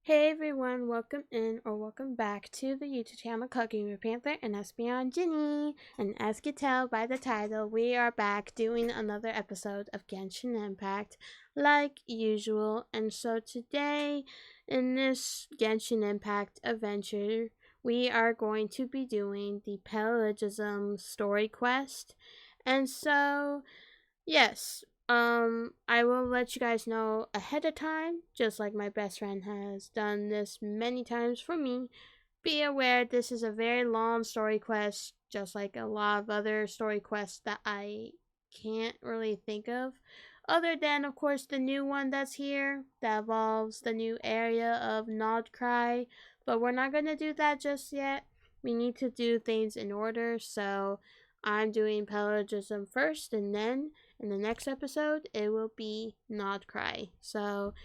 Hey everyone, welcome in or welcome back to the YouTube channel called Ginny C Panther, and that's me on Ginny. And as you can tell by the title, we are back doing another episode of Genshin Impact like usual. And so today in this Genshin Impact adventure, we are going to be doing the Paralogism story quest. And so, yes, I will let you guys know ahead of time, just like my best friend has done this many times for me. Be aware this is a very long story quest, just like a lot of other story quests that I can't really think of. Other than, of course, the new one that's here that involves the new area of Nodcry. But we're not going to do that just yet. We need to do things in order, so I'm doing Paralogism first, and then in the next episode, it will be Nodcry. So,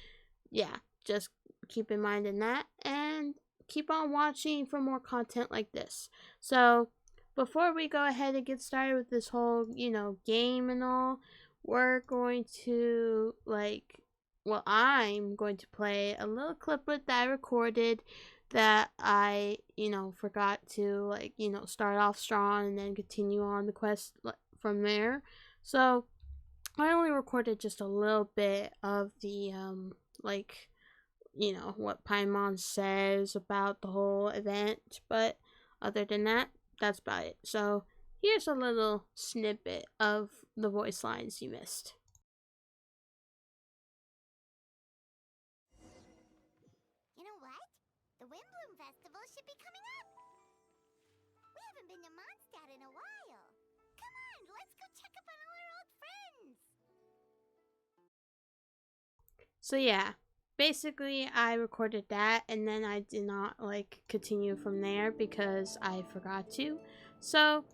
yeah, just keep in mind in that, and keep on watching for more content like this. So, before we go ahead and get started with this whole, game and all, we're going to, I'm going to play a little cliplet that I recorded that I, forgot to, start off strong and then continue on the quest from there. So, I only recorded just a little bit of the, what Paimon says about the whole event, but other than that, that's about it. So, here's a little snippet of the voice lines you missed. You know what? The Windbloom Festival should be coming up. We haven't been to Mondstadt in a while. Come on, let's go check up on all our old friends. So yeah, basically I recorded that and then I did not continue from there because I forgot to. So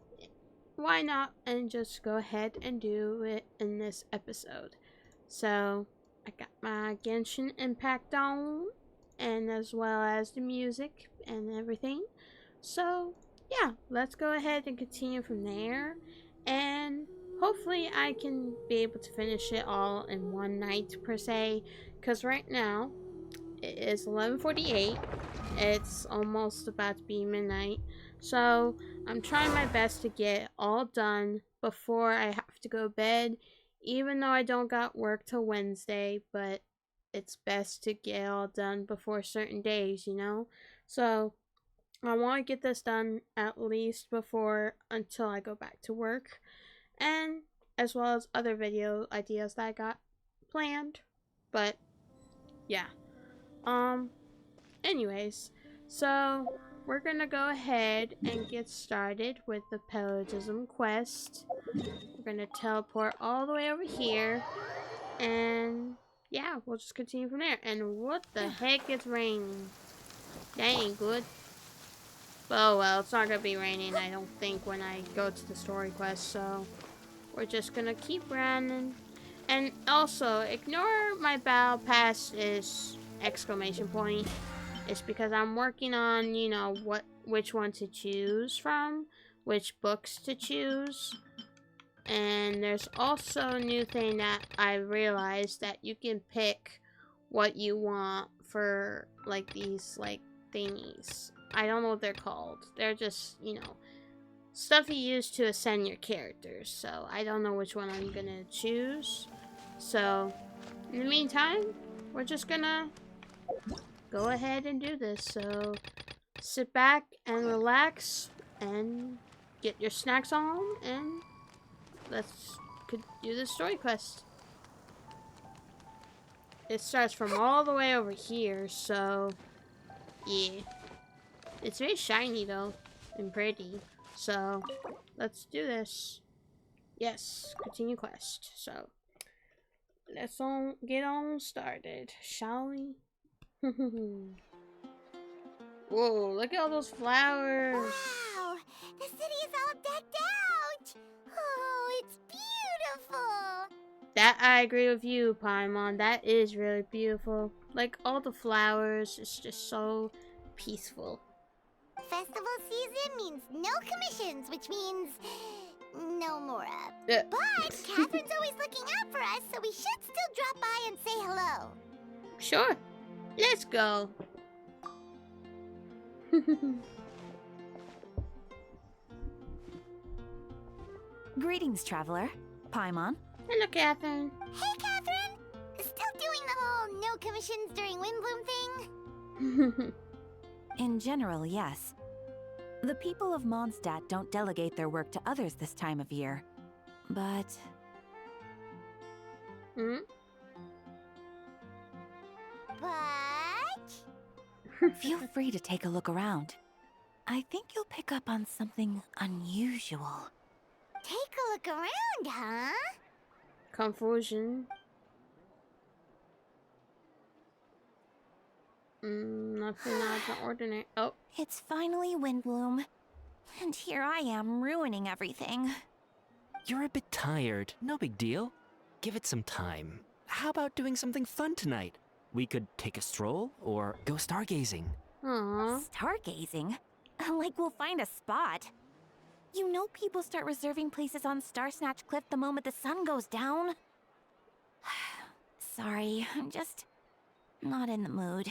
why not and just go ahead and do it in this episode. So I got my Genshin Impact on, and as well as the music and everything. So yeah, let's go ahead and continue from there, and hopefully I can be able to finish it all in one night per se, because right now it is 11:48. It's almost about to be midnight, so I'm trying my best to get all done before I have to go to bed, even though I don't got work till Wednesday, but it's best to get all done before certain days, So I want to get this done at least before until I go back to work, and as well as other video ideas that I got planned. But yeah. Anyways, so we're gonna go ahead and get started with the Paralogism quest. We're gonna teleport all the way over here, and yeah, we'll just continue from there. And what the heck, it's raining. That ain't good. Oh well, it's not gonna be raining, I don't think, when I go to the story quest, so we're just gonna keep running. And also, ignore my battle pass is exclamation point. It's because I'm working on, which one to choose from, which books to choose. And there's also a new thing that I realized, that you can pick what you want for, these, thingies. I don't know what they're called. They're just, stuff you use to ascend your characters. So I don't know which one I'm gonna choose. So in the meantime, we're just gonna go ahead and do this. So sit back and relax and get your snacks on, and let's do the story quest. It starts from all the way over here, so yeah. It's very shiny though, and pretty. So let's do this. Yes, continue quest. So let's get on started, shall we? Whoa, look at all those flowers. Wow, the city is all decked out. Oh, it's beautiful. That I agree with you, Paimon. That is really beautiful. Like all the flowers, it's just so peaceful. Festival season means no commissions, which means no Mora. But Catherine's always looking out for us, so we should still drop by and say hello. sure, let's go. Greetings, traveler. Paimon. Hello, Catherine. Hey, Catherine! Still doing the whole no commissions during Windbloom thing? In general, yes. The people of Mondstadt don't delegate their work to others this time of year. But Hmm? But... feel free to take a look around. I think you'll pick up on something unusual. Take a look around, huh? Confusion. Nothing out of the ordinary. Oh. It's finally Windbloom. And here I am ruining everything. You're a bit tired. No big deal. Give it some time. How about doing something fun tonight? We could take a stroll or go stargazing. Aww. Stargazing? Like we'll find a spot. You know people start reserving places on Star Snatch Cliff the moment the sun goes down? Sorry, I'm just not in the mood.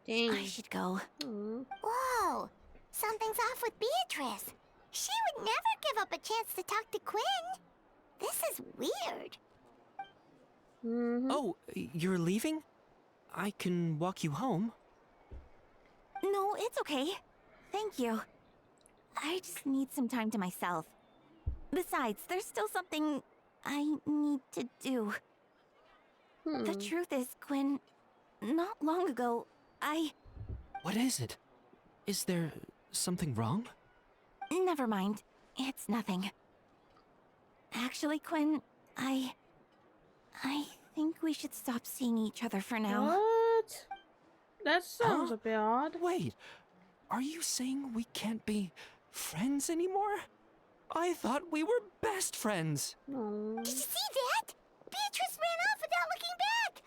Dang. I should go. Whoa! Something's off with Beatrice. She would never give up a chance to talk to Quinn. This is weird. Oh, you're leaving? I can walk you home. No, it's okay. Thank you. I just need some time to myself. Besides, there's still something I need to do. The truth is, Quinn, not long ago, What is it? Is there something wrong? Never mind. It's nothing. Actually, Quinn, I think we should stop seeing each other for now. What? That sounds Huh? a bit odd. Wait, are you saying we can't be friends anymore? I thought we were best friends. No. Did you see that? Beatrice ran off without looking back.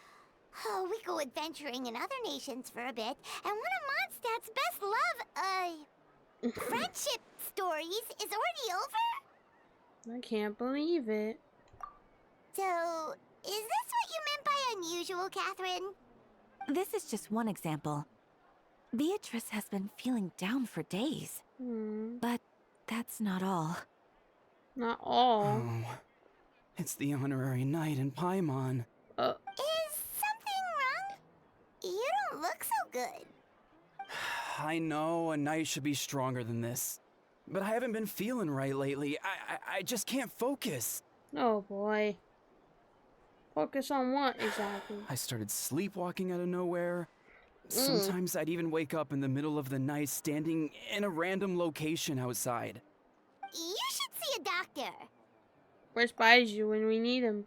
Oh, we go adventuring in other nations for a bit, and one of Mondstadt's best friendship stories is already over? I can't believe it. So, is this what you meant by unusual, Catherine? This is just one example. Beatrice has been feeling down for days. But that's not all. Not all. Oh, it's the honorary knight in Paimon. Is something wrong? You don't look so good. I know a knight should be stronger than this, but I haven't been feeling right lately. I just can't focus. Oh boy. Focus on what exactly? I started sleepwalking out of nowhere. Sometimes I'd even wake up in the middle of the night standing in a random location outside. You should see a doctor. Where's Baiju when we need him?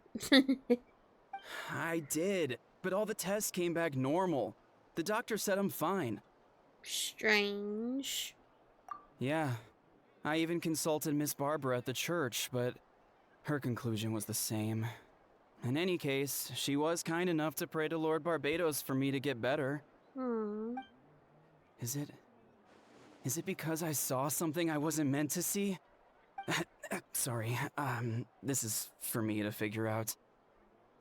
I did, but all the tests came back normal. The doctor said I'm fine. Strange. Yeah, I even consulted Miss Barbara at the church, but her conclusion was the same. In any case, she was kind enough to pray to Lord Barbados for me to get better. Is it because I saw something I wasn't meant to see? Sorry, this is for me to figure out.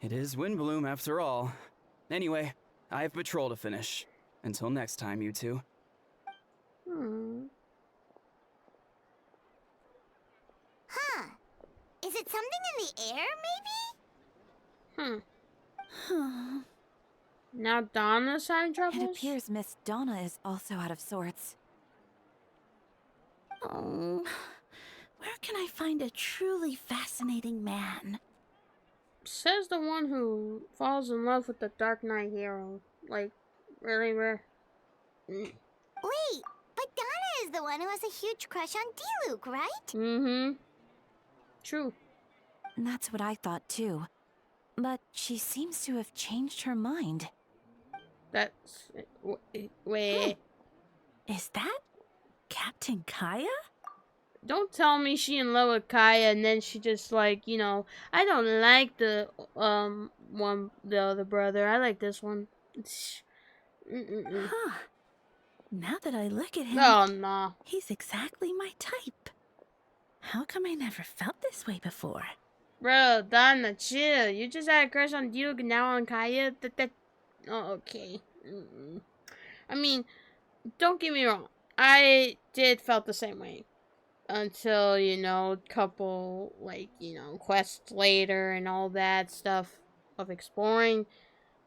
It is Windbloom after all. Anyway, I have patrol to finish. Until next time, you two. Huh. Is it something in the air, maybe? Now Donna's having troubles? It appears Miss Donna is also out of sorts. Oh, where can I find a truly fascinating man? Says the one who falls in love with the Dark Knight hero. Like, really rare. Wait, but Donna is the one who has a huge crush on Diluc, right? True. That's what I thought too. But she seems to have changed her mind. That's... Wait. Is that Captain Kaya? Don't tell me she in love with Kaya and then she just like, you know, I don't like the the other brother. I like this one. Huh. Now that I look at him, Oh no. he's exactly my type. How come I never felt this way before? Bro, Donna, chill. You just had a crush on Duke and now on Kaya. Oh, okay. I mean, don't get me wrong. I did felt the same way. Until, you know, couple, like, you know, quests later and all that stuff of exploring.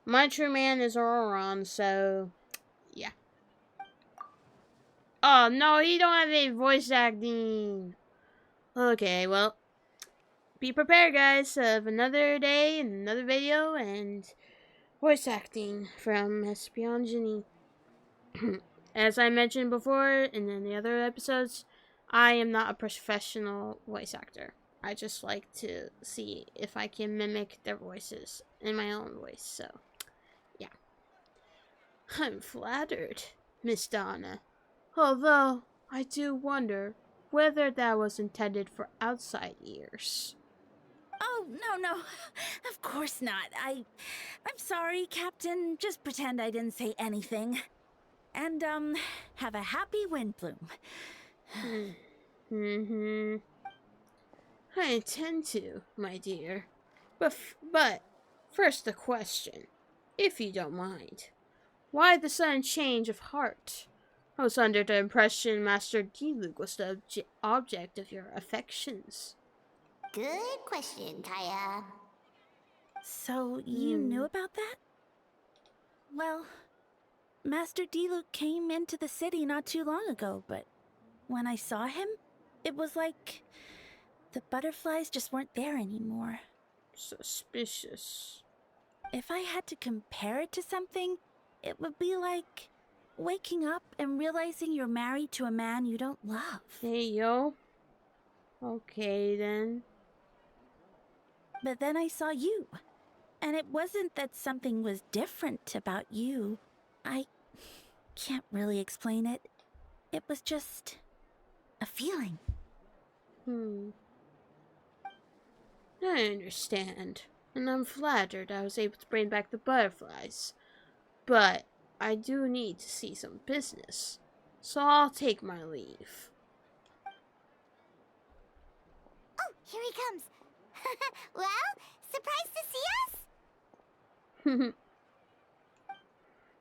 My true man is Auron, so, yeah. Oh, no, he don't have any voice acting. Okay, well, be prepared, guys, of another day and another video and voice acting from Espion Ginny. As I mentioned before and in the other episodes, I am not a professional voice actor. I just like to see if I can mimic their voices in my own voice, so yeah. I'm flattered, Miss Donna. Although, I do wonder whether that was intended for outside ears. Oh, no. Of course not. I'm sorry, Captain. Just pretend I didn't say anything. And, have a happy wind bloom. Mm-hmm. I intend to, my dear. But first a question, if you don't mind. Why the sudden change of heart? I was under the impression Master Diluc was the object of your affections. Good question, Kaya. So, you knew about that? Well, Master Diluc came into the city not too long ago, but when I saw him, it was like the butterflies just weren't there anymore. Suspicious. If I had to compare it to something, it would be like waking up and realizing you're married to a man you don't love. Hey, yo. Okay, then. But then I saw you, and it wasn't that something was different about you. I can't really explain it. It was just a feeling. I understand, and I'm flattered I was able to bring back the butterflies. But I do need to see some business, so I'll take my leave. Oh, here he comes. Well, surprised to see us?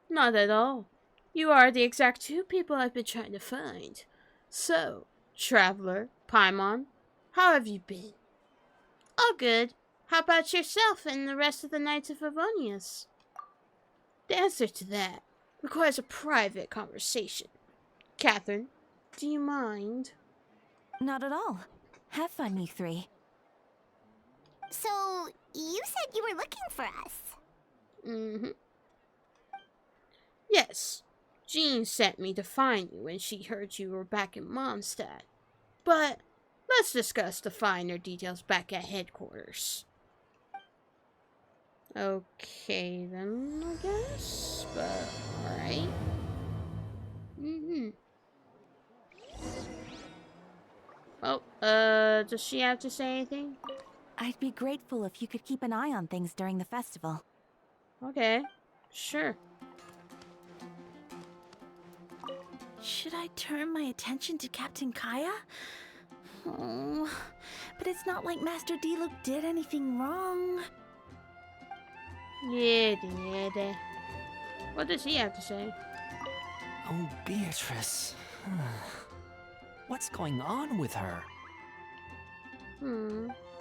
Not at all. You are the exact two people I've been trying to find. So, traveler, Paimon, how have you been? All good. How about yourself and the rest of the Knights of Favonius? The answer to that requires a private conversation. Catherine, do you mind? Not at all. Have fun, you three. So, you said you were looking for us. Yes. Jean sent me to find you when she heard you were back in Mondstadt. But let's discuss the finer details back at headquarters. Okay, then, I guess. But, alright. Oh, does she have to say anything? I'd be grateful if you could keep an eye on things during the festival. Okay, sure. Should I turn my attention to Captain Kaya? Oh, but it's not like Master Diluc did anything wrong. Yeah. What does he have to say? Oh, Beatrice. What's going on with her?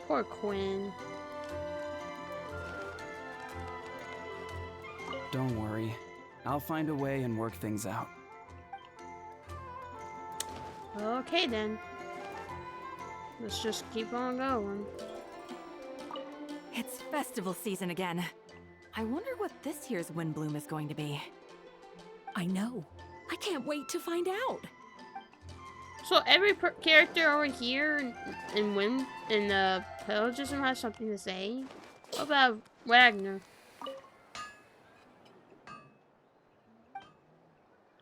Poor Quinn. Don't worry. I'll find a way and work things out. Okay, then. Let's just keep on going. It's festival season again. I wonder what this year's Windbloom is going to be. I know. I can't wait to find out. So every character over here in Paralogism has something to say. What about Wagner?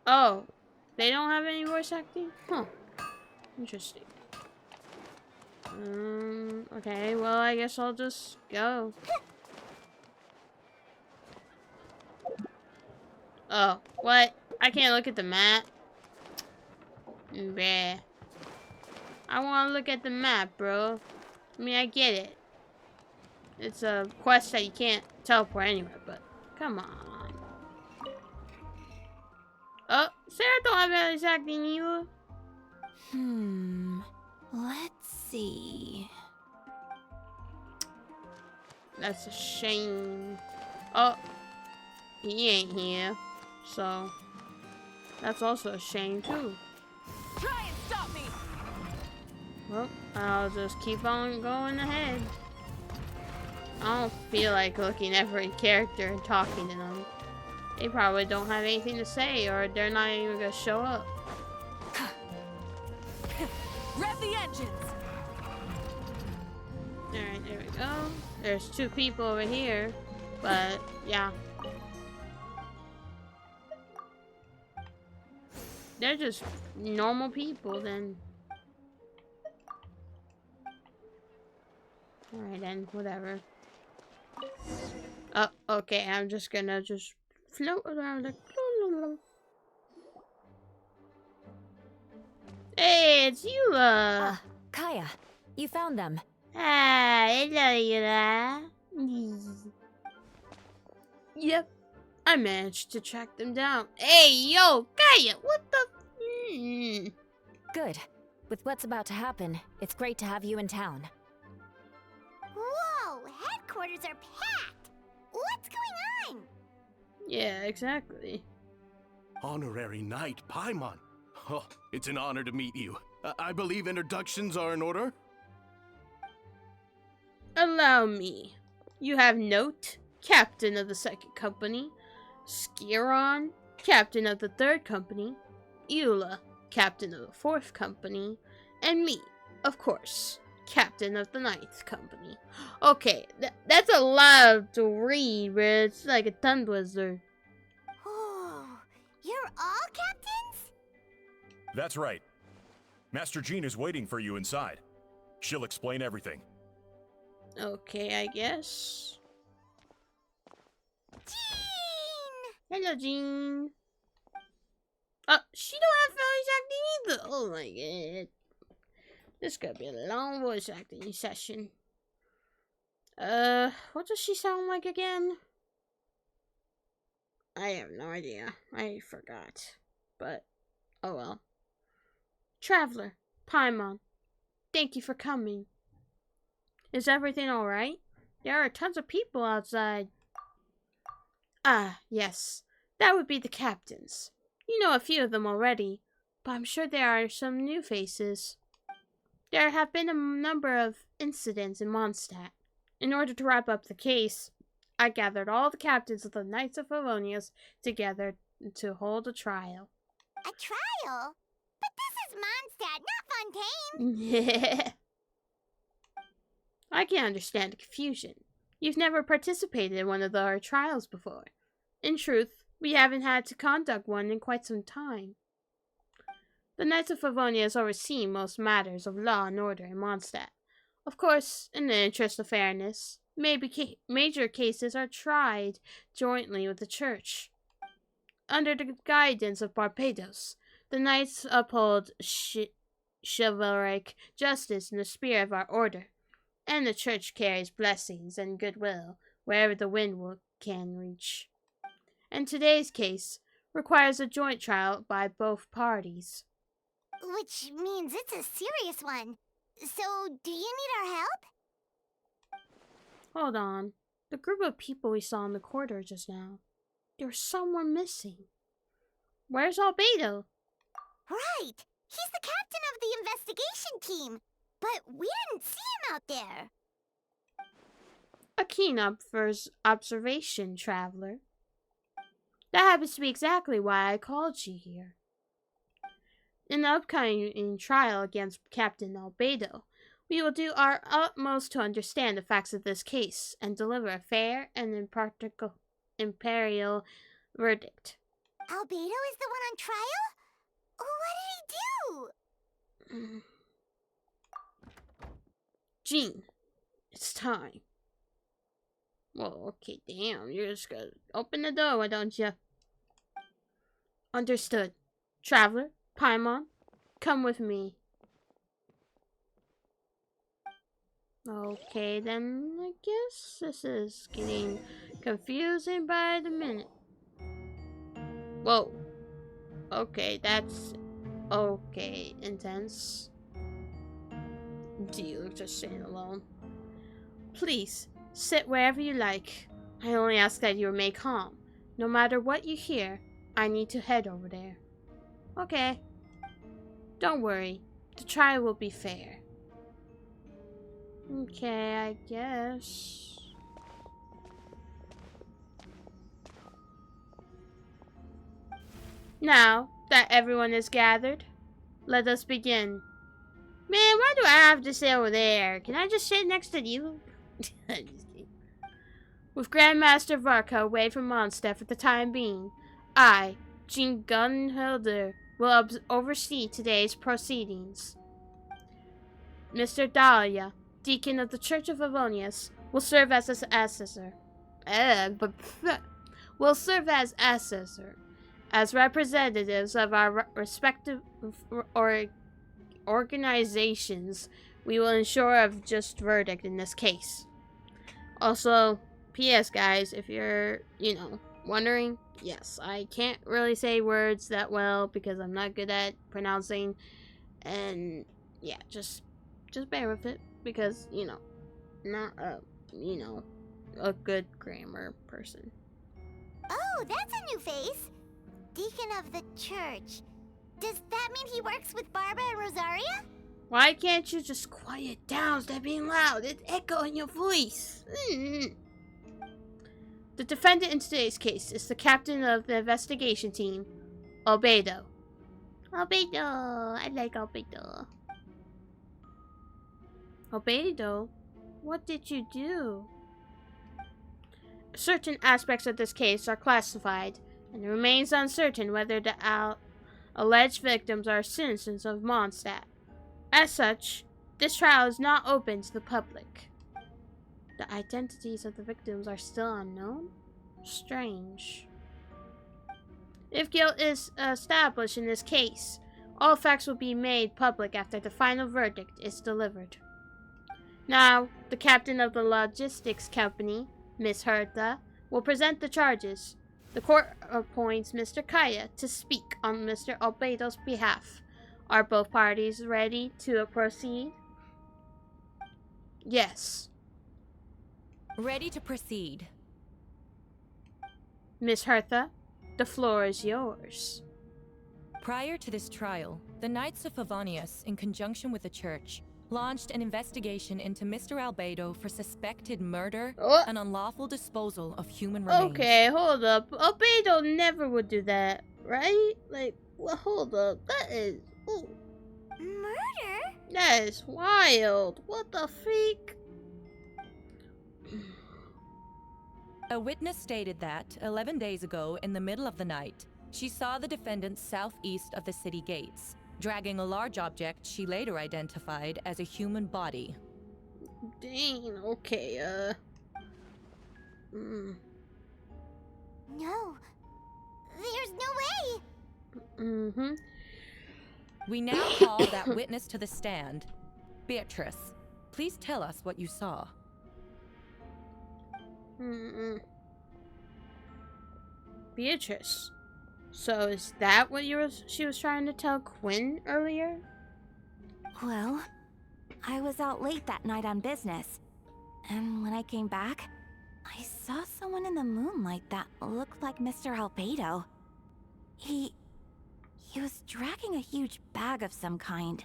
Oh, they don't have any voice acting? Huh. Interesting. Okay, well, I guess I'll just go. Oh, what? I can't look at the map? Bleh. I want to look at the map, bro. I mean, I get it. It's a quest that you can't teleport anywhere, but come on. Oh, Sarah don't have voice acting either. Let's see. That's a shame. Oh, he ain't here. So, that's also a shame too. Try and stop me! Well, I'll just keep on going ahead. I don't feel like looking at every character and talking to them. They probably don't have anything to say, or they're not even gonna show up. Rev the engines! Alright, there we go. There's 2 people over here, but yeah. They're just normal people then. Alright then, whatever. Oh, okay, I'm just gonna float around the... Hey, it's Eula! Kaya, you found them. Ah, hello, Eula. Yep, I managed to track them down. Hey, yo, Kaya, what the... Good. With what's about to happen, it's great to have you in town. Whoa, headquarters are packed! What's going on? Yeah, exactly. Honorary Knight Paimon. Oh, it's an honor to meet you. I believe introductions are in order? Allow me. You have Note, captain of the 2nd company, Skiron, captain of the 3rd company, Eula, captain of the 4th company, and me, of course, captain of the 9th company. Okay, that's a lot to read, but it's like a tongue twister. Oh, you're all captains? That's right. Master Jean is waiting for you inside. She'll explain everything. Okay, I guess. Jean! Hello, Jean. She don't have voice acting either. Oh my god. This could be a long voice acting session. What does she sound like again? I have no idea. I forgot. But, oh well. Traveler, Paimon, thank you for coming. Is everything alright? There are tons of people outside. Ah, yes. That would be the captains. You know a few of them already, but I'm sure there are some new faces. There have been a number of incidents in Mondstadt. In order to wrap up the case, I gathered all the captains of the Knights of Favonius together to hold a trial. A trial? But this is Mondstadt, not Fontaine! Yeah. I can understand the confusion. You've never participated in one of our trials before. In truth, we haven't had to conduct one in quite some time. The Knights of Favonius oversee most matters of law and order in Mondstadt. Of course, in the interest of fairness, major cases are tried jointly with the Church. Under the guidance of Barbados, the Knights uphold chivalric justice in the spirit of our order, and the Church carries blessings and goodwill wherever the wind can reach. And today's case requires a joint trial by both parties. Which means it's a serious one. So, do you need our help? Hold on. The group of people we saw in the corridor just now. There's someone missing. Where's Albedo? Right! He's the captain of the investigation team, but we didn't see him out there. A keen observation, traveler. That happens to be exactly why I called you here. In the upcoming trial against Captain Albedo, we will do our utmost to understand the facts of this case and deliver a fair and imperial verdict. Albedo is the one on trial? What did he do? Jean, it's time. Well, okay, damn, you're just gonna open the door, why don't you? Understood. Traveler, Paimon, come with me. Okay, then I guess this is getting confusing by the minute. Whoa. Okay, that's okay. Intense. Deal just sitting alone. Please, sit wherever you like. I only ask that you remain calm. No matter what you hear, I need to head over there. Okay. Don't worry. The trial will be fair. Okay, I guess. Now that everyone is gathered, let us begin. Man, why do I have to sit over there? Can I just sit next to you? With Grandmaster Varka away from Mondstadt for the time being, I, Jean Gunhilder, will oversee today's proceedings. Mr. Dahlia, Deacon of the Church of Avonius, will serve as assessor. Will serve as assessor. As representatives of our respective organizations, we will ensure a just verdict in this case. Also, P.S. guys, if you're, wondering, yes, I can't really say words that well because I'm not good at pronouncing, and yeah, just bear with it because, not a good grammar person. Oh, that's a new face. Deacon of the church. Does that mean he works with Barbara and Rosaria? Why can't you just quiet down? Stop being loud. It's echoing your voice. The defendant in today's case is the captain of the investigation team, Albedo. Albedo. I like Albedo. Albedo? What did you do? Certain aspects of this case are classified, and it remains uncertain whether the alleged victims are citizens of Mondstadt. As such, this trial is not open to the public. The identities of the victims are still unknown? Strange. If guilt is established in this case, all facts will be made public after the final verdict is delivered. Now, the captain of the logistics company, Miss Hertha, will present the charges. The court appoints Mr. Kaya to speak on Mr. Albedo's behalf. Are both parties ready to proceed? Yes. Ready to proceed. Miss Hertha, the floor is yours. Prior to this trial, the Knights of Favonius, in conjunction with the church, launched an investigation into Mr. Albedo for suspected murder and unlawful disposal of human remains. Okay, hold up. Albedo never would do that, right? Hold up. That is... Ooh. Murder? That is wild. What the freak? A witness stated that, 11 days ago, in the middle of the night, she saw the defendant southeast of the city gates, dragging a large object she later identified as a human body. Dang, okay, No. There's no way! Mm-hmm. We now call that witness to the stand. Beatrice, please tell us what you saw. Beatrice. So is that what she was trying to tell Quinn earlier? Well, I was out late that night on business. And when I came back, I saw someone in the moonlight that looked like Mr. Albedo. He was dragging a huge bag of some kind.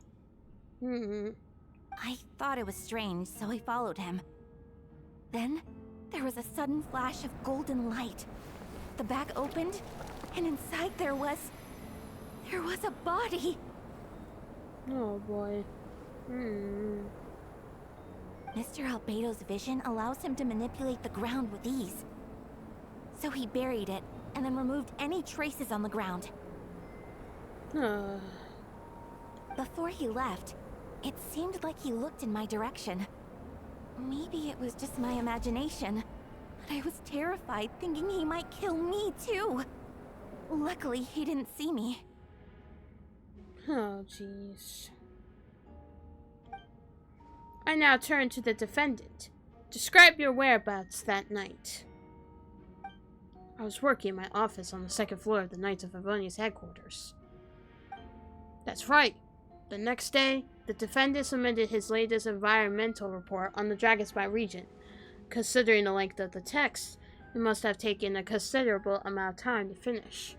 I thought it was strange, so I followed him. Then, there was a sudden flash of golden light. The bag opened, and inside there was a body. Oh boy. Mr. Albedo's vision allows him to manipulate the ground with ease. So he buried it, and then removed any traces on the ground. Before he left, it seemed like he looked in my direction. Maybe it was just my imagination, but I was terrified thinking he might kill me too. Luckily, he didn't see me. Oh, jeez. I now turn to the defendant. Describe your whereabouts that night. I was working in my office on the second floor of the Knights of Avonia's headquarters. That's right. The next day, the defendant submitted his latest environmental report on the Dragonspire region. Considering the length of the text, it must have taken a considerable amount of time to finish.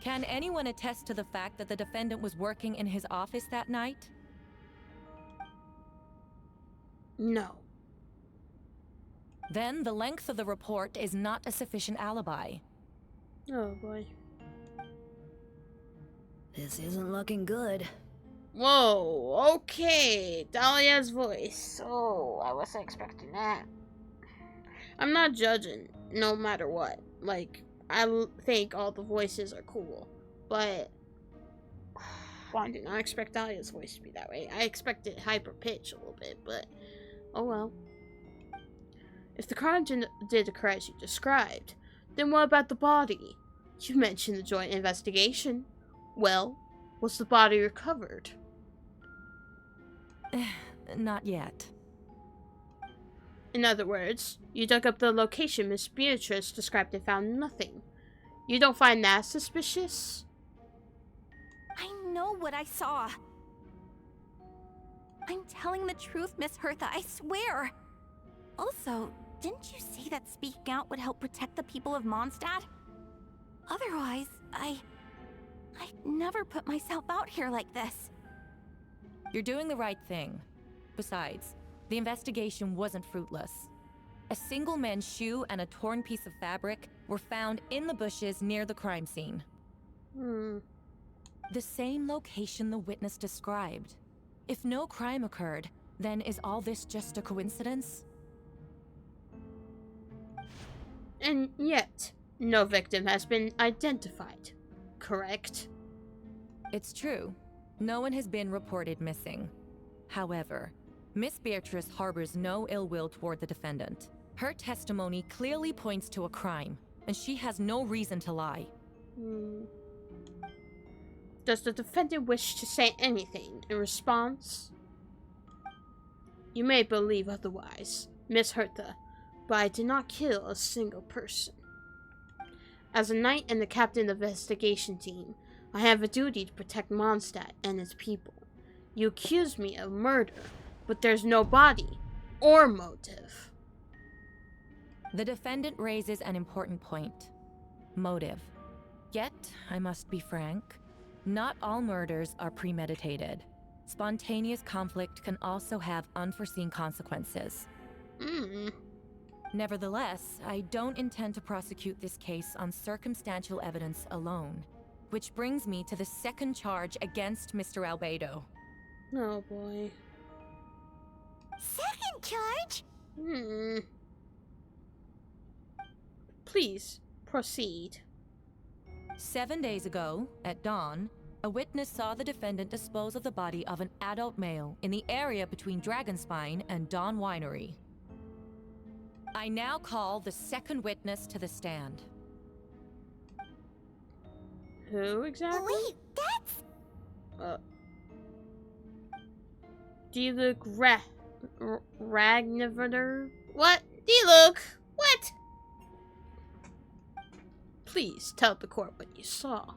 Can anyone attest to the fact that the defendant was working in his office that night? No. Then the length of the report is not a sufficient alibi. Oh boy. This isn't looking good. Whoa, okay. Dahlia's voice. Oh, I wasn't expecting that. I'm not judging, no matter what. Like, I think all the voices are cool. But I did not expect Dahlia's voice to be that way. I expected hyper-pitch a little bit, but oh well. If the crime did occur as you described, then what about the body? You mentioned the joint investigation. Well, was the body recovered? Not yet. In other words, you dug up the location Miss Beatrice described and found nothing. You don't find that suspicious? I know what I saw. I'm telling the truth, Miss Hertha, I swear. Also, didn't you say that speaking out would help protect the people of Mondstadt? Otherwise, I'd never put myself out here like this. You're doing the right thing. Besides, the investigation wasn't fruitless. A single man's shoe and a torn piece of fabric were found in the bushes near the crime scene. The same location the witness described. If no crime occurred, then is all this just a coincidence? And yet, no victim has been identified, correct? It's true. No one has been reported missing. However, Miss Beatrice harbors no ill will toward the defendant. Her testimony clearly points to a crime, and she has no reason to lie. Does the defendant wish to say anything in response? You may believe otherwise, Miss Hertha, but I did not kill a single person. As a knight and the captain of the investigation team, I have a duty to protect Mondstadt and its people. You accuse me of murder, but there's no body or motive. The defendant raises an important point. Motive. Yet, I must be frank, not all murders are premeditated. Spontaneous conflict can also have unforeseen consequences. Nevertheless, I don't intend to prosecute this case on circumstantial evidence alone. Which brings me to the second charge against Mr. Albedo. Oh boy. Second charge? Please, proceed. 7 days ago, at dawn, a witness saw the defendant dispose of the body of an adult male in the area between Dragonspine and Dawn Winery. I now call the second witness to the stand. Who exactly? Wait, that's... Diluc Ragnarvader? What? Diluc? What? Please tell the court what you saw.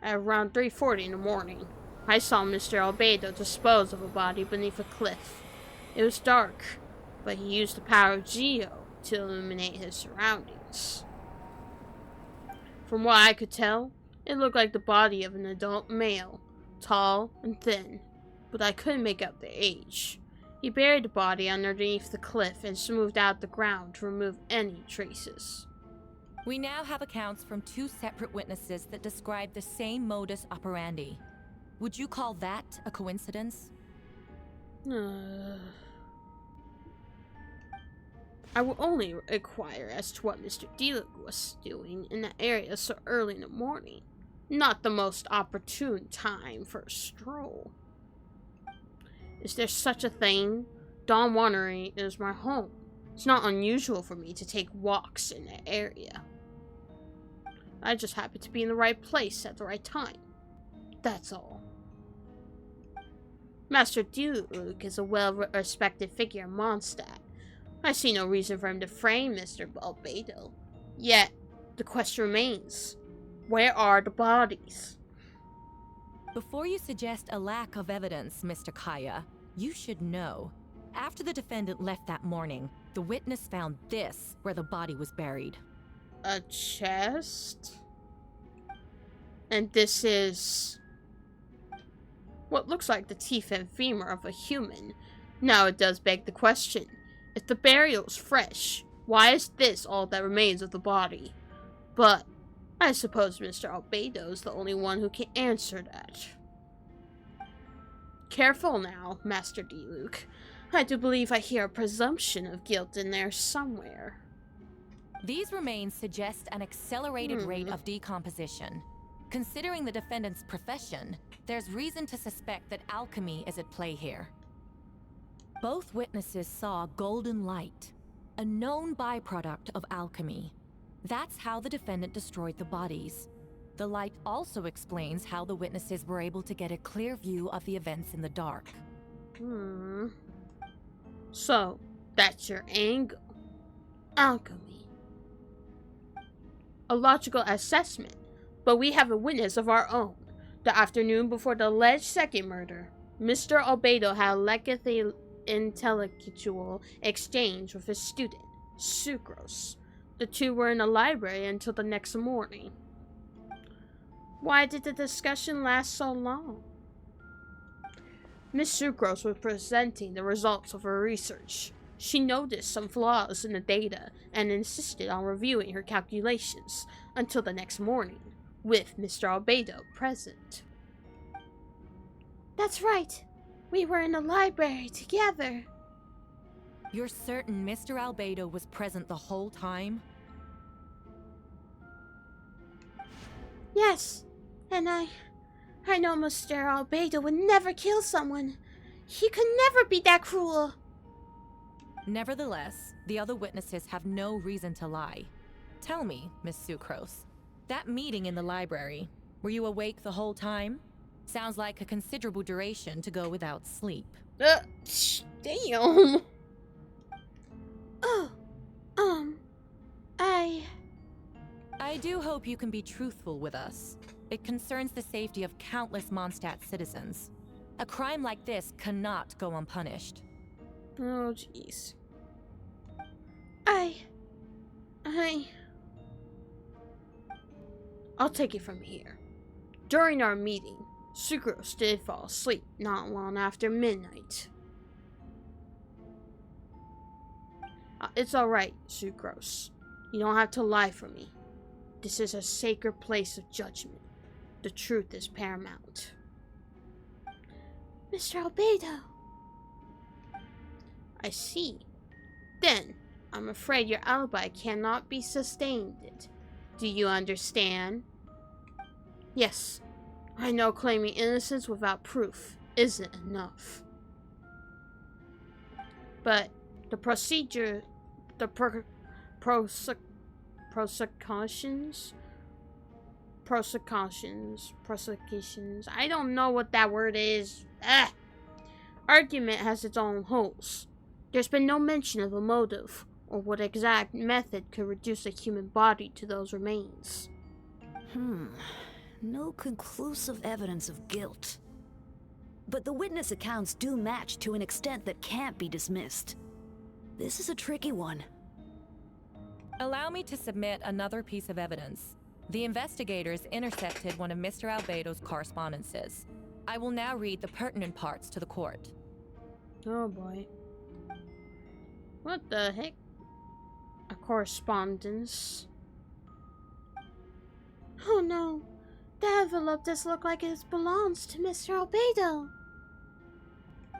At around 3:40 in the morning, I saw Mr. Albedo dispose of a body beneath a cliff. It was dark, but he used the power of Geo to illuminate his surroundings. From what I could tell, it looked like the body of an adult male, tall and thin, but I couldn't make out the age. He buried the body underneath the cliff and smoothed out the ground to remove any traces. We now have accounts from 2 separate witnesses that describe the same modus operandi. Would you call that a coincidence? I will only inquire as to what Mr. Diluc was doing in that area so early in the morning. Not the most opportune time for a stroll. Is there such a thing? Dawn Winery is my home. It's not unusual for me to take walks in that area. I just happen to be in the right place at the right time. That's all. Master Diluc is a well-respected figure in Mondstadt, I see no reason for him to frame Mr. Albedo. Yet, the question remains, where are the bodies? Before you suggest a lack of evidence, Mr. Kaya, you should know. After the defendant left that morning, the witness found this where the body was buried. A chest? And this is what looks like the teeth and femur of a human. Now it does beg the question, if the burial is fresh, why is this all that remains of the body? But I suppose Mr. Albedo is the only one who can answer that. Careful now, Master D-Luke. I do believe I hear a presumption of guilt in there somewhere. These remains suggest an accelerated rate of decomposition. Considering the defendant's profession, there's reason to suspect that alchemy is at play here. Both witnesses saw golden light, a known byproduct of alchemy. That's how the defendant destroyed the bodies. The light also explains how the witnesses were able to get a clear view of the events in the dark. So, that's your angle. Alchemy. A logical assessment, but we have a witness of our own. The afternoon before the alleged second murder, Mr. Albedo had a lengthy intellectual exchange with his student, Sucrose. The two were in the library until the next morning. Why did the discussion last so long? Miss Sucrose was presenting the results of her research. She noticed some flaws in the data and insisted on reviewing her calculations until the next morning, with Mr. Albedo present. That's right. We were in the library together. You're certain Mr. Albedo was present the whole time? Yes, and I know Mr. Albedo would never kill someone. He could never be that cruel. Nevertheless, the other witnesses have no reason to lie. Tell me, Miss Sucrose, that meeting in the library, were you awake the whole time? Sounds like a considerable duration to go without sleep. Damn. Oh, I do hope you can be truthful with us. It concerns the safety of countless Mondstadt citizens. A crime like this cannot go unpunished. Oh, jeez. I'll take it from here. During our meeting, Sucrose did fall asleep not long after midnight. It's alright, Sucrose. You don't have to lie for me. This is a sacred place of judgment. The truth is paramount. Mr. Albedo. I see. Then, I'm afraid your alibi cannot be sustained. Do you understand? Yes. I know claiming innocence without proof isn't enough. But the procedure, the prosecutions, I don't know what that word is. Argument has its own holes. There's been no mention of a motive, or what exact method could reduce a human body to those remains. No conclusive evidence of guilt. But the witness accounts do match to an extent that can't be dismissed. This is a tricky one. Allow me to submit another piece of evidence. The investigators intercepted one of Mr. Albedo's correspondences. I will now read the pertinent parts to the court. Oh boy. What the heck? A correspondence? Oh no. The envelope does look like it belongs to Mr. Albedo.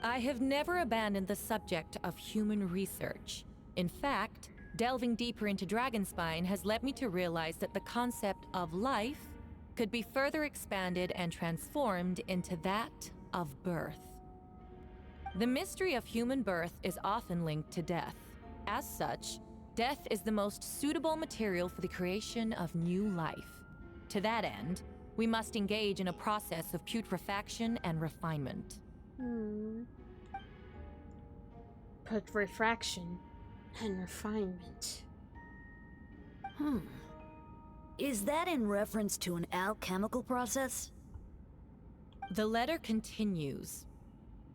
I have never abandoned the subject of human research. In fact, delving deeper into Dragonspine has led me to realize that the concept of life could be further expanded and transformed into that of birth. The mystery of human birth is often linked to death. As such, death is the most suitable material for the creation of new life. To that end, we must engage in a process of putrefaction and refinement. Putrefaction. and refinement. Is that in reference to an alchemical process? The letter continues.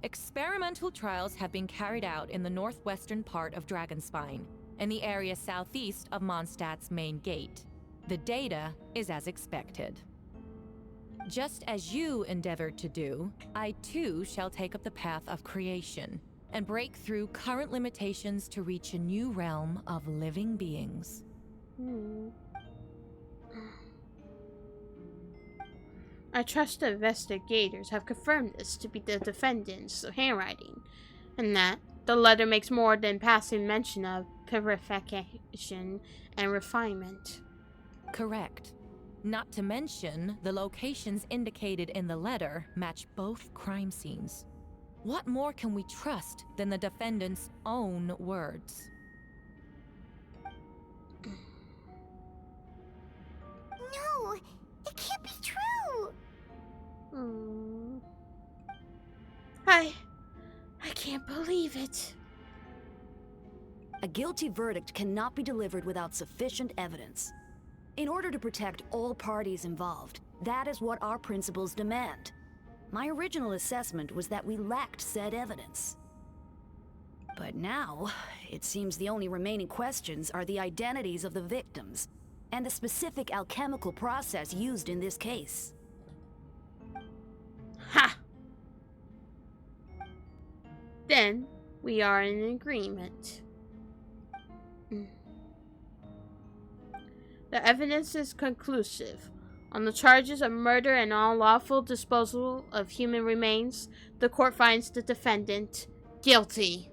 Experimental trials have been carried out in the northwestern part of Dragonspine, in the area southeast of Mondstadt's main gate. The data is as expected. Just as you endeavored to do, I too shall take up the path of creation and break through current limitations to reach a new realm of living beings. I trust the investigators have confirmed this to be the defendant's handwriting, and that the letter makes more than passing mention of purification and refinement. Correct. Not to mention, the locations indicated in the letter match both crime scenes. What more can we trust than the defendant's own words? No, it can't be true. I can't believe it. A guilty verdict cannot be delivered without sufficient evidence. In order to protect all parties involved, that is what our principles demand. My original assessment was that we lacked said evidence. But now, it seems the only remaining questions are the identities of the victims and the specific alchemical process used in this case. Ha! Then, we are in agreement. The evidence is conclusive. On the charges of murder and unlawful disposal of human remains, the court finds the defendant guilty.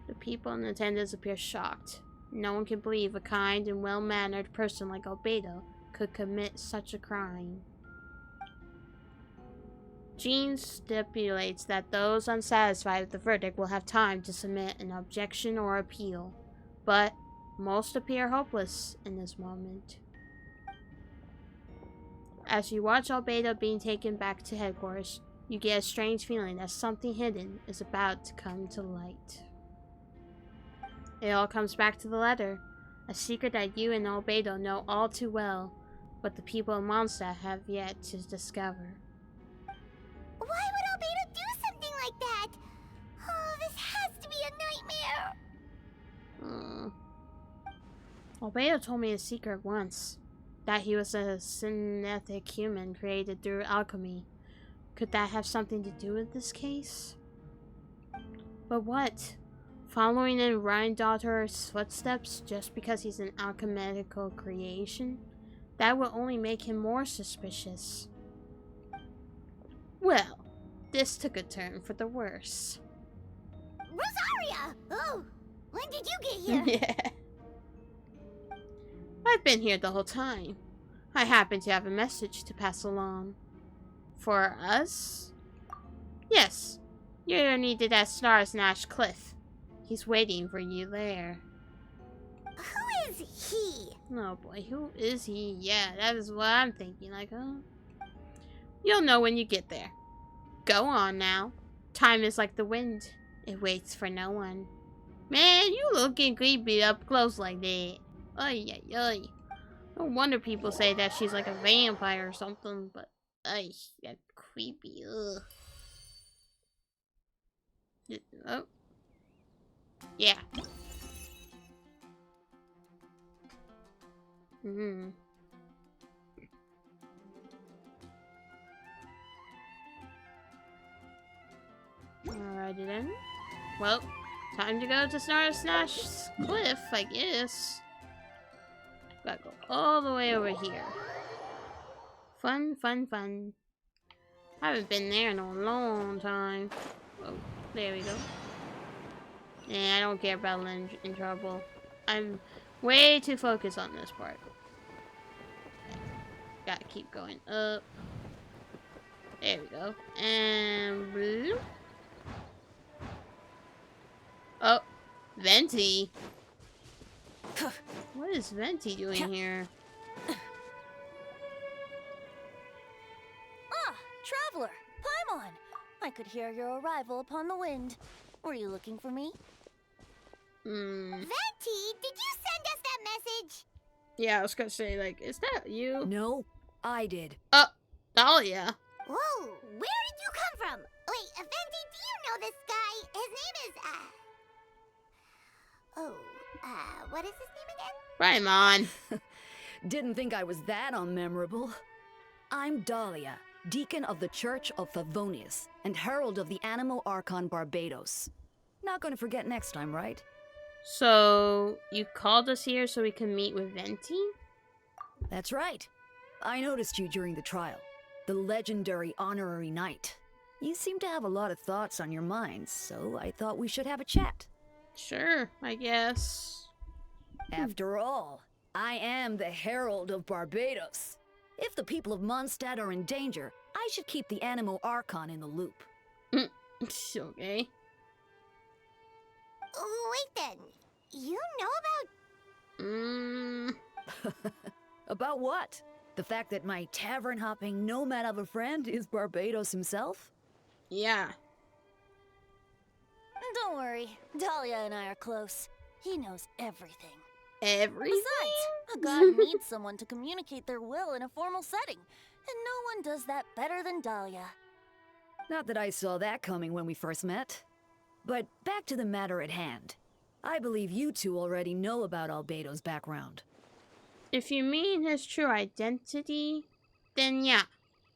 The people in attendance appear shocked. No one can believe a kind and well-mannered person like Albedo could commit such a crime. Jean stipulates that those unsatisfied with the verdict will have time to submit an objection or appeal, but most appear hopeless in this moment. As you watch Albedo being taken back to headquarters, you get a strange feeling that something hidden is about to come to light. It all comes back to the letter, a secret that you and Albedo know all too well, but the people of Mondstadt have yet to discover. Why would Albedo do something like that? Oh, this has to be a nightmare. Albedo told me a secret once, that he was a synthetic human created through alchemy. Could that have something to do with this case? But what? Following in Rhindaughter's footsteps just because he's an alchemical creation? That will only make him more suspicious. Well, this took a turn for the worse. Rosaria! Oh, when did you get here? Yeah. I've been here the whole time. I happen to have a message to pass along. For us? Yes. You're needed at Snarsnash Cliff. He's waiting for you there. Who is he? Oh boy, who is he? Yeah, that is what I'm thinking. Like, you'll know when you get there. Go on now. Time is like the wind. It waits for no one. Man, you looking creepy up close like that. Ay, ay, ay. No wonder people say that she's like a vampire or something, but ay, that's creepy. Ugh. Oh. Yeah. Alrighty then. Well, time to go to Snarsnash Cliff, I guess. Gotta go all the way over here. Fun, fun, fun. Haven't been there in a long time. Oh, there we go. Yeah, I don't care about in trouble. I'm way too focused on this part. Gotta keep going up. There we go. And bloop. Oh, Venti. What is Venti doing here? Ah, Traveler, Paimon! I could hear your arrival upon the wind. Were you looking for me? Venti, did you send us that message? Yeah, I was gonna say, like, is that you? No, I did. Dahlia. Whoa, where did you come from? Wait, Venti, do you know this guy? His name is, what is his name again? Raimon. Didn't think I was that unmemorable. I'm Dahlia, Deacon of the Church of Favonius, and Herald of the Animo Archon Barbados. Not gonna forget next time, right? So, you called us here so we can meet with Venti? That's right. I noticed you during the trial. The legendary honorary knight. You seem to have a lot of thoughts on your mind, so I thought we should have a chat. Sure, I guess. After all, I am the Herald of Barbados. If the people of Mondstadt are in danger, I should keep the Animo Archon in the loop. Okay. Wait then, you know about... About what? The fact that my tavern-hopping nomad of a friend is Barbados himself? Yeah. Don't worry, Dahlia and I are close. He knows everything. Everything? Besides, a god needs someone to communicate their will in a formal setting, and no one does that better than Dahlia. Not that I saw that coming when we first met. But back to the matter at hand. I believe you two already know about Albedo's background. If you mean his true identity, then yeah,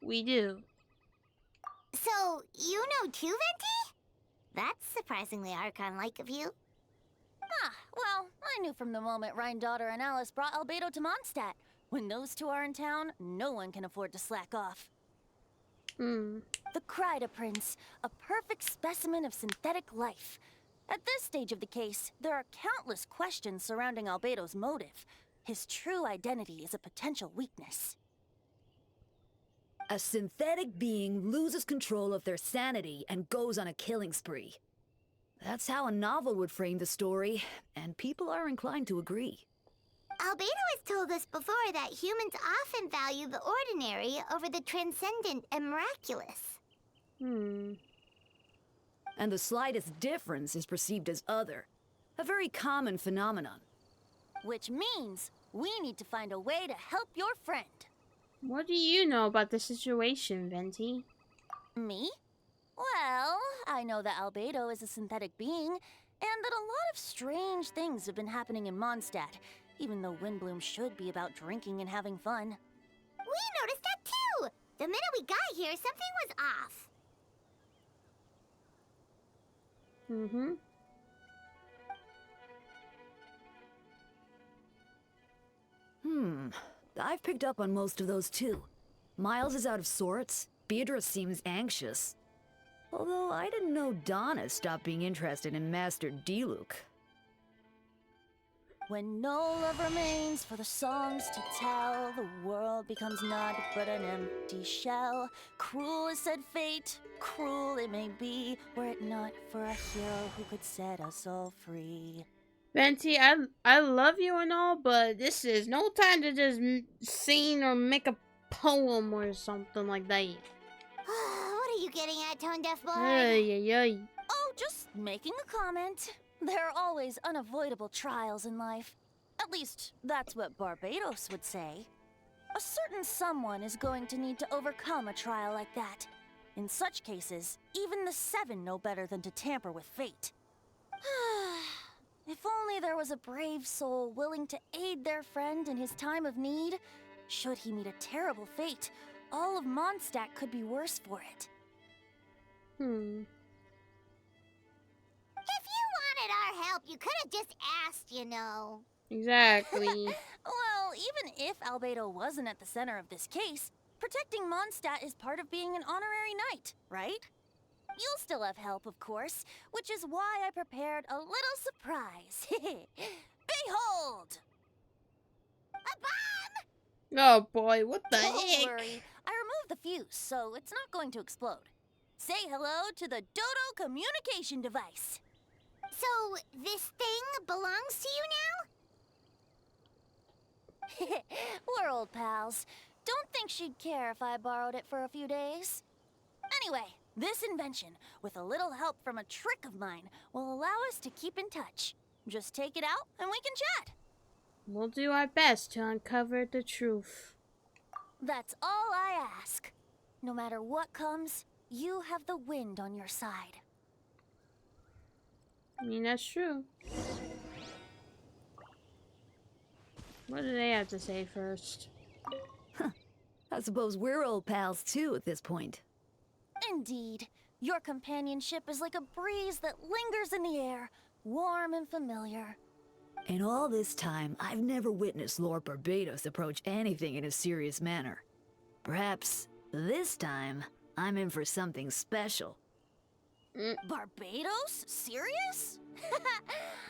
we do. So, you know too, Venti? That's surprisingly Archon-like of you. Well, I knew from the moment Rhine-Daughter and Alice brought Albedo to Mondstadt. When those two are in town, no one can afford to slack off. The Kryda Prince, a perfect specimen of synthetic life. At this stage of the case, there are countless questions surrounding Albedo's motive. His true identity is a potential weakness. A synthetic being loses control of their sanity and goes on a killing spree. That's how a novel would frame the story, and people are inclined to agree. Albedo has told us before that humans often value the ordinary over the transcendent and miraculous. And the slightest difference is perceived as other. A very common phenomenon. Which means we need to find a way to help your friend. What do you know about the situation, Venti? Me? Well, I know that Albedo is a synthetic being, and that a lot of strange things have been happening in Mondstadt, even though Windbloom should be about drinking and having fun. We noticed that too! The minute we got here, something was off. I've picked up on most of those too. Miles is out of sorts. Beatrice seems anxious. Although I didn't know Donna stopped being interested in Master Diluc. When no love remains for the songs to tell, the world becomes naught but an empty shell. Cruel is said fate, cruel it may be, were it not for a hero who could set us all free. Venti, I love you and all, but this is no time to just sing or make a poem or something like that. What are you getting at, Tone Deaf Boy? Oh, just making a comment. There are always unavoidable trials in life. At least, that's what Barbados would say. A certain someone is going to need to overcome a trial like that. In such cases, even the Seven know better than to tamper with fate. If only there was a brave soul willing to aid their friend in his time of need. Should he meet a terrible fate, all of Mondstadt could be worse for it. If you wanted our help, you could have just asked, you know. Exactly. Well, even if Albedo wasn't at the center of this case, protecting Mondstadt is part of being an honorary knight, right? You'll still have help, of course, which is why I prepared a little surprise. Behold! A bomb! Oh boy, what the Don't heck? worry, I removed the fuse, so it's not going to explode. Say hello to the Dodo communication device. So, this thing belongs to you now? We're old pals. Don't think she'd care if I borrowed it for a few days. Anyway, This invention, with a little help from a trick of mine, will allow us to keep in touch. Just take it out and we can chat. We'll do our best to uncover the truth. That's all I ask. No matter what comes, you have the wind on your side. I mean, that's true. What do they have to say first? I suppose we're old pals too at this point. Indeed. Your companionship is like a breeze that lingers in the air, warm and familiar. In all this time, I've never witnessed Lord Barbados approach anything in a serious manner. Perhaps this time, I'm in for something special. Barbados? Serious?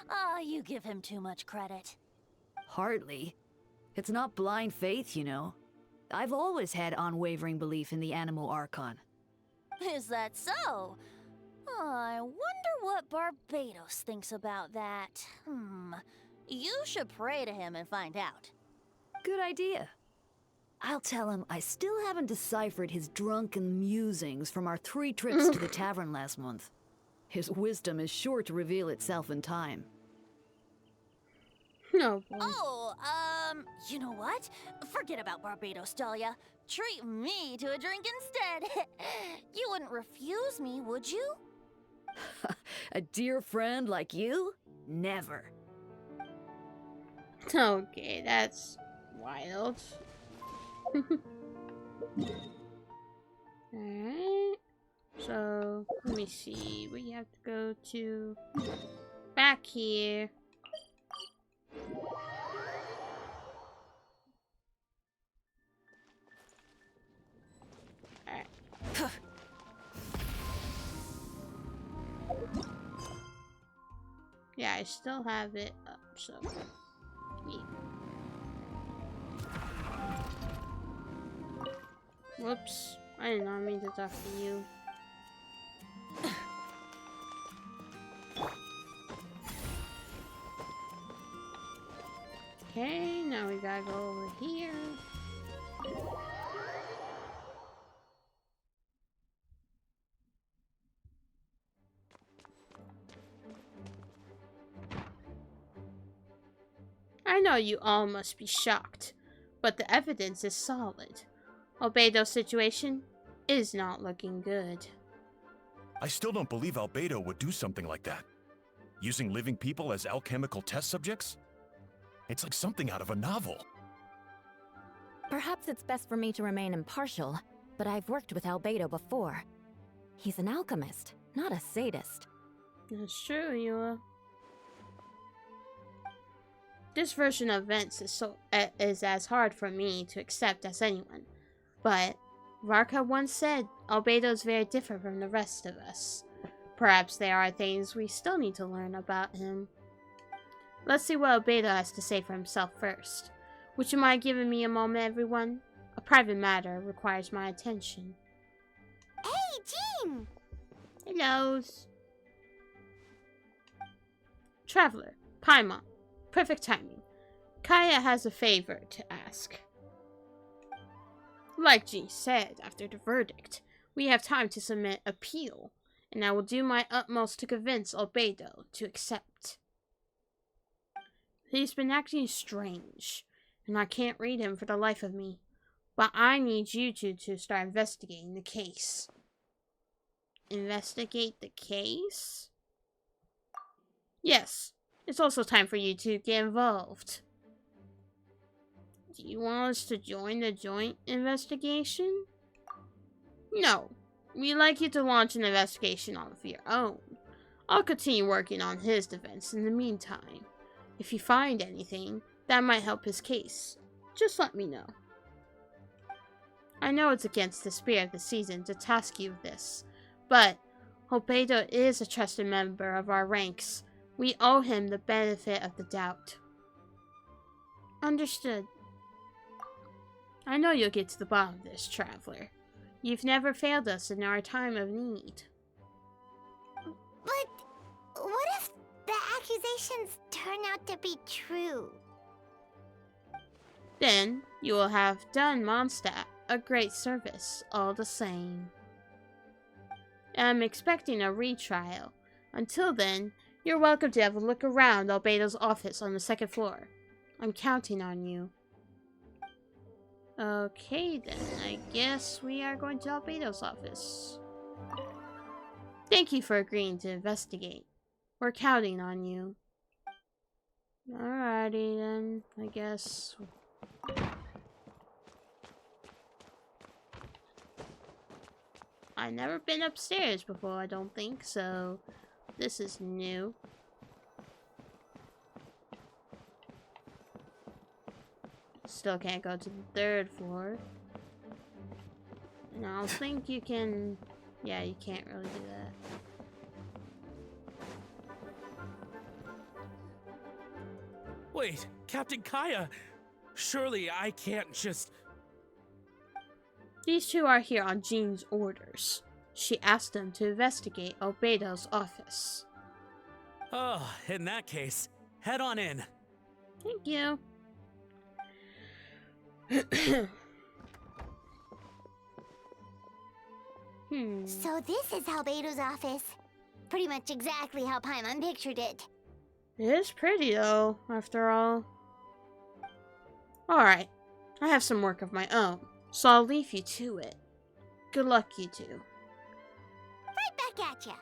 Ah, you give him too much credit. Hardly. It's not blind faith, you know. I've always had unwavering belief in the animal archon. Is that so? I wonder what Barbados thinks about that. You should pray to him and find out. Good idea. I'll tell him I still haven't deciphered his drunken musings from our 3 trips to the tavern last month. His wisdom is sure to reveal itself in time. No. Oh, you know what? Forget about Barbados, Dahlia. Treat me to a drink instead. You wouldn't refuse me, would you? A dear friend like you? Never. Okay, that's wild. Alright. So, let me see. We have to go to back here. Alright. Yeah, I still have it up, so yeah. Whoops. I did not mean to talk to you. Okay, now we gotta go over here. I know you all must be shocked, but the evidence is solid. Albedo's situation is not looking good. I still don't believe Albedo would do something like that. Using living people as alchemical test subjects? It's like something out of a novel. Perhaps it's best for me to remain impartial, but I've worked with Albedo before. He's an alchemist, not a sadist. That's true, Yua. This version of events is as hard for me to accept as anyone. But Varka once said Albedo is very different from the rest of us. Perhaps there are things we still need to learn about him. Let's see what Albedo has to say for himself first. Would you mind giving me a moment, everyone? A private matter requires my attention. Hey, Jean! Hello. Traveler, Paimon. Perfect timing. Kaya has a favor to ask. Like G said, after the verdict, we have time to submit appeal, and I will do my utmost to convince Albedo to accept. He's been acting strange, and I can't read him for the life of me, but I need you two to start investigating the case. Investigate the case? Yes, it's also time for you to get involved. Do you want us to join the joint investigation? No. We'd like you to launch an investigation of your own. I'll continue working on his defense in the meantime. If you find anything that might help his case, just let me know. I know it's against the spirit of the season to task you with this, but Albedo is a trusted member of our ranks. We owe him the benefit of the doubt. Understood. I know you'll get to the bottom of this, Traveler. You've never failed us in our time of need. But what if the accusations turn out to be true? Then you will have done Mondstadt a great service all the same. I'm expecting a retrial. Until then, you're welcome to have a look around Albedo's office on the second floor. I'm counting on you. Okay then, I guess we are going to Albedo's office. Thank you for agreeing to investigate. We're counting on you. Alrighty then, I guess. I've never been upstairs before, I don't think, so this is new. Still can't go to the third floor. And I don't think you can... Yeah, you can't really do that. Wait, Captain Kaya! Surely I can't just... These two are here on Jean's orders. She asked them to investigate Albedo's office. Oh, in that case, head on in. Thank you. So this is Albedo's office. Pretty much exactly how Paimon pictured it. It is pretty though, after all. Alright, I have some work of my own, so I'll leave you to it. Good luck, you two. Right back at ya.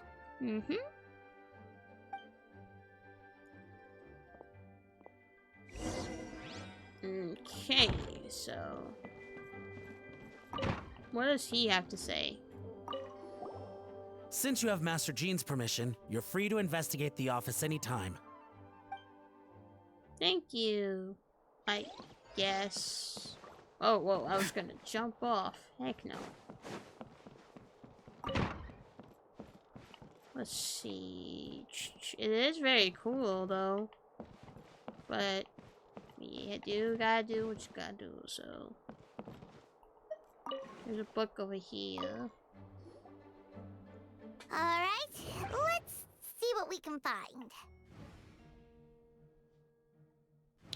Okay, so... what does he have to say? Since you have Master Jean's permission, you're free to investigate the office anytime. Thank you. I guess... Oh, whoa, I was gonna jump off. Heck no. Let's see... It is very cool, though. But... you gotta do what you gotta do, so... There's a book over here. Alright, let's see what we can find.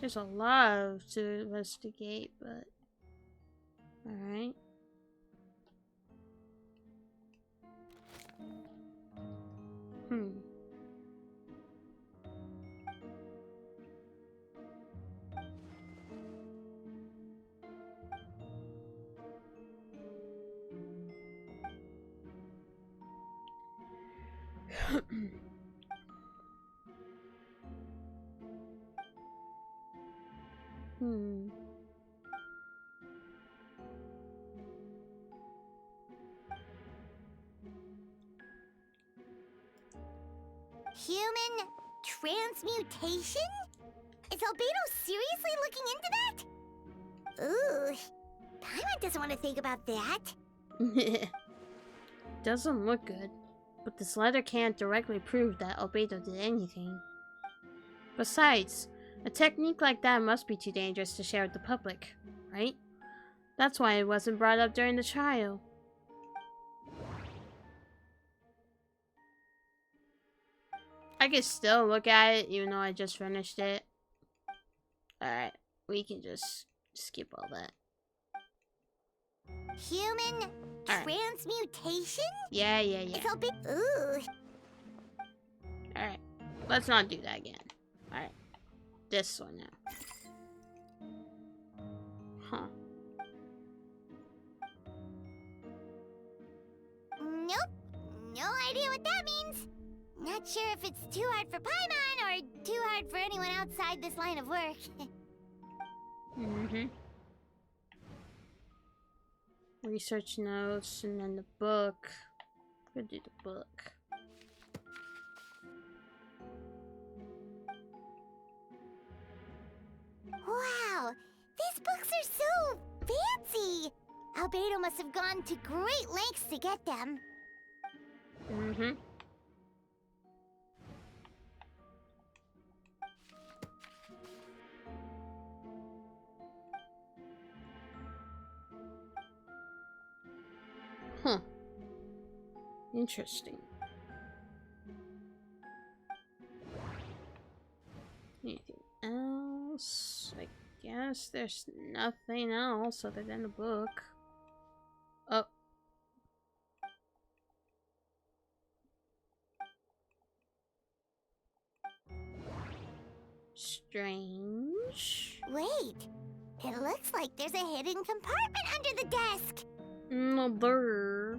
There's a lot to investigate, but... Alright. Human transmutation? Is Albedo seriously looking into that? Ooh, Paimon doesn't want to think about that. Doesn't look good, but this letter can't directly prove that Albedo did anything. Besides, a technique like that must be too dangerous to share with the public, right? That's why it wasn't brought up during the trial. I can still look at it even though I just finished it. Alright, we can just skip all that. Human transmutation? Yeah. It's Albedo. Ooh. Alright, let's not do that again. Alright, this one now. Huh. Nope. No idea what that means. Not sure if it's too hard for Paimon or too hard for anyone outside this line of work. Research notes and then the book. We'll do the book. Wow, these books are so fancy. Albedo must have gone to great lengths to get them. Huh. Interesting. Anything else? I guess there's nothing else other than the book. Oh. strange. Wait, it looks like there's a hidden compartment under the desk. No, brr.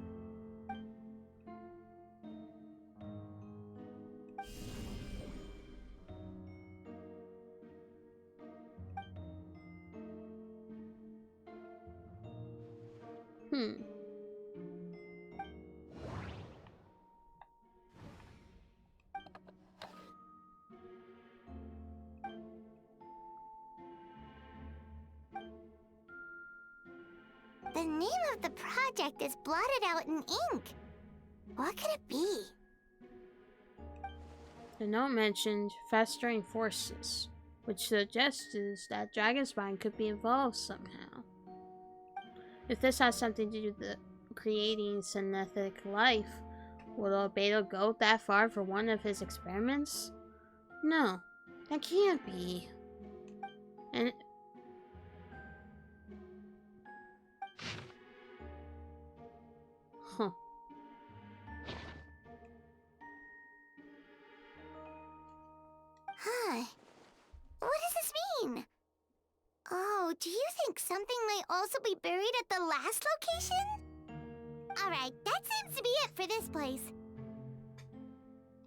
The name of the project is blotted out in ink. What could it be? The note mentioned festering forces, which suggests that dragon spine could be involved somehow. If this has something to do with creating synthetic life, would Albedo go that far for one of his experiments? No, that can't be. And huh. Huh. What does this mean? Oh, do you think something might also be buried at the last location? Alright, that seems to be it for this place.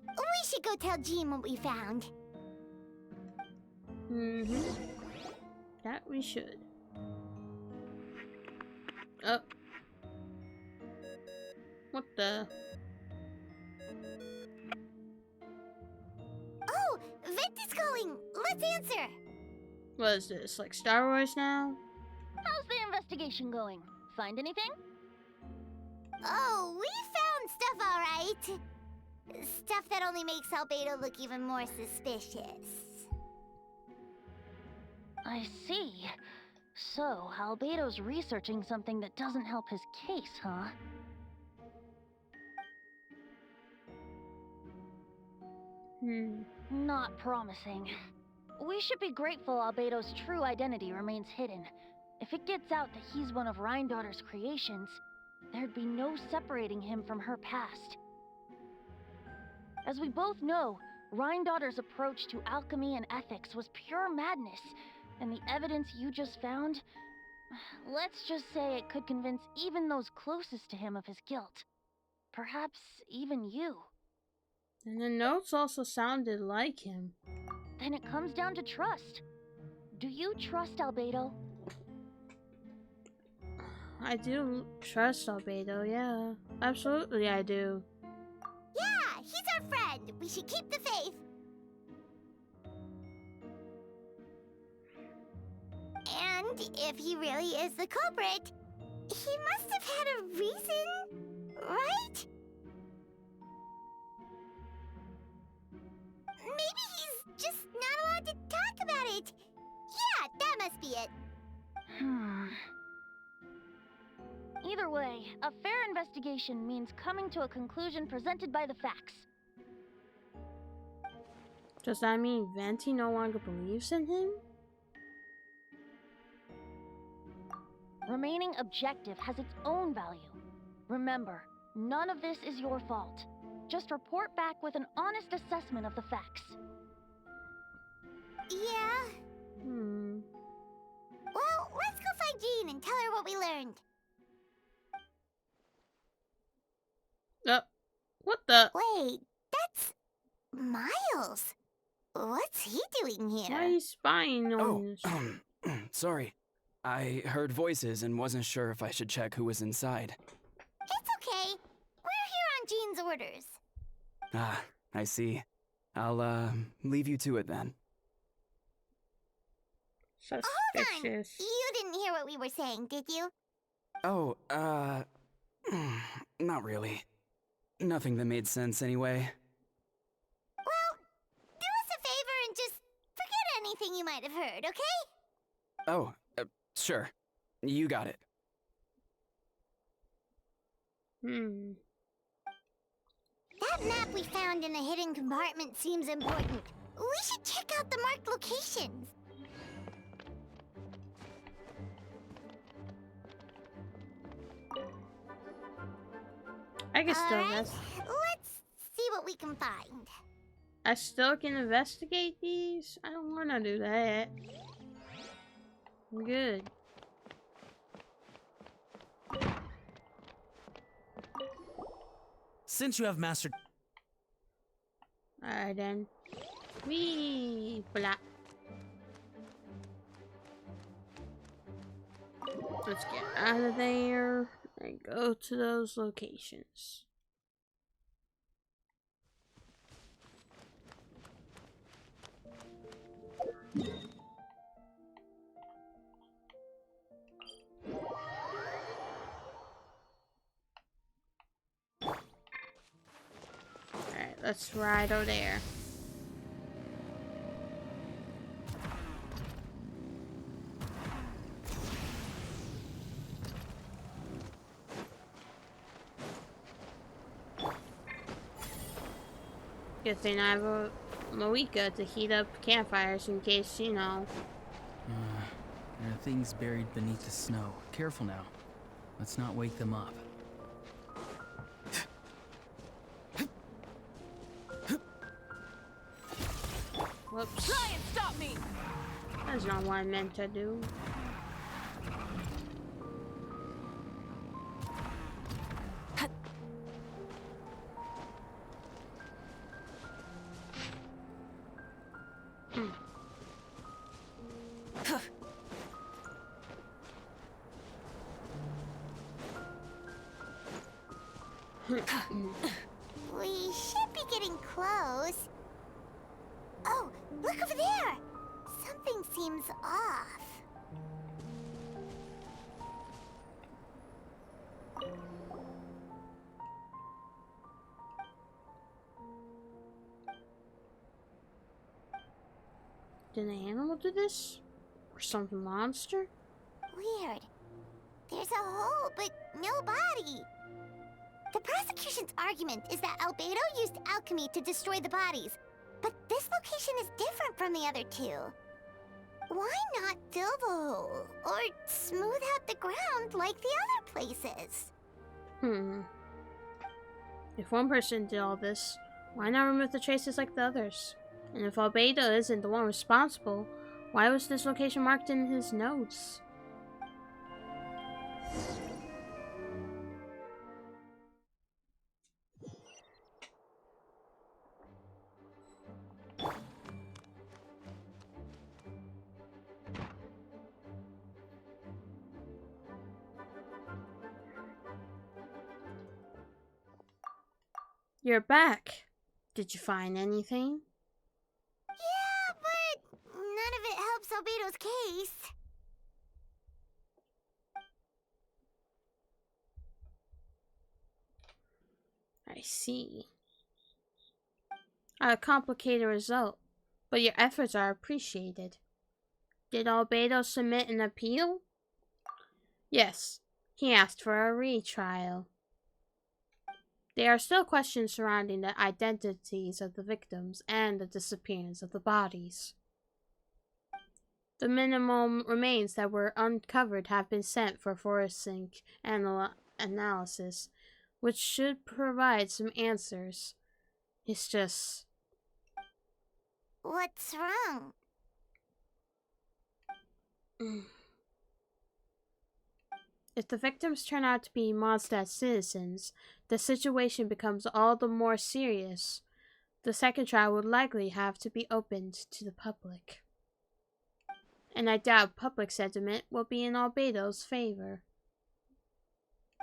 We should go tell Jean what we found. That we should. Oh. What the? Oh, Vent is calling! Let's answer! What is this, like Star Wars now? How's the investigation going? Find anything? Oh, we found stuff alright. Stuff that only makes Albedo look even more suspicious. I see. So, Albedo's researching something that doesn't help his case, huh? Not promising. We should be grateful Albedo's true identity remains hidden. If it gets out that he's one of Rhindaughter's creations, there'd be no separating him from her past. As we both know, Rhindaughter's approach to alchemy and ethics was pure madness, and the evidence you just found, let's just say it could convince even those closest to him of his guilt. Perhaps even you. And the notes also sounded like him. Then it comes down to trust. Do you trust Albedo? I do trust Albedo, yeah. Absolutely I do. Yeah, he's our friend. We should keep the faith. And if he really is the culprit, he must have had a reason, right? Maybe he's just not allowed to talk about it. Yeah, that must be it. Either way, a fair investigation means coming to a conclusion presented by the facts. Does that mean Venti no longer believes in him? Remaining objective has its own value. Remember, none of this is your fault. Just report back with an honest assessment of the facts. Yeah? Well, let's go find Jean and tell her what we learned. What the? Wait, that's Miles. What's he doing here? Why are you spying on us? Sorry. I heard voices and wasn't sure if I should check who was inside. It's okay. We're here on Jean's orders. Ah, I see. I'll, leave you to it then. Hold on! You didn't hear what we were saying, did you? Oh, not really. Nothing that made sense anyway. Well, do us a favor and just forget anything you might have heard, okay? Oh, sure. You got it. That map we found in the hidden compartment seems important. We should check out the marked locations. I guess still Alright, yes. let's see what we can find. I still can investigate these? I don't want to do that. I'm good. Since you have mastered... Alright then. Wee! Blah. Let's get out of there and go to those locations. Alright, let's ride over there. Good thing I have a Moika to heat up campfires in case, you know. There are things buried beneath the snow. Careful now. Let's not wake them up. Whoops. Try and stop me! That's not what I meant to do. We should be getting close. Oh, look over there! Something seems off. Did an animal do this? Or some monster? Weird. There's a hole, but no body. The prosecution's argument is that Albedo used alchemy to destroy the bodies, but this location is different from the other two. Why not fill the hole, or smooth out the ground like the other places? If one person did all this, why not remove the traces like the others? And if Albedo isn't the one responsible, why was this location marked in his notes? You're back. Did you find anything? Yeah, but none of it helps Albedo's case. I see. A complicated result, but your efforts are appreciated. Did Albedo submit an appeal? Yes, he asked for a retrial. There are still questions surrounding the identities of the victims and the disappearance of the bodies. The minimum remains that were uncovered have been sent for forensic analysis, which should provide some answers. It's just... What's wrong? If the victims turn out to be Mondstadt citizens, the situation becomes all the more serious. The second trial would likely have to be opened to the public. And I doubt public sentiment will be in Albedo's favor.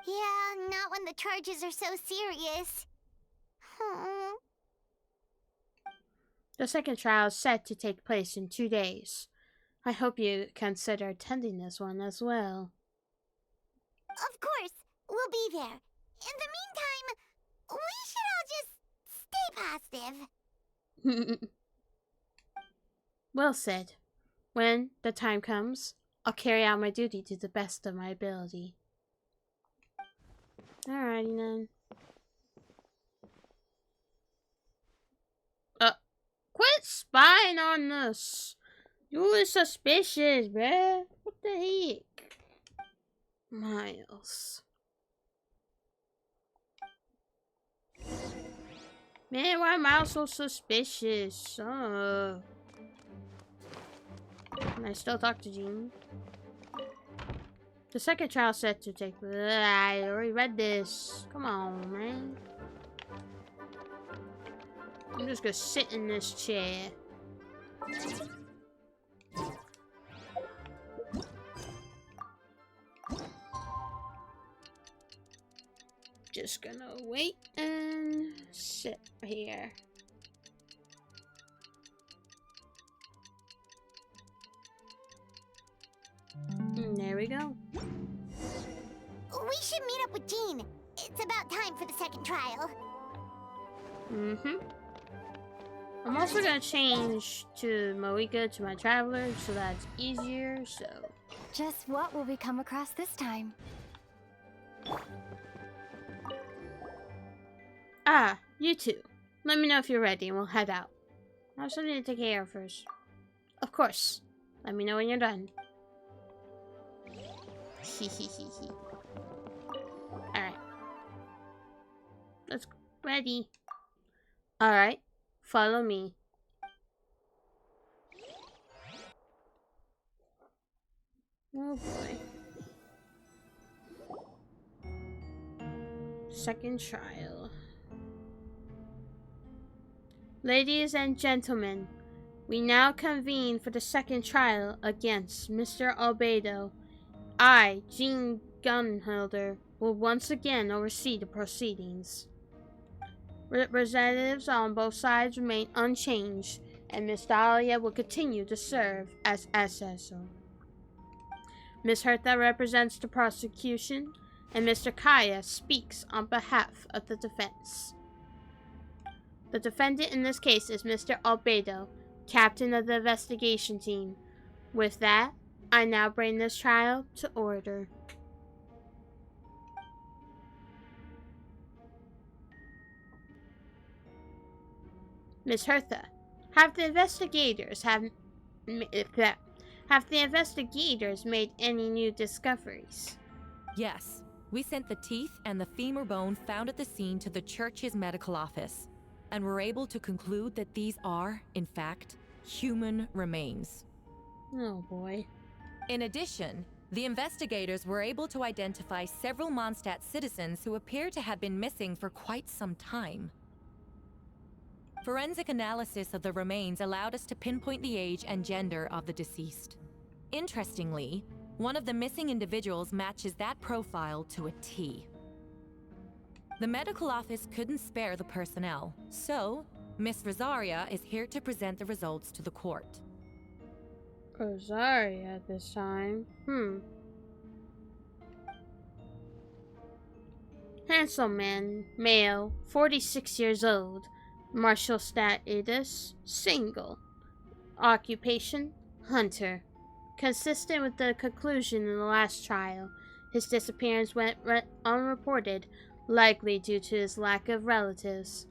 Yeah, not when the charges are so serious. The second trial is set to take place in 2 days. I hope you consider attending this one as well. Of course, we'll be there. In the meantime, we should all just stay positive. Well said. When the time comes, I'll carry out my duty to the best of my ability. Alrighty then. Quit spying on us! You were suspicious, bruh. What the heck? Miles. Man, why am I so suspicious? Can I still talk to Jean? The second trial set to take. I already read this. Come on, man. I'm just gonna sit in this chair. Just gonna wait and sit here. And there we go. We should meet up with Jean. It's about time for the second trial. I'm also gonna change to Moika to my traveler so that's easier, so. Just what will we come across this time? Ah, you two. Let me know if you're ready and we'll head out. I have something to take care of first. Of course. Let me know when you're done. Alright. Let's go. Ready. Alright. Follow me. Oh boy. Second trial. Ladies and gentlemen, we now convene for the second trial against Mr. Albedo. I, Jean Gunhilder, will once again oversee the proceedings. Representatives on both sides remain unchanged, and Miss Dahlia will continue to serve as assessor. Miss Hertha represents the prosecution, and Mr. Kaya speaks on behalf of the defense. The defendant in this case is Mr. Albedo, captain of the investigation team. With that, I now bring this trial to order. Miss Hertha, have the investigators made any new discoveries? Yes. We sent the teeth and the femur bone found at the scene to the church's medical office, and were able to conclude that these are, in fact, human remains. Oh boy. In addition, the investigators were able to identify several Mondstadt citizens who appear to have been missing for quite some time. Forensic analysis of the remains allowed us to pinpoint the age and gender of the deceased. Interestingly, one of the missing individuals matches that profile to a T. The medical office couldn't spare the personnel, so Miss Rosaria is here to present the results to the court. Rosaria this time. Handsome man, male, 46 years old. Martial status, single. Occupation, hunter. Consistent with the conclusion in the last trial, his disappearance went unreported, likely due to his lack of relatives.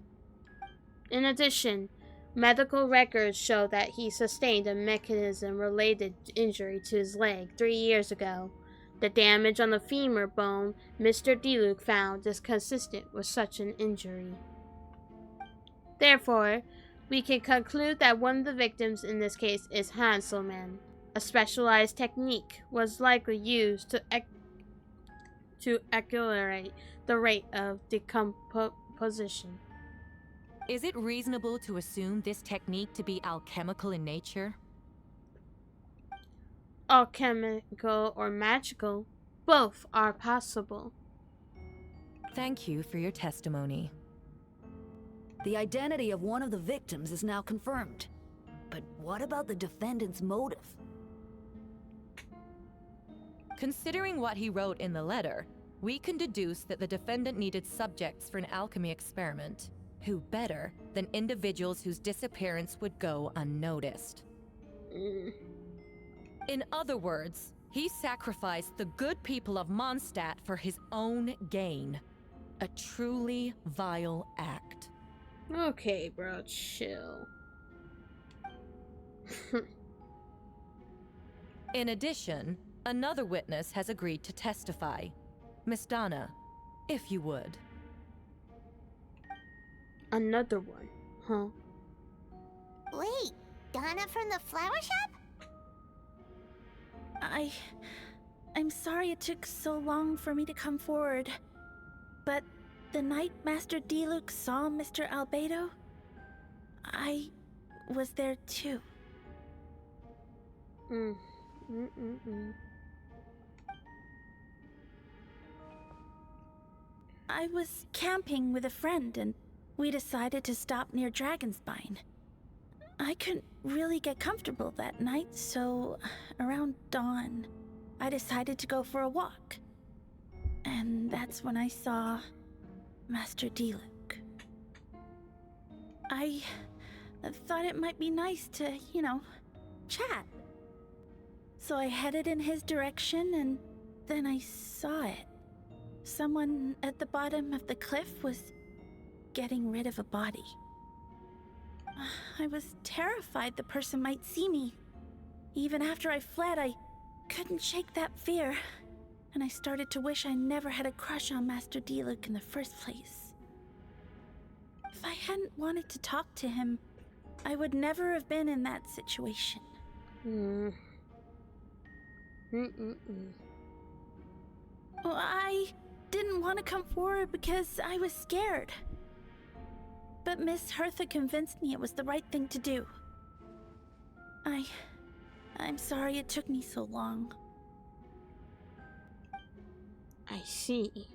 In addition, medical records show that he sustained a mechanism-related injury to his leg 3 years ago. The damage on the femur bone Mr. Diluc found is consistent with such an injury. Therefore, we can conclude that one of the victims in this case is Hanselman. A specialized technique was likely used to accelerate the rate of decomposition. Is it reasonable to assume this technique to be alchemical in nature? Alchemical or magical, both are possible. Thank you for your testimony. The identity of one of the victims is now confirmed. But what about the defendant's motive? Considering what he wrote in the letter, we can deduce that the defendant needed subjects for an alchemy experiment. Who better than individuals whose disappearance would go unnoticed? In other words, he sacrificed the good people of Mondstadt for his own gain. A truly vile act. Okay, bro, chill. In addition, another witness has agreed to testify. Miss Donna, if you would. Another one, huh? Wait, Donna from the flower shop? I'm sorry it took so long for me to come forward. But the night Master Diluc saw Mr. Albedo, I was there too. I was camping with a friend and we decided to stop near Dragonspine. I couldn't really get comfortable that night, so around dawn, I decided to go for a walk. And that's when I saw Master Diluc. I thought it might be nice to, chat. So I headed in his direction and then I saw it. Someone at the bottom of the cliff was getting rid of a body. I was terrified the person might see me. Even after I fled, I couldn't shake that fear. And I started to wish I never had a crush on Master Diluc in the first place. If I hadn't wanted to talk to him, I would never have been in that situation. Well, I didn't want to come forward because I was scared. But Miss Hertha convinced me it was the right thing to do. I'm sorry it took me so long. I see.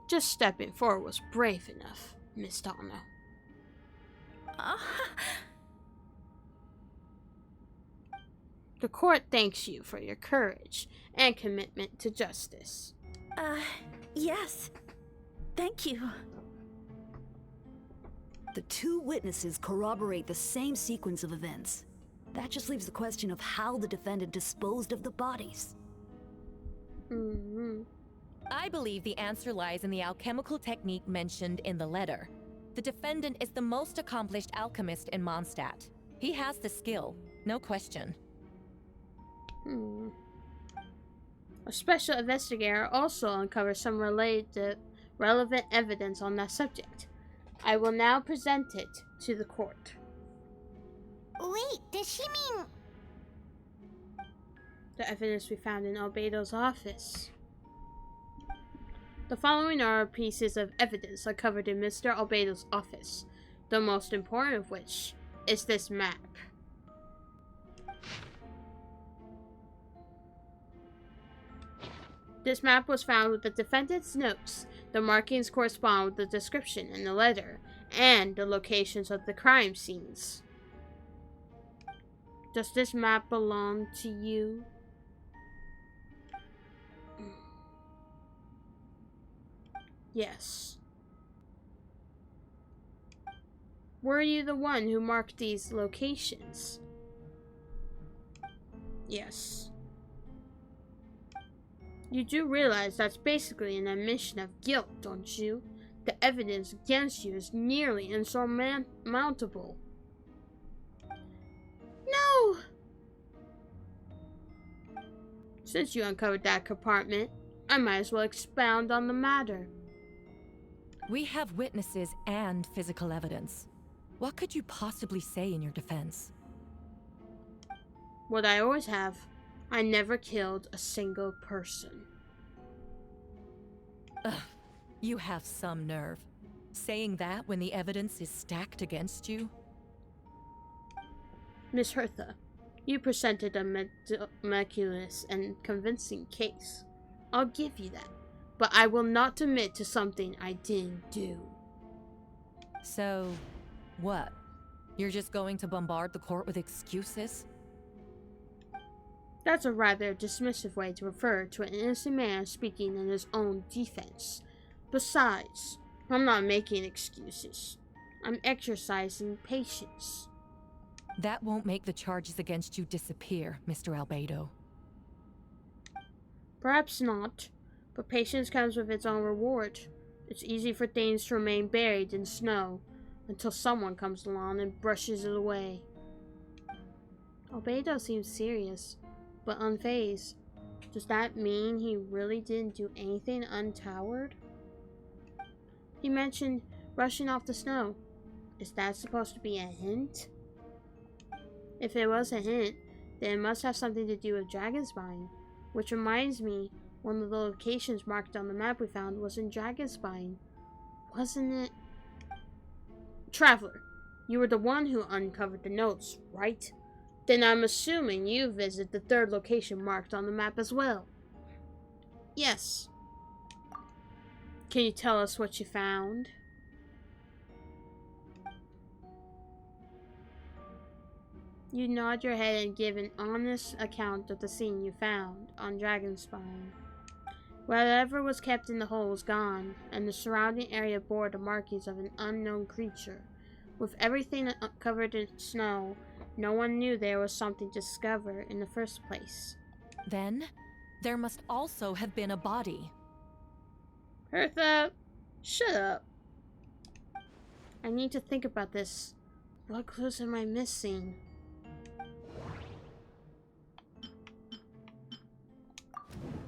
Just stepping forward was brave enough, Miss Donna. The court thanks you for your courage and commitment to justice. Yes. Thank you. The two witnesses corroborate the same sequence of events. That just leaves the question of how the defendant disposed of the bodies. I believe the answer lies in the alchemical technique mentioned in the letter. The defendant is the most accomplished alchemist in Mondstadt. He has the skill, no question. A special investigator also uncovered some relevant evidence on that subject. I will now present it to the court. Wait, does she mean... The evidence we found in Albedo's office. The following are pieces of evidence uncovered in Mr. Albedo's office, the most important of which is this map. This map was found with the defendant's notes. The markings correspond with the description in the letter and the locations of the crime scenes. Does this map belong to you? Yes. Were you the one who marked these locations? Yes. You do realize that's basically an admission of guilt, don't you? The evidence against you is nearly insurmountable. No! Since you uncovered that compartment, I might as well expound on the matter. We have witnesses and physical evidence. What could you possibly say in your defense? What I always have. I never killed a single person. Ugh, you have some nerve. Saying that when the evidence is stacked against you? Miss Hertha, you presented a meticulous and convincing case. I'll give you that. But I will not admit to something I didn't do. So, what? You're just going to bombard the court with excuses? That's a rather dismissive way to refer to an innocent man speaking in his own defense. Besides, I'm not making excuses. I'm exercising patience. That won't make the charges against you disappear, Mr. Albedo. Perhaps not, but patience comes with its own reward. It's easy for things to remain buried in snow until someone comes along and brushes it away. Albedo seems serious, but unfazed. Does that mean he really didn't do anything untoward? He mentioned rushing off the snow. Is that supposed to be a hint? If it was a hint, then it must have something to do with Dragonspine. Which reminds me, one of the locations marked on the map we found was in Dragonspine. Wasn't it? Traveler, you were the one who uncovered the notes, right? Then I'm assuming you visited the third location marked on the map as well. Yes. Can you tell us what you found? You nod your head and give an honest account of the scene you found on Dragonspine. Whatever was kept in the hole was gone, and the surrounding area bore the markings of an unknown creature. With everything covered in snow, no one knew there was something to discover in the first place. Then, there must also have been a body. Hertha, shut up. I need to think about this. What clues am I missing?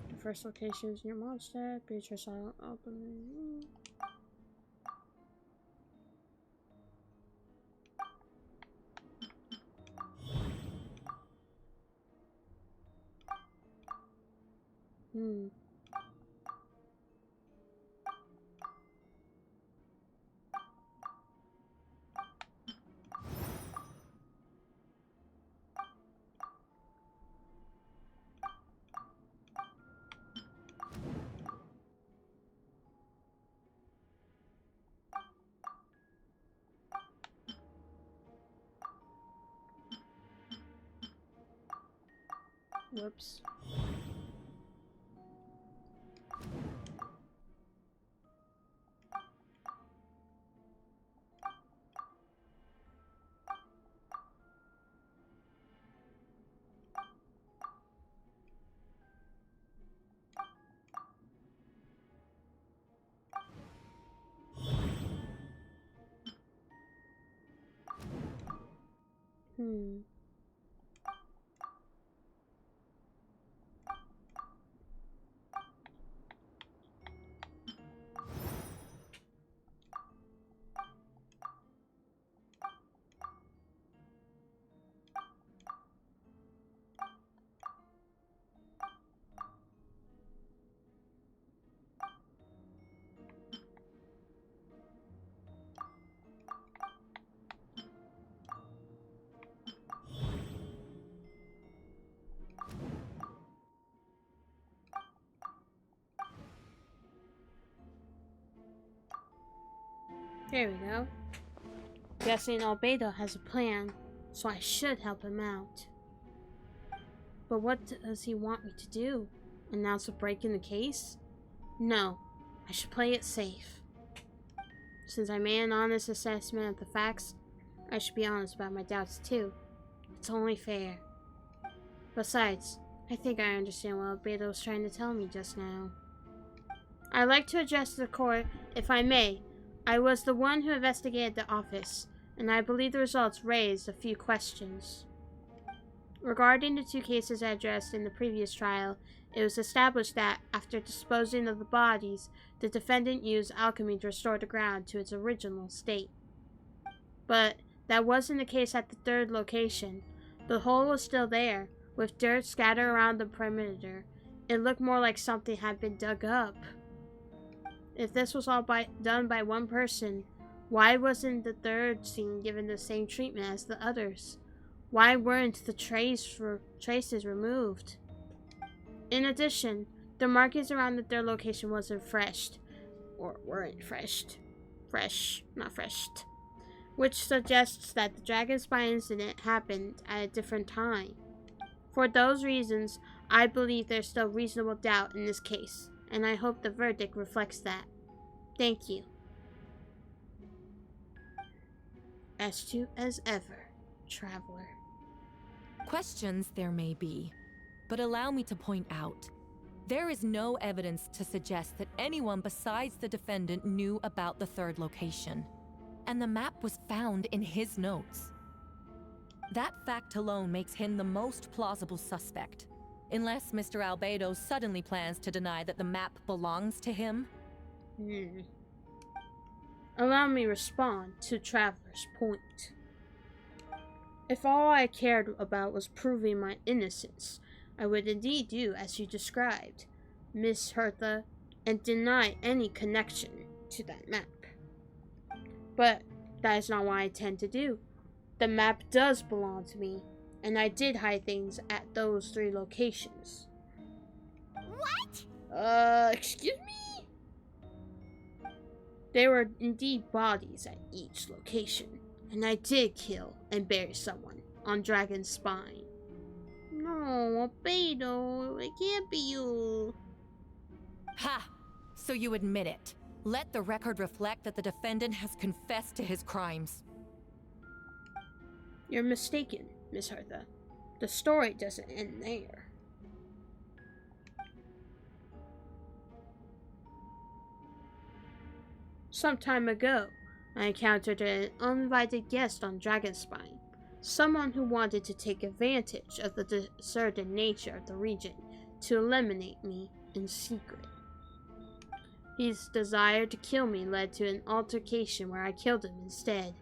The first location is near Mondstadt. Beatrice Island opening. Whoops. There we go. Guessing Albedo has a plan, so I should help him out. But what does he want me to do? Announce a break in the case? No, I should play it safe. Since I made an honest assessment of the facts, I should be honest about my doubts too. It's only fair. Besides, I think I understand what Albedo was trying to tell me just now. I'd like to address the court, if I may. I was the one who investigated the office, and I believe the results raised a few questions. Regarding the two cases addressed in the previous trial, it was established that, after disposing of the bodies, the defendant used alchemy to restore the ground to its original state. But that wasn't the case at the third location. The hole was still there, with dirt scattered around the perimeter. It looked more like something had been dug up. If this was all done by one person, why wasn't the third scene given the same treatment as the others? Why weren't the traces removed? In addition, the markings around the third location weren't fresh, not freshed, which suggests that the Dragonspine incident happened at a different time. For those reasons, I believe there's still reasonable doubt in this case, and I hope the verdict reflects that. Thank you. Astute as ever, Traveler. Questions there may be, but allow me to point out, there is no evidence to suggest that anyone besides the defendant knew about the third location, and the map was found in his notes. That fact alone makes him the most plausible suspect, unless Mr. Albedo suddenly plans to deny that the map belongs to him. Allow me respond to Traveler's point. If all I cared about was proving my innocence, I would indeed do as you described, Miss Hertha, and deny any connection to that map. But that is not what I intend to do. The map does belong to me, and I did hide things at those 3 locations. What? Excuse me? There were indeed bodies at each location, and I did kill and bury someone on Dragon's Spine. No, Albedo, it can't be you. Ha! So you admit it. Let the record reflect that the defendant has confessed to his crimes. You're mistaken, Miss Hertha. The story doesn't end there. Some time ago, I encountered an uninvited guest on Dragonspine, someone who wanted to take advantage of the deserted nature of the region to eliminate me in secret. His desire to kill me led to an altercation where I killed him instead,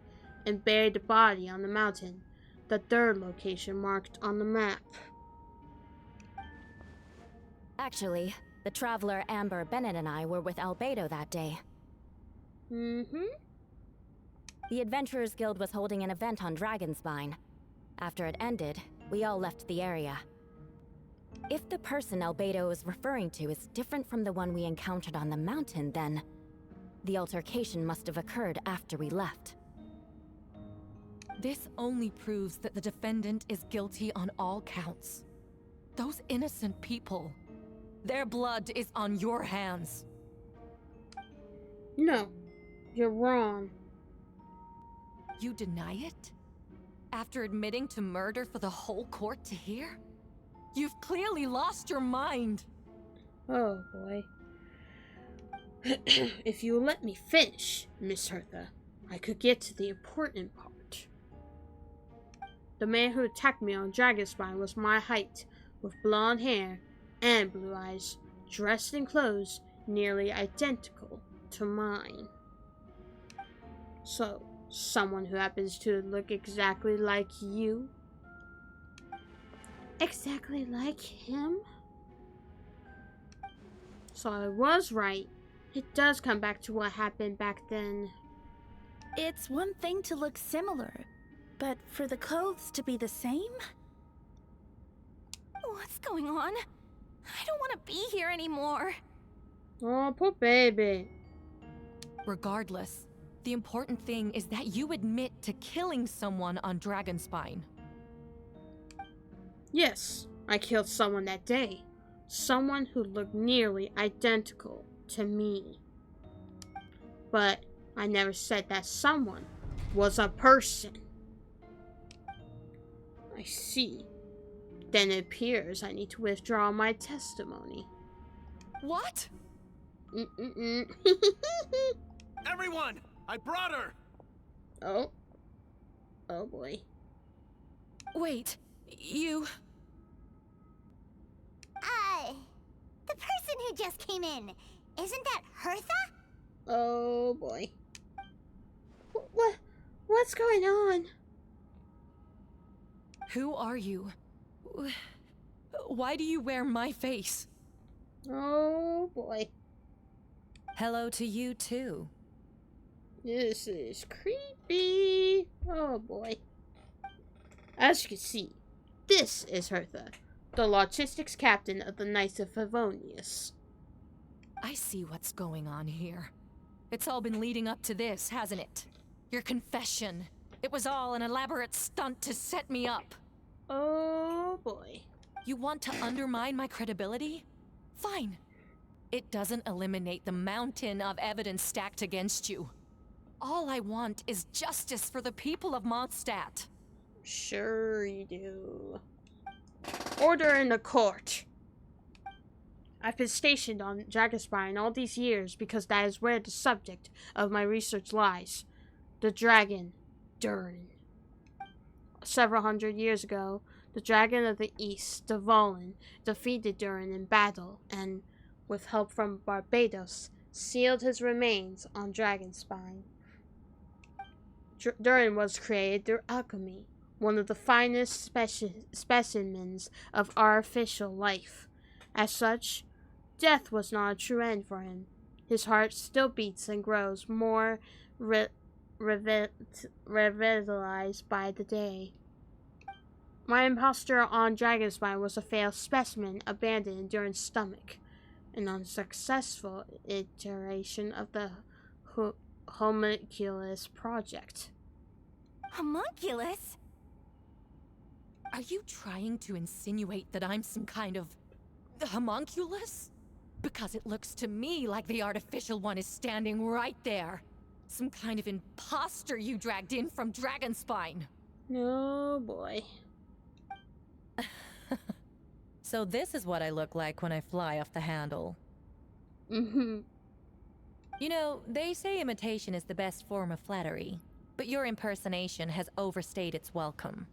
and buried the body on the mountain, the 3rd location marked on the map. Actually, the traveler Amber Bennett and I were with Albedo that day. Mm-hmm. The Adventurers Guild was holding an event on Dragonspine. After it ended, we all left the area. If the person Albedo is referring to is different from the one we encountered on the mountain, then the altercation must have occurred after we left. This only proves that the defendant is guilty on all counts. Those innocent people, their blood is on your hands. No, you're wrong. You deny it? After admitting to murder for the whole court to hear? You've clearly lost your mind. Oh boy. If you will let me finish, Miss Hertha, I could get to the important part. The man who attacked me on Dragonspine was my height, with blonde hair and blue eyes, dressed in clothes nearly identical to mine. So, someone who happens to look exactly like you? Exactly like him? So I was right. It does come back to what happened back then. It's one thing to look similar, but for the clothes to be the same? What's going on? I don't want to be here anymore. Oh, poor baby. Regardless, the important thing is that you admit to killing someone on Dragonspine. Yes, I killed someone that day. Someone who looked nearly identical to me. But I never said that someone was a person. I see. Then it appears I need to withdraw my testimony. What? Everyone! I brought her! Oh. Oh boy. Wait, you... The person who just came in, isn't that Hertha? Oh boy. What's going on? Who are you? Why do you wear my face? Oh boy. Hello to you too. This is creepy. Oh boy. As you can see, this is Hertha, the logistics captain of the Knights of Favonius. I see what's going on here. It's all been leading up to this, hasn't it? Your confession. It was all an elaborate stunt to set me up. Oh boy. You want to undermine my credibility? Fine. It doesn't eliminate the mountain of evidence stacked against you. All I want is justice for the people of Mondstadt. Sure you do. Order in the court. I've been stationed on Dragonspine all these years because that is where the subject of my research lies. The dragon, Durin. Several hundred years ago, the dragon of the east, Dvalin, defeated Durin in battle and, with help from Barbados, sealed his remains on Dragonspine. Durin was created through alchemy, one of the finest specimens of artificial life. As such, death was not a true end for him. His heart still beats and grows more revitalized by the day. My impostor on Dragonspine was a failed specimen abandoned in Durin's stomach, an unsuccessful iteration of the Homunculus project. Homunculus? Are you trying to insinuate that I'm some kind of homunculus? Because it looks to me like the artificial one is standing right there. Some kind of imposter you dragged in from Dragonspine. Oh boy. So this is what I look like when I fly off the handle. Mm-hmm. You know, they say imitation is the best form of flattery, but your impersonation has overstayed its welcome.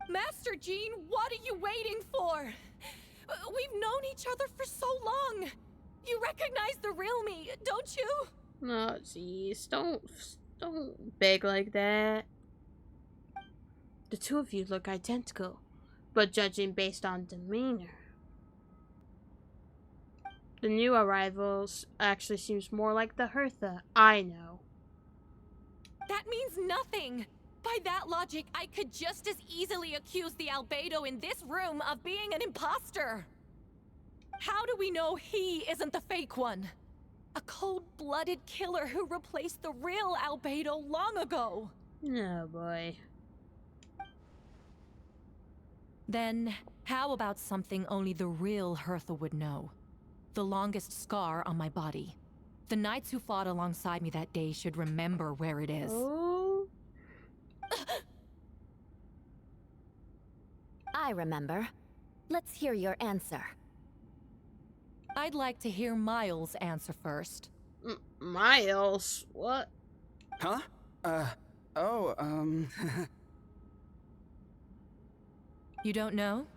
Master Jean, what are you waiting for? We've known each other for so long. You recognize the real me, don't you? Oh, jeez. Don't beg like that. The two of you look identical, but judging based on demeanor, the new arrivals actually seems more like the Hertha I know. That means nothing. By that logic, I could just as easily accuse the albedo in this room of being an imposter. How do we know he isn't the fake one? A cold-blooded killer who replaced the real albedo long ago. Oh boy. Then, how about something only the real Hertha would know? The longest scar on my body. The knights who fought alongside me that day should remember where it is. Oh. I remember. Let's hear your answer. I'd like to hear Miles' answer first. Miles? What? Huh? You don't know?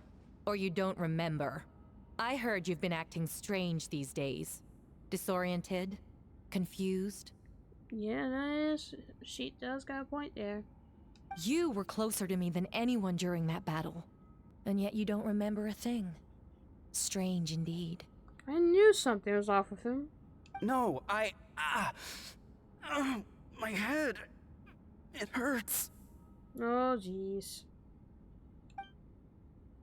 Or you don't remember? I heard you've been acting strange these days. Disoriented? Confused? Yeah, that is. She does got a point there. You were closer to me than anyone during that battle. And yet you don't remember a thing. Strange indeed. I knew something was off with him. No, my head. It hurts. Oh, jeez.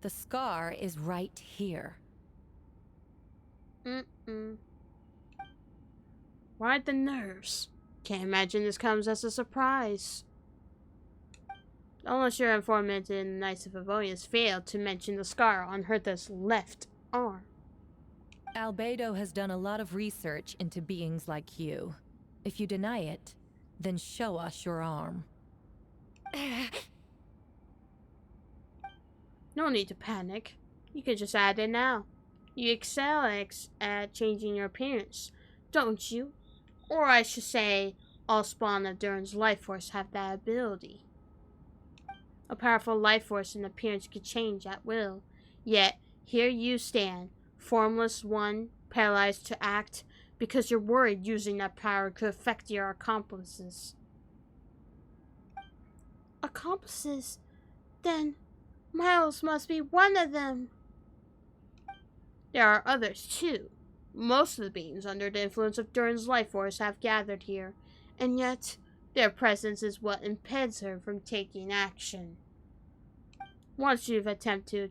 The scar is right here. Why the nerves? Can't imagine this comes as a surprise. Unless your informant in the Knights of Avonius failed to mention the scar on Hertha's left arm. Albedo has done a lot of research into beings like you. If you deny it, then show us your arm. No need to panic. You can just add it now. You excel at changing your appearance, don't you? Or I should say, all spawn of Durin's life force have that ability. A powerful life force and appearance can change at will. Yet, here you stand, formless one, paralyzed to act, because you're worried using that power could affect your accomplices. Accomplices? Then, Miles must be one of them. There are others, too. Most of the beings under the influence of Durin's life force have gathered here, and yet their presence is what impedes her from taking action. Once you attempt to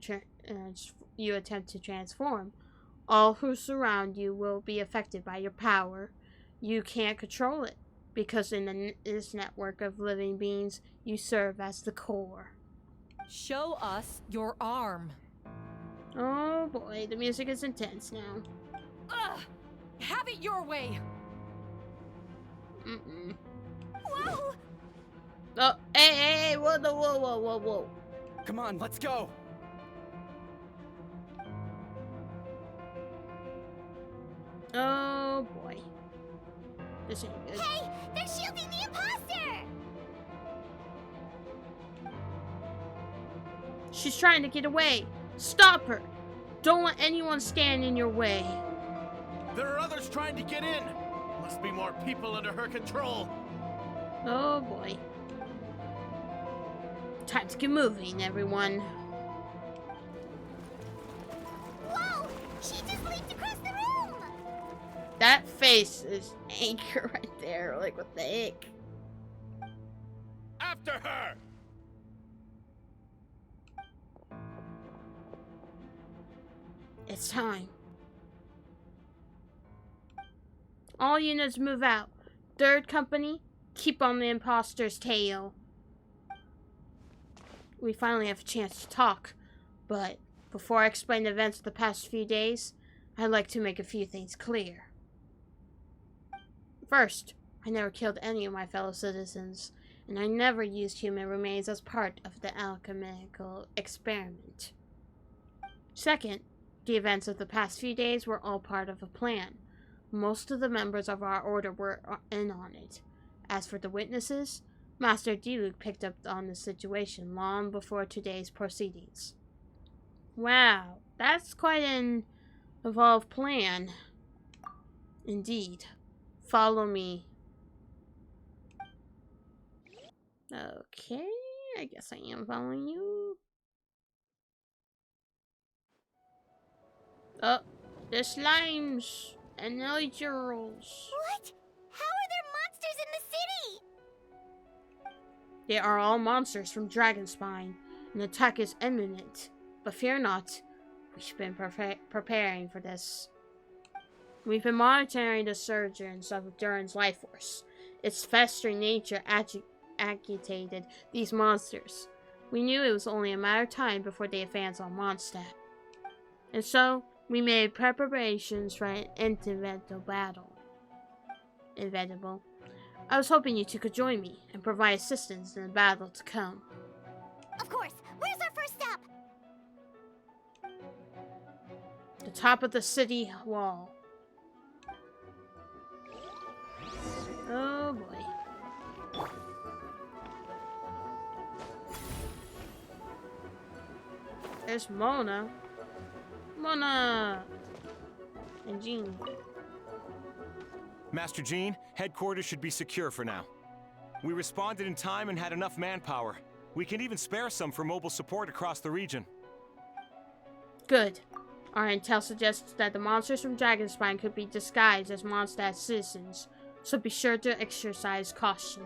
transform, all who surround you will be affected by your power. You can't control it, because in this network of living beings, you serve as the core. Show us your arm. Oh boy, the music is intense now. Ugh! Have it your way! Whoa! Oh, hey, whoa. Come on, let's go. Oh boy. This ain't good. Hey, they're shielding the imposter! She's trying to get away. Stop her. Don't let anyone stand in your way. There are others trying to get in. Must be more people under her control. Oh boy. Time to get moving, everyone. Whoa! She just leaped across the room! That face is Anchor right there. Like, what the heck? After her! It's time. All units move out. Third company, keep on the imposter's tail. We finally have a chance to talk, but before I explain the events of the past few days, I'd like to make a few things clear. First, I never killed any of my fellow citizens, and I never used human remains as part of the alchemical experiment. Second, the events of the past few days were all part of a plan. Most of the members of our order were in on it. As for the witnesses, Master Diluc picked up on the situation long before today's proceedings. Wow, that's quite an evolved plan. Indeed. Follow me. Okay, I guess I am following you. Oh, the slimes and Nigels. What? How are there monsters in the city? They are all monsters from Dragonspine. An attack is imminent. But fear not. We've been preparing for this. We've been monitoring the surgeons of Durin's life force. Its festering nature agitated these monsters. We knew it was only a matter of time before they advanced on Mondstadt. And so, we made preparations for an inevitable battle. Inevitable. I was hoping you two could join me and provide assistance in the battle to come. Of course. Where's our first stop? The top of the city wall. Oh boy. There's Mona. Mona! And Jean. Master Jean, headquarters should be secure for now. We responded in time and had enough manpower. We can even spare some for mobile support across the region. Good. Our intel suggests that the monsters from Dragonspine could be disguised as Mondstadt citizens, so be sure to exercise caution.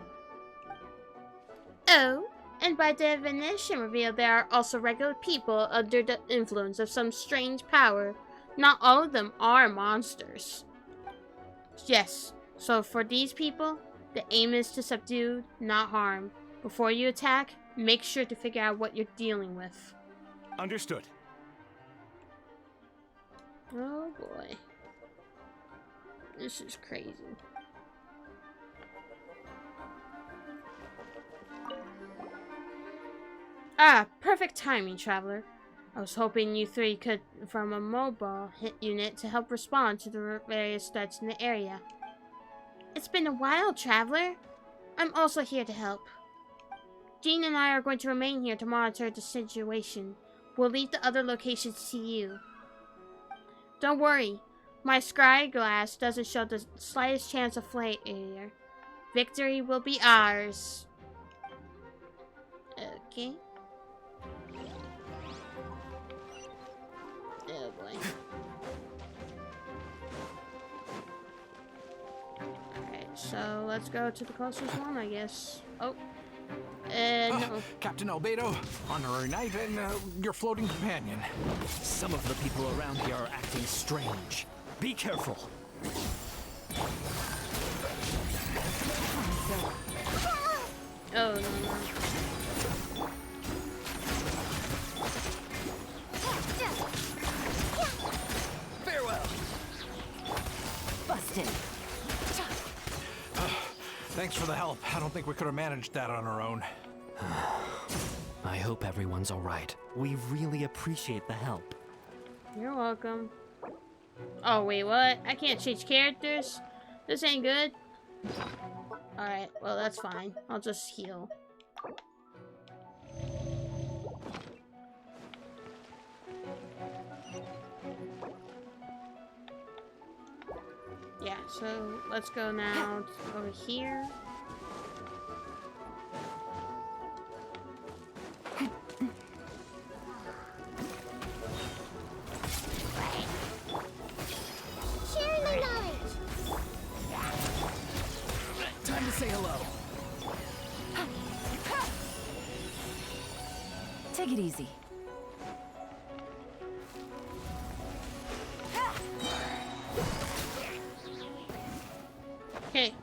Oh, and by definition revealed there are also regular people under the influence of some strange power. Not all of them are monsters. Yes, so for these people, the aim is to subdue, not harm. Before you attack, make sure to figure out what you're dealing with. Understood. Oh boy. This is crazy. Ah, perfect timing, Traveler. I was hoping you three could form a mobile hit unit to help respond to the various threats in the area. It's been a while, Traveler. I'm also here to help. Jean and I are going to remain here to monitor the situation. We'll leave the other locations to you. Don't worry, my scry glass doesn't show the slightest chance of failure. Victory will be ours. Okay. Oh boy. Alright, so let's go to the closest one, I guess. Oh. No. Captain Albedo, honorary knight, and your floating companion. Some of the people around here are acting strange. Be careful. Oh, no. Farewell. Busted. Thanks for the help. I don't think we could have managed that on our own. I hope everyone's all right. We really appreciate the help. You're welcome. Oh, wait, what? I can't change characters? This ain't good. Alright, well, that's fine. I'll just heal. Yeah, so let's go now over here. Sharing the knowledge. Time to say hello. Take it easy. Okay.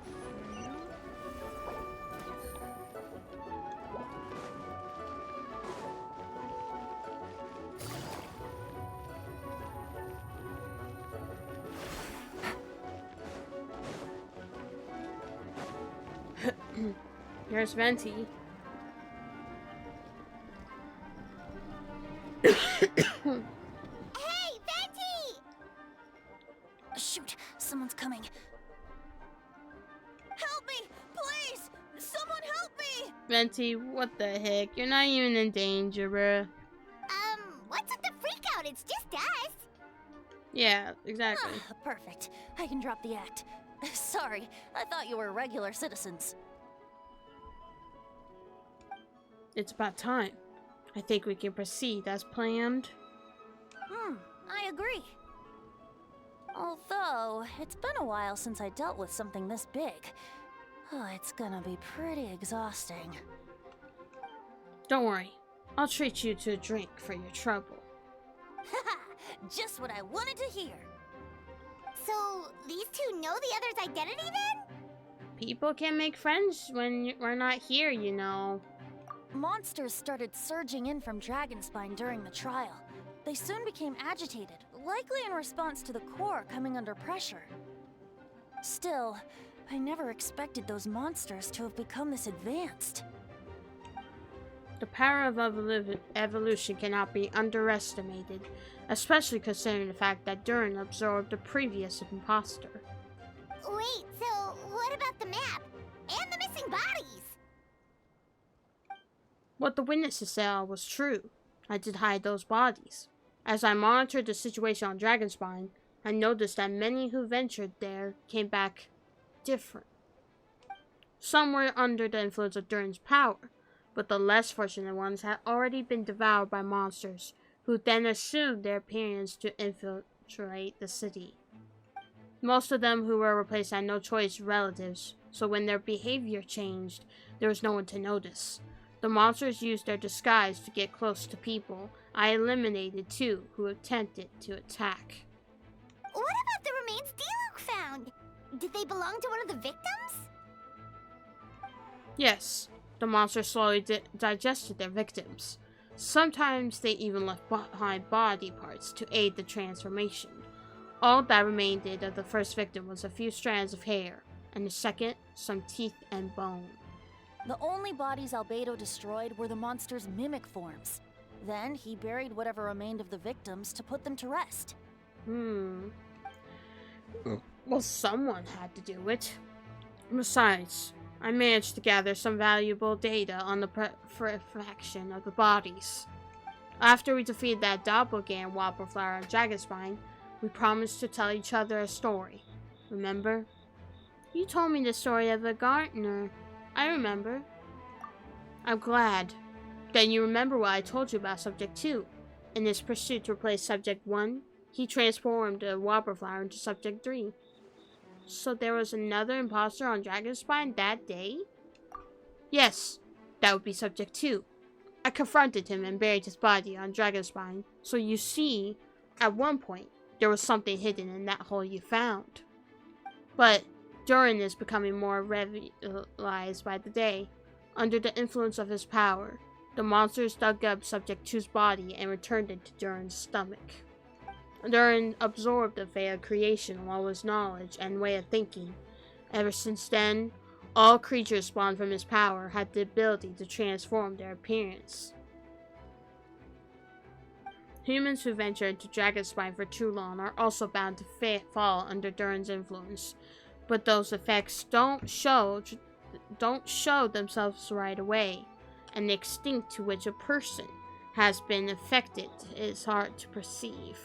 Here's Venti. Hey, Venti! Shoot, someone's coming. Help me, please! Someone help me! Venti, what the heck? You're not even in danger, bruh. What's with the freak out? It's just us. Yeah, exactly. Perfect. I can drop the act. Sorry, I thought you were regular citizens. It's about time. I think we can proceed as planned. I agree. Although, it's been a while since I dealt with something this big. Oh, it's gonna be pretty exhausting. Don't worry. I'll treat you to a drink for your trouble. Haha, just what I wanted to hear. So, these two know the other's identity then? People can make friends when we're not here, you know. Monsters started surging in from Dragonspine during the trial. They soon became agitated, likely in response to the core coming under pressure. Still, I never expected those monsters to have become this advanced. The power of evolution cannot be underestimated, especially considering the fact that Durin absorbed the previous imposter. Wait, so what about the map? And the missing bodies? What the witnesses said was true. I did hide those bodies. As I monitored the situation on Dragonspine, I noticed that many who ventured there came back different. Some were under the influence of Durin's power, but the less fortunate ones had already been devoured by monsters, who then assumed their appearance to infiltrate the city. Most of them who were replaced had no choice relatives, so when their behavior changed, there was no one to notice. The monsters used their disguise to get close to people. I eliminated two who attempted to attack. What about the remains Diluc found? Did they belong to one of the victims? Yes, the monsters slowly digested their victims. Sometimes they even left behind body parts to aid the transformation. All that remained of the first victim was a few strands of hair, and the second, some teeth and bone. The only bodies Albedo destroyed were the monster's mimic forms. Then he buried whatever remained of the victims to put them to rest. Well, someone had to do it. Besides, I managed to gather some valuable data on the perfection of the bodies. After we defeated that doppelganger Wobbleflower on Dragonspine, we promised to tell each other a story. Remember? You told me the story of the gardener. I remember. I'm glad. Then you remember what I told you about Subject 2. In his pursuit to replace Subject 1, he transformed the Wobbleflower into Subject 3. So there was another imposter on Dragonspine that day? Yes, that would be Subject 2. I confronted him and buried his body on Dragonspine. So you see, at one point, there was something hidden in that hole you found. But Durin is becoming more revitalized by the day. Under the influence of his power, the monsters dug up Subject 2's body and returned it to Durin's stomach. Durin absorbed the Fey creation along with his knowledge and way of thinking. Ever since then, all creatures spawned from his power had the ability to transform their appearance. Humans who venture into Dragonspine for too long are also bound to fall under Durin's influence. But those effects don't show themselves right away, and the extent to which a person has been affected is hard to perceive.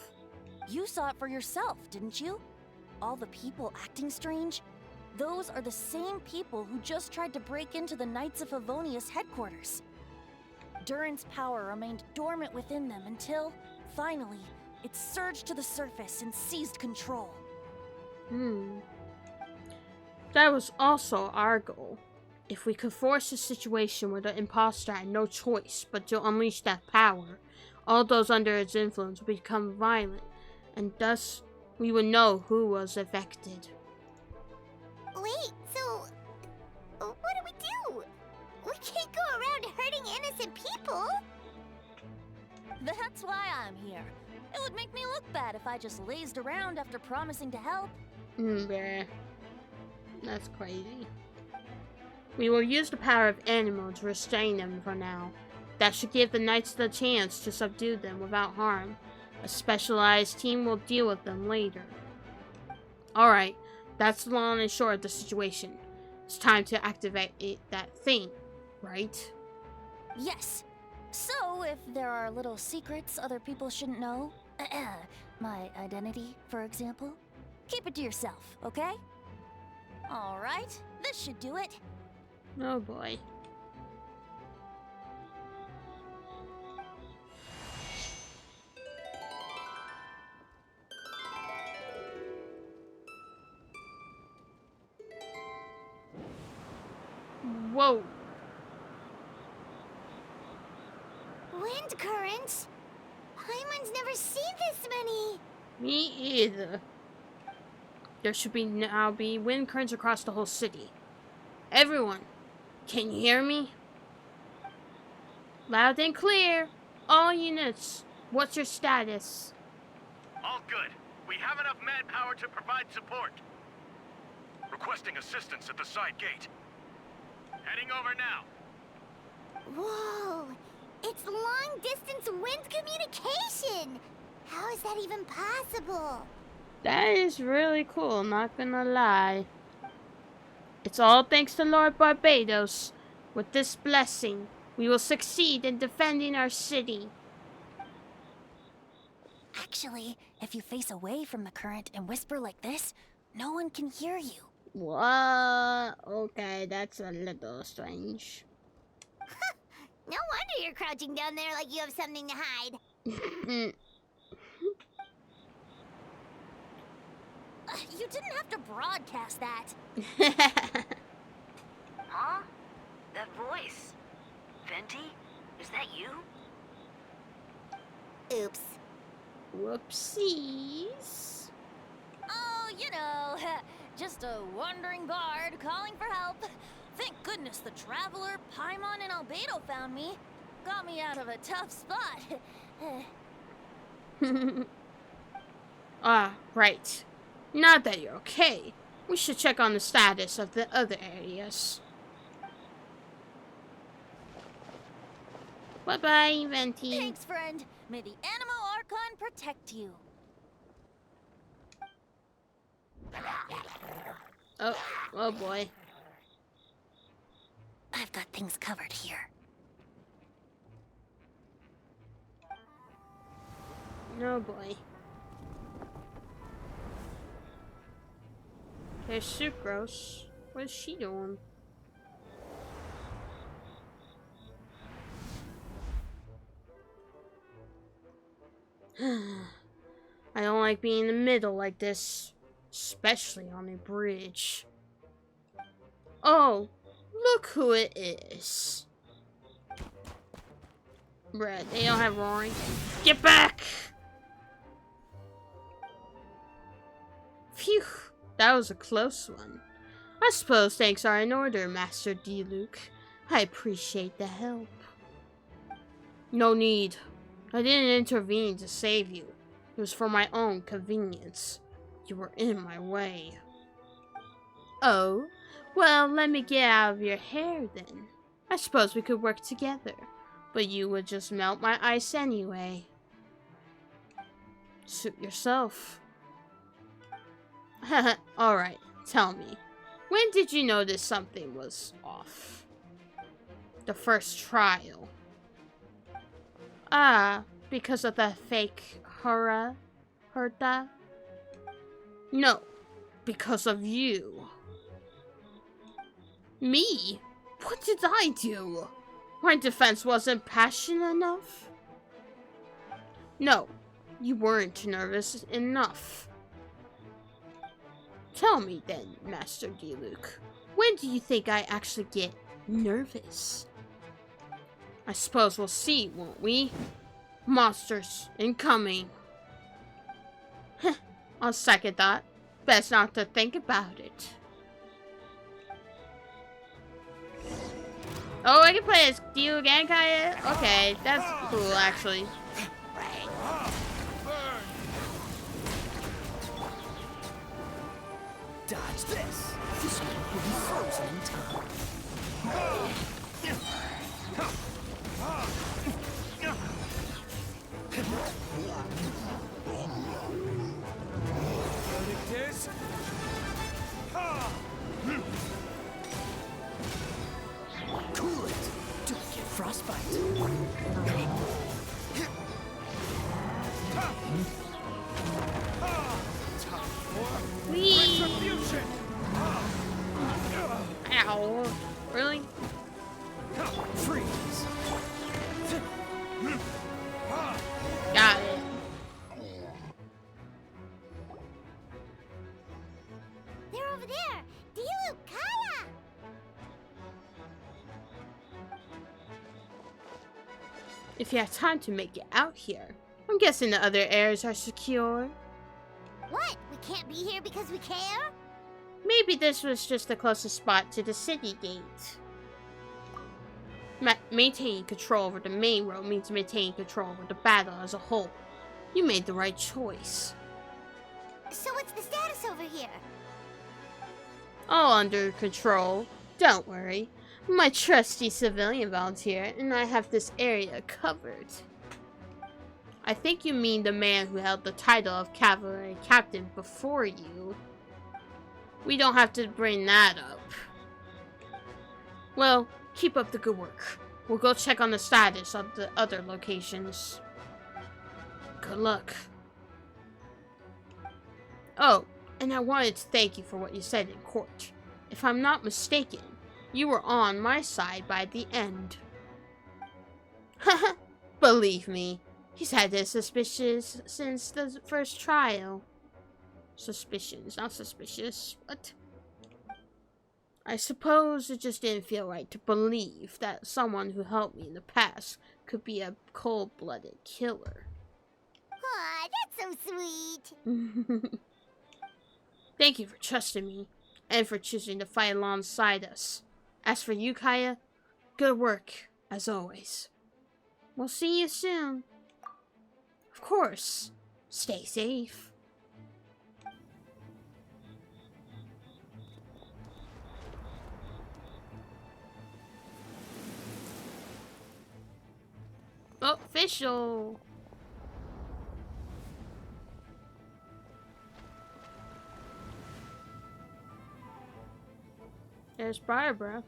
You saw it for yourself, didn't you? all the people acting strange? Those are the same people who just tried to break into the Knights of Favonius headquarters. Durin's power remained dormant within them until, finally, it surged to the surface and seized control. That was also our goal. If we could force a situation where the imposter had no choice but to unleash that power, all those under its influence would become violent, and thus we would know who was affected. Wait, so what do? We can't go around hurting innocent people. That's why I'm here. It would make me look bad if I just lazed around after promising to help. Bruh. That's crazy. We will use the power of animals to restrain them for now. That should give the knights the chance to subdue them without harm. A specialized team will deal with them later. Alright, that's the long and short of the situation. It's time to activate that thing, right? Yes. So, if there are little secrets other people shouldn't know, my identity, for example, keep it to yourself, okay? Alright, this should do it. Oh boy. Whoa. Wind currents? Paimon's never seen this many. Me either. There should now be wind currents across the whole city. Everyone, can you hear me? Loud and clear. All units, what's your status? All good. We have enough manpower to provide support. Requesting assistance at the side gate. Heading over now. Whoa! It's long-distance wind communication! How is that even possible? That is really cool, not gonna lie. It's all thanks to Lord Barbados. With this blessing, we will succeed in defending our city. Actually, if you face away from the current and whisper like this, no one can hear you. What? Okay, that's a little strange. No wonder you're crouching down there like you have something to hide. You didn't have to broadcast that. Huh? That voice. Venti? Is that you? Oops. Whoopsies. Oh, you know, just a wandering bard calling for help. Thank goodness the Traveler, Paimon, and Albedo found me. Got me out of a tough spot. Ah, right. Now that you're okay, we should check on the status of the other areas. Bye-bye, Venti. Thanks, friend. May the Animo Archon protect you. Oh boy. I've got things covered here. Oh boy. There's Sucrose. What is she doing? I don't like being in the middle like this, especially on a bridge. Oh, look who it is. Bruh, they don't have roaring. Get back! Phew, that was a close one. I suppose thanks are in order, Master D-Luke. I appreciate the help. No need. I didn't intervene to save you. It was for my own convenience. You were in my way. Oh? Well, let me get out of your hair then. I suppose we could work together. But you would just melt my ice anyway. Suit yourself. Alright, tell me. When did you notice something was off? The first trial. Ah, because of the fake Hurta? No, because of you. Me? What did I do? My defense wasn't passionate enough? No, you weren't nervous enough. Tell me then, Master Diluc, when do you think I actually get nervous? I suppose we'll see, won't we? Monsters incoming. Heh, on second thought, best not to think about it. Oh, I can play as Diluc and Kaya? Okay, that's cool, actually. Dodge this! This one will be frozen in time. Verdict is... Cool it! Don't get frostbite. Whee! Ow. Really? Freeze! Got it. They're over there! Diluc, Kaya! If you have time to make it out here, I'm guessing the other areas are secure. What? We can't be here because we care? Maybe this was just the closest spot to the city gate. Maintaining control over the main road means maintaining control over the battle as a whole. You made the right choice. So what's the status over here? All under control. Don't worry. My trusty civilian volunteer and I have this area covered. I think you mean the man who held the title of cavalry captain before you. We don't have to bring that up. Well, keep up the good work. We'll go check on the status of the other locations. Good luck. Oh, and I wanted to thank you for what you said in court. If I'm not mistaken, you were on my side by the end. Haha, believe me, he's had his suspicions since the first trial. Suspicions, not suspicious. What? I suppose it just didn't feel right to believe that someone who helped me in the past could be a cold-blooded killer. Aw, that's so sweet. Thank you for trusting me, and for choosing to fight alongside us. As for you, Kaya, good work, as always. We'll see you soon. Of course. Stay safe. Official. There's Barbara.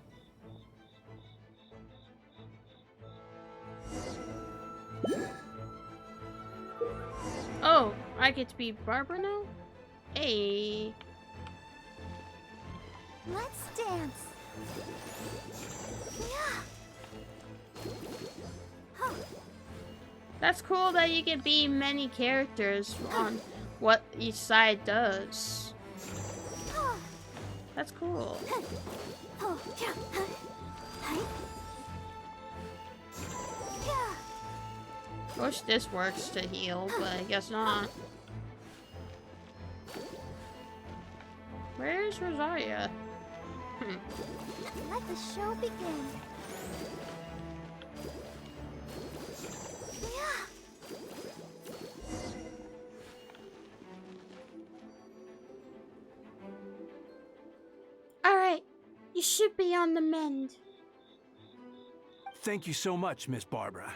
Oh, I get to be Barbara now? Hey. Let's dance. Yeah. That's cool that you can be many characters on what each side does. That's cool. I wish this works to heal, but I guess not. Where's Rosaria? Let the show begin. Alright, you should be on the mend. Thank you so much, Miss Barbara.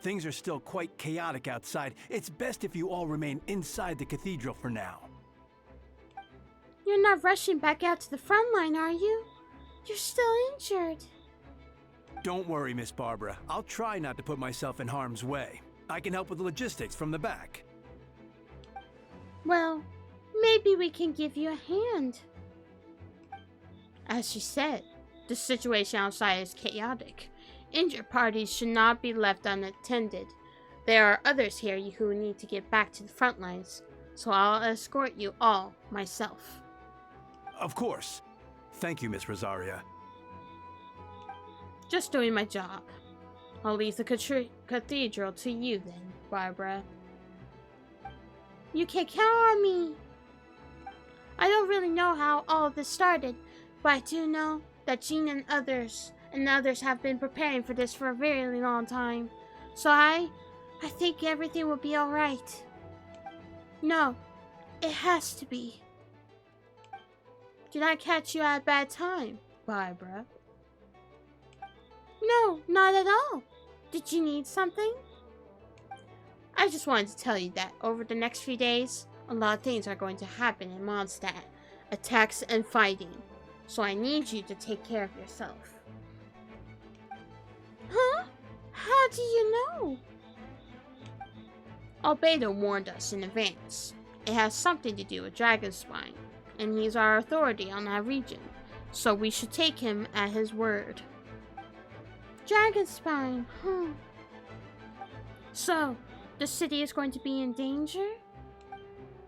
Things are still quite chaotic outside. It's best if you all remain inside the cathedral for now. You're not rushing back out to the front line, are you? You're still injured. Don't worry, Miss Barbara. I'll try not to put myself in harm's way. I can help with the logistics from the back. Well, maybe we can give you a hand. As she said, the situation outside is chaotic. Injured parties should not be left unattended. There are others here who need to get back to the front lines, so I'll escort you all myself. Of course. Thank you, Miss Rosaria. Just doing my job. I'll leave the cathedral to you then, Barbara. You can count on me. I don't really know how all of this started, but I do know that Jean and others have been preparing for this for a very long time. So I think everything will be alright. No, it has to be. Did I catch you at a bad time, Barbara? No, not at all. Did you need something? I just wanted to tell you that over the next few days, a lot of things are going to happen in Mondstadt. Attacks and fighting. So I need you to take care of yourself. Huh? How do you know? Albedo warned us in advance. It has something to do with Dragonspine, and he's our authority on that region, so we should take him at his word. Dragonspine, huh? So, the city is going to be in danger?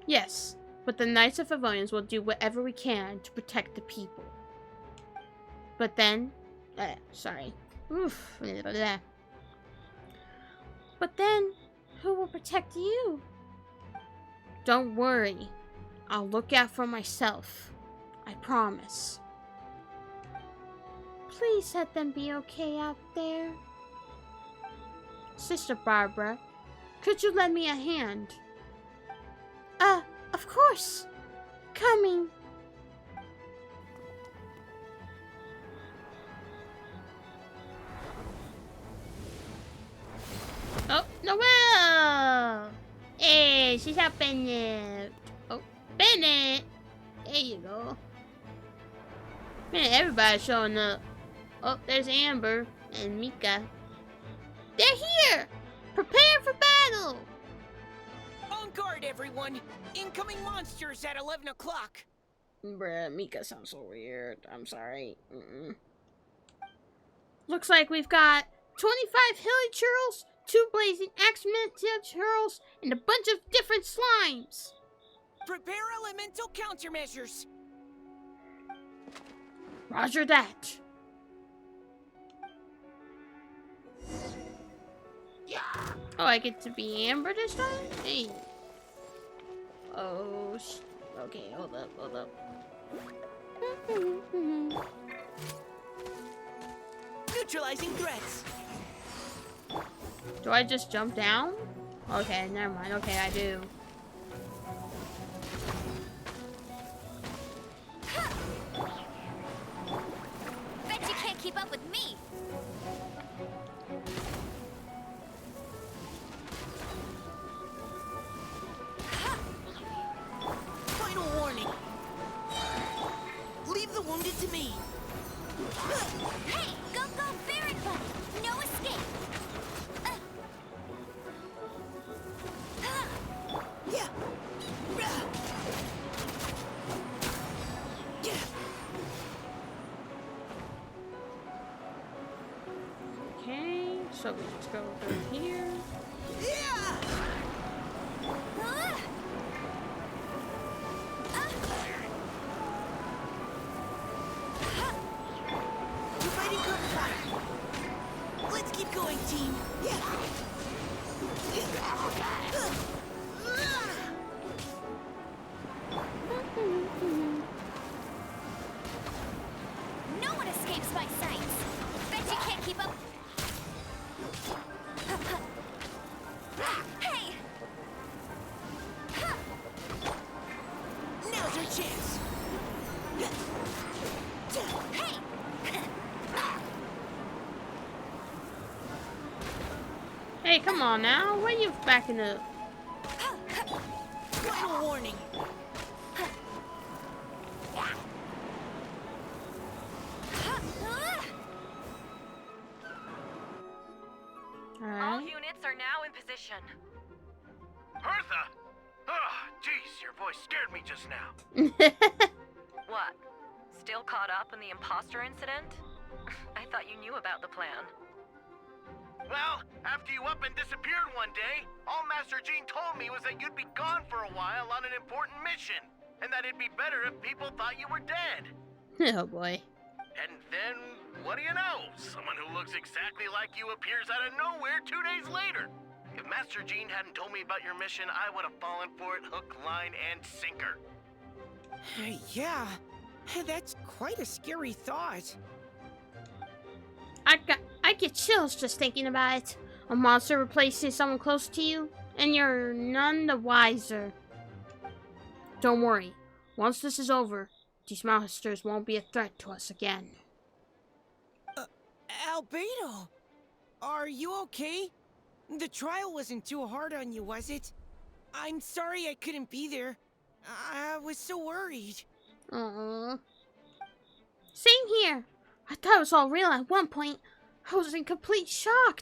Yes, but the Knights of Favonians will do whatever we can to protect the people. But then, But then, who will protect you? Don't worry. I'll look out for myself. I promise. Please let them be okay out there. Sister Barbara, could you lend me a hand? Of course. Coming. Oh, Noelle! Hey, she's helping you. Oh, Bennett! There you go. Man, everybody's showing up. Oh, there's Amber and Mika. They're here! Prepare for battle! On guard, everyone! Incoming monsters at 11 o'clock! Bruh, Mika sounds so weird. I'm sorry. Looks like we've got 25 hilly churls, 2 blazing axe-mental churls, and a bunch of different slimes. Prepare elemental countermeasures! Roger that. Yeah. Oh, I get to be Amber this time? Hey. Oh, okay, hold up. Neutralizing threats. Do I just jump down? Okay, never mind. Okay, I do. Bet you can't keep up with me. Final warning. Leave the wounded to me. Hey, go, Barrack Buddy. No escape. Yeah. Okay, so we just go through here. Yeah. You're fighting cover fire. Let's keep going, team. Yeah. No one escapes my sights. Bet you can't keep up. Hey! Now's your chance. Hey! Hey, come on now. Why are you backing up? Final warning. Alright. All units are now in position. Bertha! Jeez, your voice scared me just now. What? Still caught up in the imposter incident? I thought you knew about the plan. Well, after you up and disappeared one day, all Master Jean told me was that you'd be gone for a while on an important mission, and that it'd be better if people thought you were dead. Oh boy. And then, what do you know? Someone who looks exactly like you appears out of nowhere 2 days later. If Master Jean hadn't told me about your mission, I would have fallen for it hook, line, and sinker. Yeah, that's quite a scary thought. I get chills just thinking about it. A monster replacing someone close to you, and you're none the wiser. Don't worry. Once this is over, these monsters won't be a threat to us again. Albedo, are you okay? The trial wasn't too hard on you, was it? I'm sorry I couldn't be there. I was so worried. Aww. Same here. I thought it was all real at one point. I was in complete shock.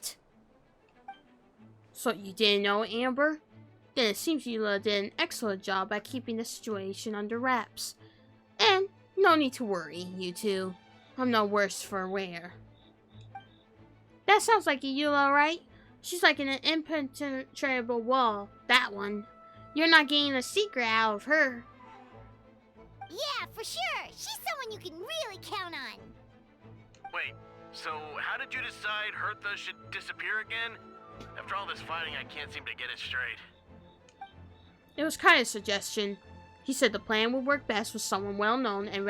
So you didn't know, Amber? Then it seems you did an excellent job at keeping the situation under wraps. And no need to worry, you two. I'm no worse for wear. That sounds like Eula, right? She's like an impenetrable wall. That one. You're not getting a secret out of her. Yeah, for sure. She's someone you can really count on. Wait, so how did you decide Hertha should disappear again? After all this fighting, I can't seem to get it straight. It was Kaya's suggestion. He said the plan would work best with someone well-known and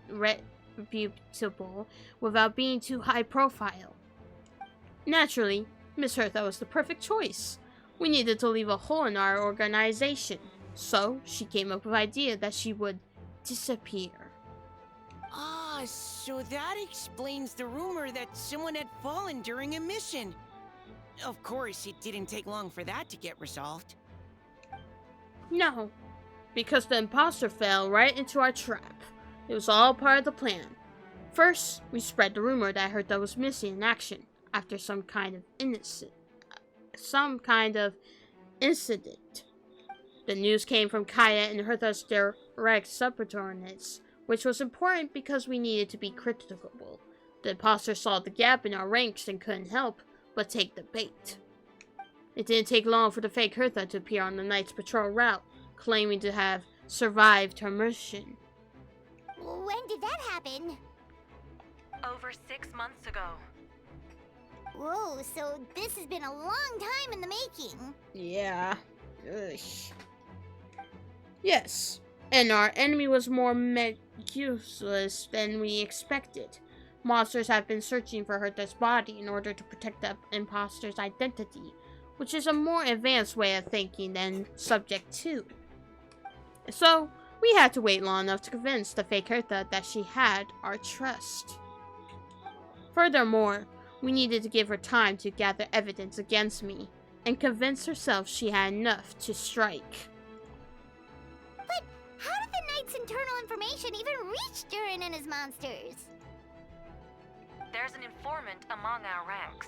reputable without being too high profile. Naturally, Miss Hertha was the perfect choice. We needed to leave a hole in our organization, so she came up with the idea that she would disappear. Ah, so that explains the rumor that someone had fallen during a mission. Of course, it didn't take long for that to get resolved. No, because the imposter fell right into our trap. It was all part of the plan. First, we spread the rumor that Hertha was missing in action after some kind of incident. The news came from Kaya and Hertha's direct subordinates, which was important because we needed to be critical. The imposter saw the gap in our ranks and couldn't help but take the bait. It didn't take long for the fake Hertha to appear on the night's patrol route, claiming to have survived her mission. When did that happen? Over 6 months ago. Whoa, so this has been a long time in the making. Yeah. Ugh. Yes, and our enemy was more meticulous than we expected. Monsters have been searching for Hertha's body in order to protect the imposter's identity, which is a more advanced way of thinking than Subject 2. So, we had to wait long enough to convince the fake Hertha that she had our trust. Furthermore, we needed to give her time to gather evidence against me, and convince herself she had enough to strike. But how did the Knight's internal information even reach Durin and his monsters? There's an informant among our ranks.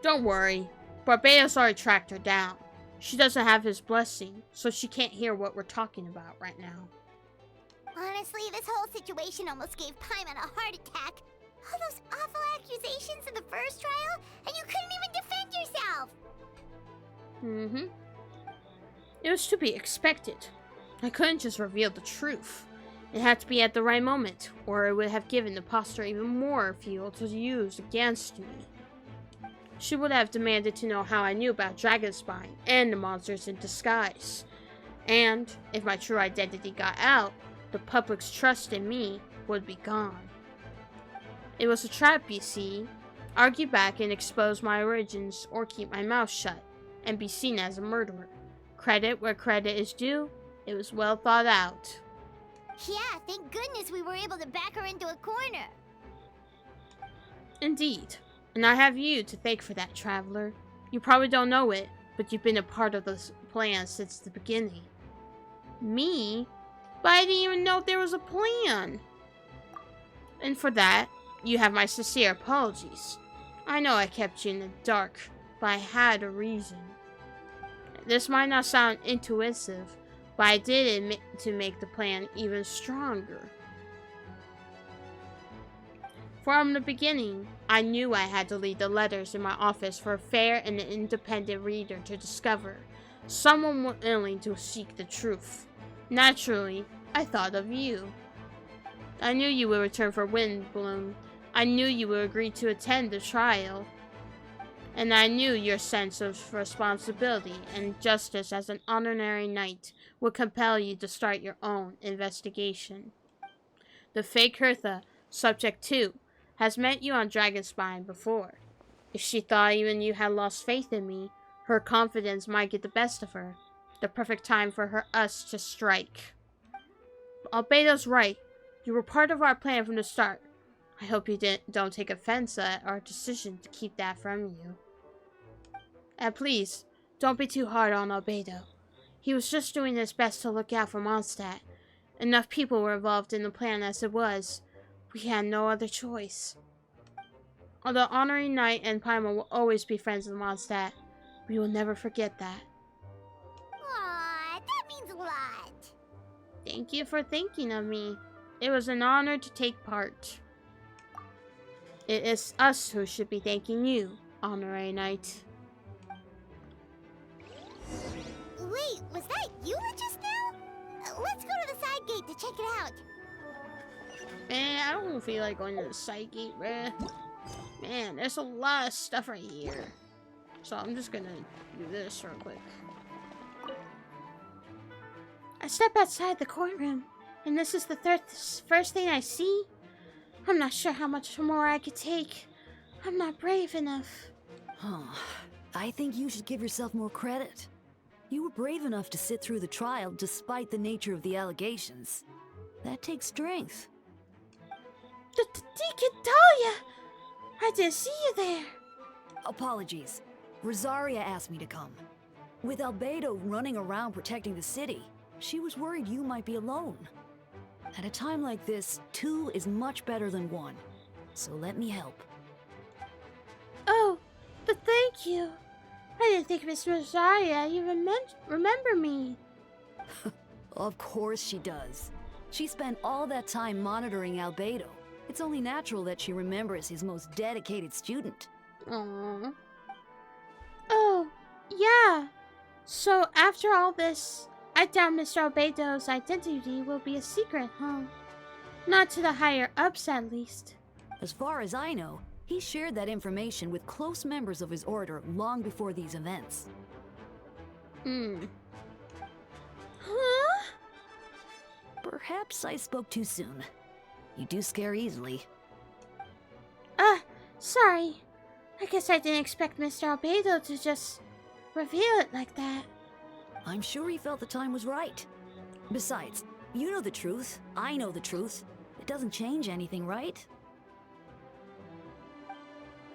Don't worry, Barbados already tracked her down. She doesn't have his blessing, so she can't hear what we're talking about right now. Honestly, this whole situation almost gave Paimon a heart attack. All those awful accusations in the first trial, and you couldn't even defend yourself! It was to be expected. I couldn't just reveal the truth. It had to be at the right moment, or it would have given the imposter even more fuel to use against me. She would have demanded to know how I knew about Dragonspine and the monsters in disguise. And if my true identity got out, the public's trust in me would be gone. It was a trap, you see. Argue back and expose my origins, or keep my mouth shut and be seen as a murderer. Credit where credit is due, it was well thought out. Yeah, thank goodness we were able to back her into a corner. Indeed. And I have you to thank for that, Traveler. You probably don't know it, but you've been a part of this plan since the beginning. Me? But I didn't even know there was a plan. And for that, you have my sincere apologies. I know I kept you in the dark, but I had a reason. This might not sound intuitive, but I did admit to make the plan even stronger. From the beginning, I knew I had to leave the letters in my office for a fair and independent reader to discover, someone willing to seek the truth. Naturally, I thought of you. I knew you would return for Windbloom. I knew you would agree to attend the trial. And I knew your sense of responsibility and justice as an honorary knight would compel you to start your own investigation. The fake Hertha, Subject 2, has met you on Dragonspine before. If she thought even you had lost faith in me, her confidence might get the best of her. The perfect time for us to strike. Albedo's right. You were part of our plan from the start. I hope you don't take offense at our decision to keep that from you. And please, don't be too hard on Albedo. He was just doing his best to look out for Mondstadt. Enough people were involved in the plan as it was. We had no other choice. Although Honorary Knight and Paimon will always be friends with Mondstadt, we will never forget that. Aw, that means a lot. Thank you for thinking of me. It was an honor to take part. It is us who should be thanking you, Honorary Knight. Wait, was that you just now? Let's go to the side gate to check it out. Man, I don't feel like going to the side gate, bruh. Man, there's a lot of stuff right here. So I'm just gonna do this real quick. I step outside the courtroom, and this is the first thing I see. I'm not sure how much more I could take. I'm not brave enough. Huh. I think you should give yourself more credit. You were brave enough to sit through the trial despite the nature of the allegations. That takes strength. Deacon Dahlia! I didn't see you there. Apologies. Rosaria asked me to come. With Albedo running around protecting the city, she was worried you might be alone. At a time like this, 2 is much better than 1. So let me help. Oh, but thank you. I didn't think Miss Rosaria even remember me. Of course she does. She spent all that time monitoring Albedo. It's only natural that she remembers his most dedicated student. Aww. Oh, yeah. So after all this, I doubt Mr. Albedo's identity will be a secret, huh? Not to the higher-ups, at least. As far as I know, he shared that information with close members of his order long before these events. Huh? Perhaps I spoke too soon. You do scare easily. Sorry. I guess I didn't expect Mr. Albedo to just reveal it like that. I'm sure he felt the time was right. Besides, you know the truth. I know the truth. It doesn't change anything, right?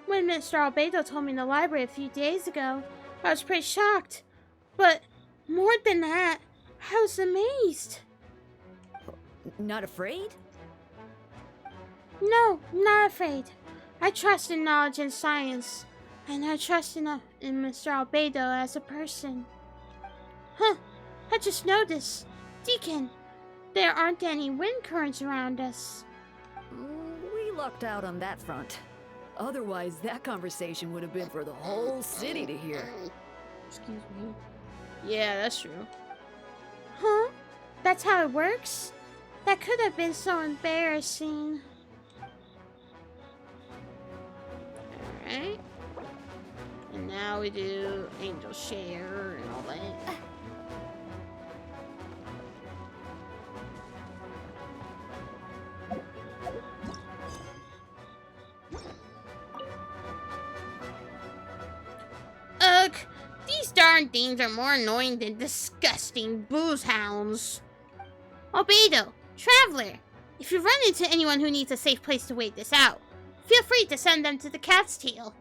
When Mr. Albedo told me in the library a few days ago, I was pretty shocked. But more than that, I was amazed. Not afraid? No, not afraid. I trust in knowledge and science, and I trust in Mr. Albedo as a person. Huh, I just noticed, Deacon, there aren't any wind currents around us. We lucked out on that front. Otherwise, that conversation would have been for the whole city to hear. Excuse me. Yeah, that's true. Huh? That's how it works? That could have been so embarrassing. Alright. And now we do Angel Share and all that. Ugh! These darn things are more annoying than disgusting booze hounds. Albedo, Traveler, if you run into anyone who needs a safe place to wait this out, feel free to send them to the Cat's Tail.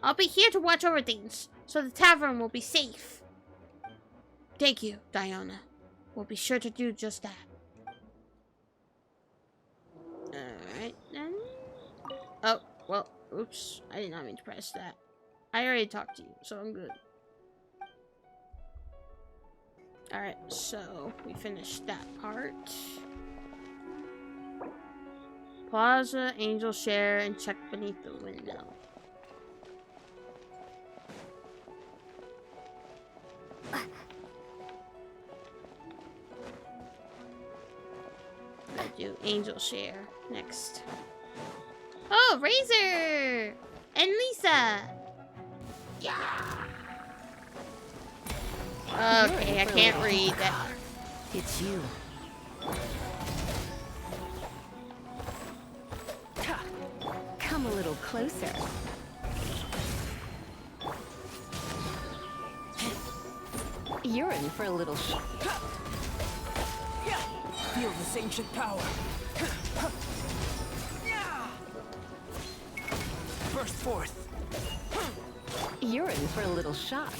I'll be here to watch over things, so the tavern will be safe. Thank you, Diana. We'll be sure to do just that. Alright then. Oh, well, oops. I did not mean to press that. I already talked to you, so I'm good. Alright, so we finished that part. Plaza, Angel Share, and check beneath the window. I'll do Angel Share next. Oh, Razor! And Lisa! Okay, I can't read that. It's you. Come a little closer. You're in for a little shock. Feel this ancient power. Burst forth. You're in for a little shock.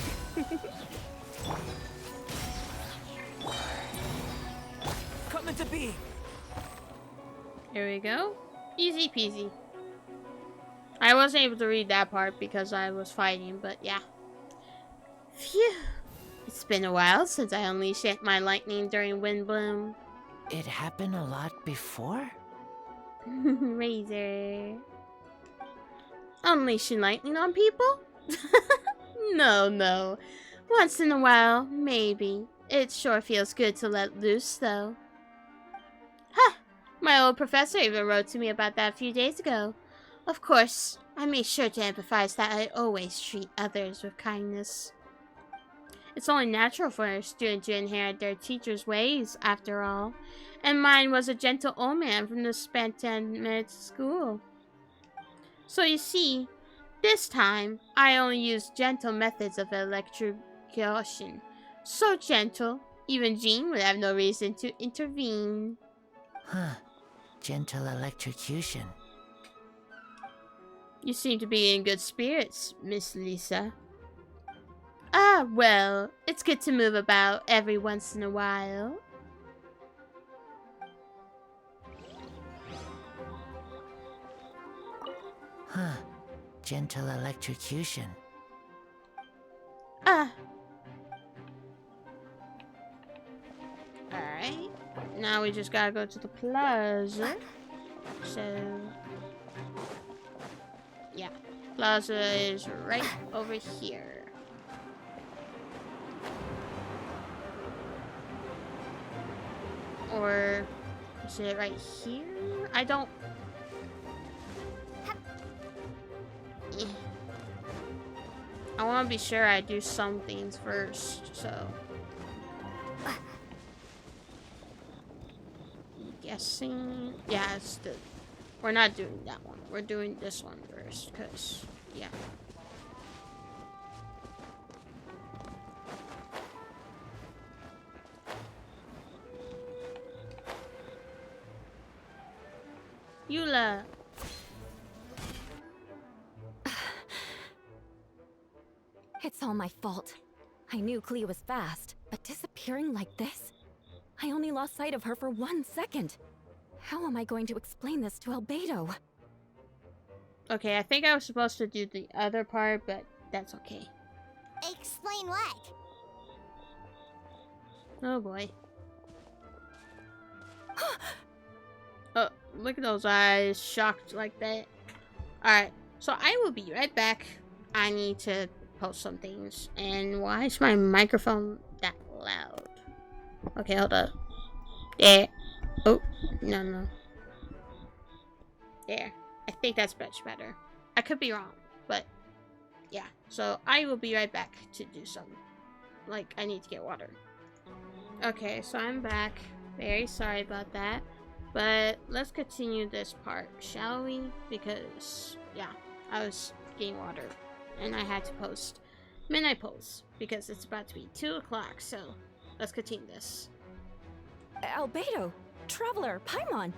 Come into being. Here we go. Easy peasy. I wasn't able to read that part because I was fighting, but yeah. Phew. It's been a while since I unleashed my lightning during Wind Bloom. It happened a lot before? Razor. Unleashing lightning on people? No. Once in a while, maybe. It sure feels good to let loose, though. Huh! My old professor even wrote to me about that a few days ago. Of course, I made sure to emphasize that I always treat others with kindness. It's only natural for a student to inherit their teacher's ways, after all. And mine was a gentle old man from the Spantan school. So you see, this time, I only used gentle methods of electrocution. So gentle, even Jean would have no reason to intervene. Huh. Gentle electrocution. You seem to be in good spirits, Miss Lisa. Ah, well, it's good to move about every once in a while. Huh. Gentle electrocution. Ah. Alright. Now we just gotta go to the plaza. So... yeah. Plaza is right over here. Or... is it right here? I don't... I want to be sure I do some things first, so... guessing... yeah, it's the... we're not doing that one. We're doing this one first, because... yeah. Eula! It's all my fault. I knew Clea was fast, but disappearing like this? I only lost sight of her for 1 second. How am I going to explain this to Albedo? Okay, I think I was supposed to do the other part, but that's okay. Explain what? Oh boy. Oh, look at those eyes, shocked like that. Alright, so I will be right back. I need to post some things. And why is my microphone that loud? Okay, hold up. There. Oh, no. There. I think that's much better. I could be wrong, but yeah. So I will be right back to do some. Like, I need to get water. Okay, so I'm back. Very sorry about that. But let's continue this part, shall we? Because, yeah, I was getting water. And I had to post midnight polls because it's about to be 2 o'clock, so let's continue this. Albedo, Traveler, Paimon,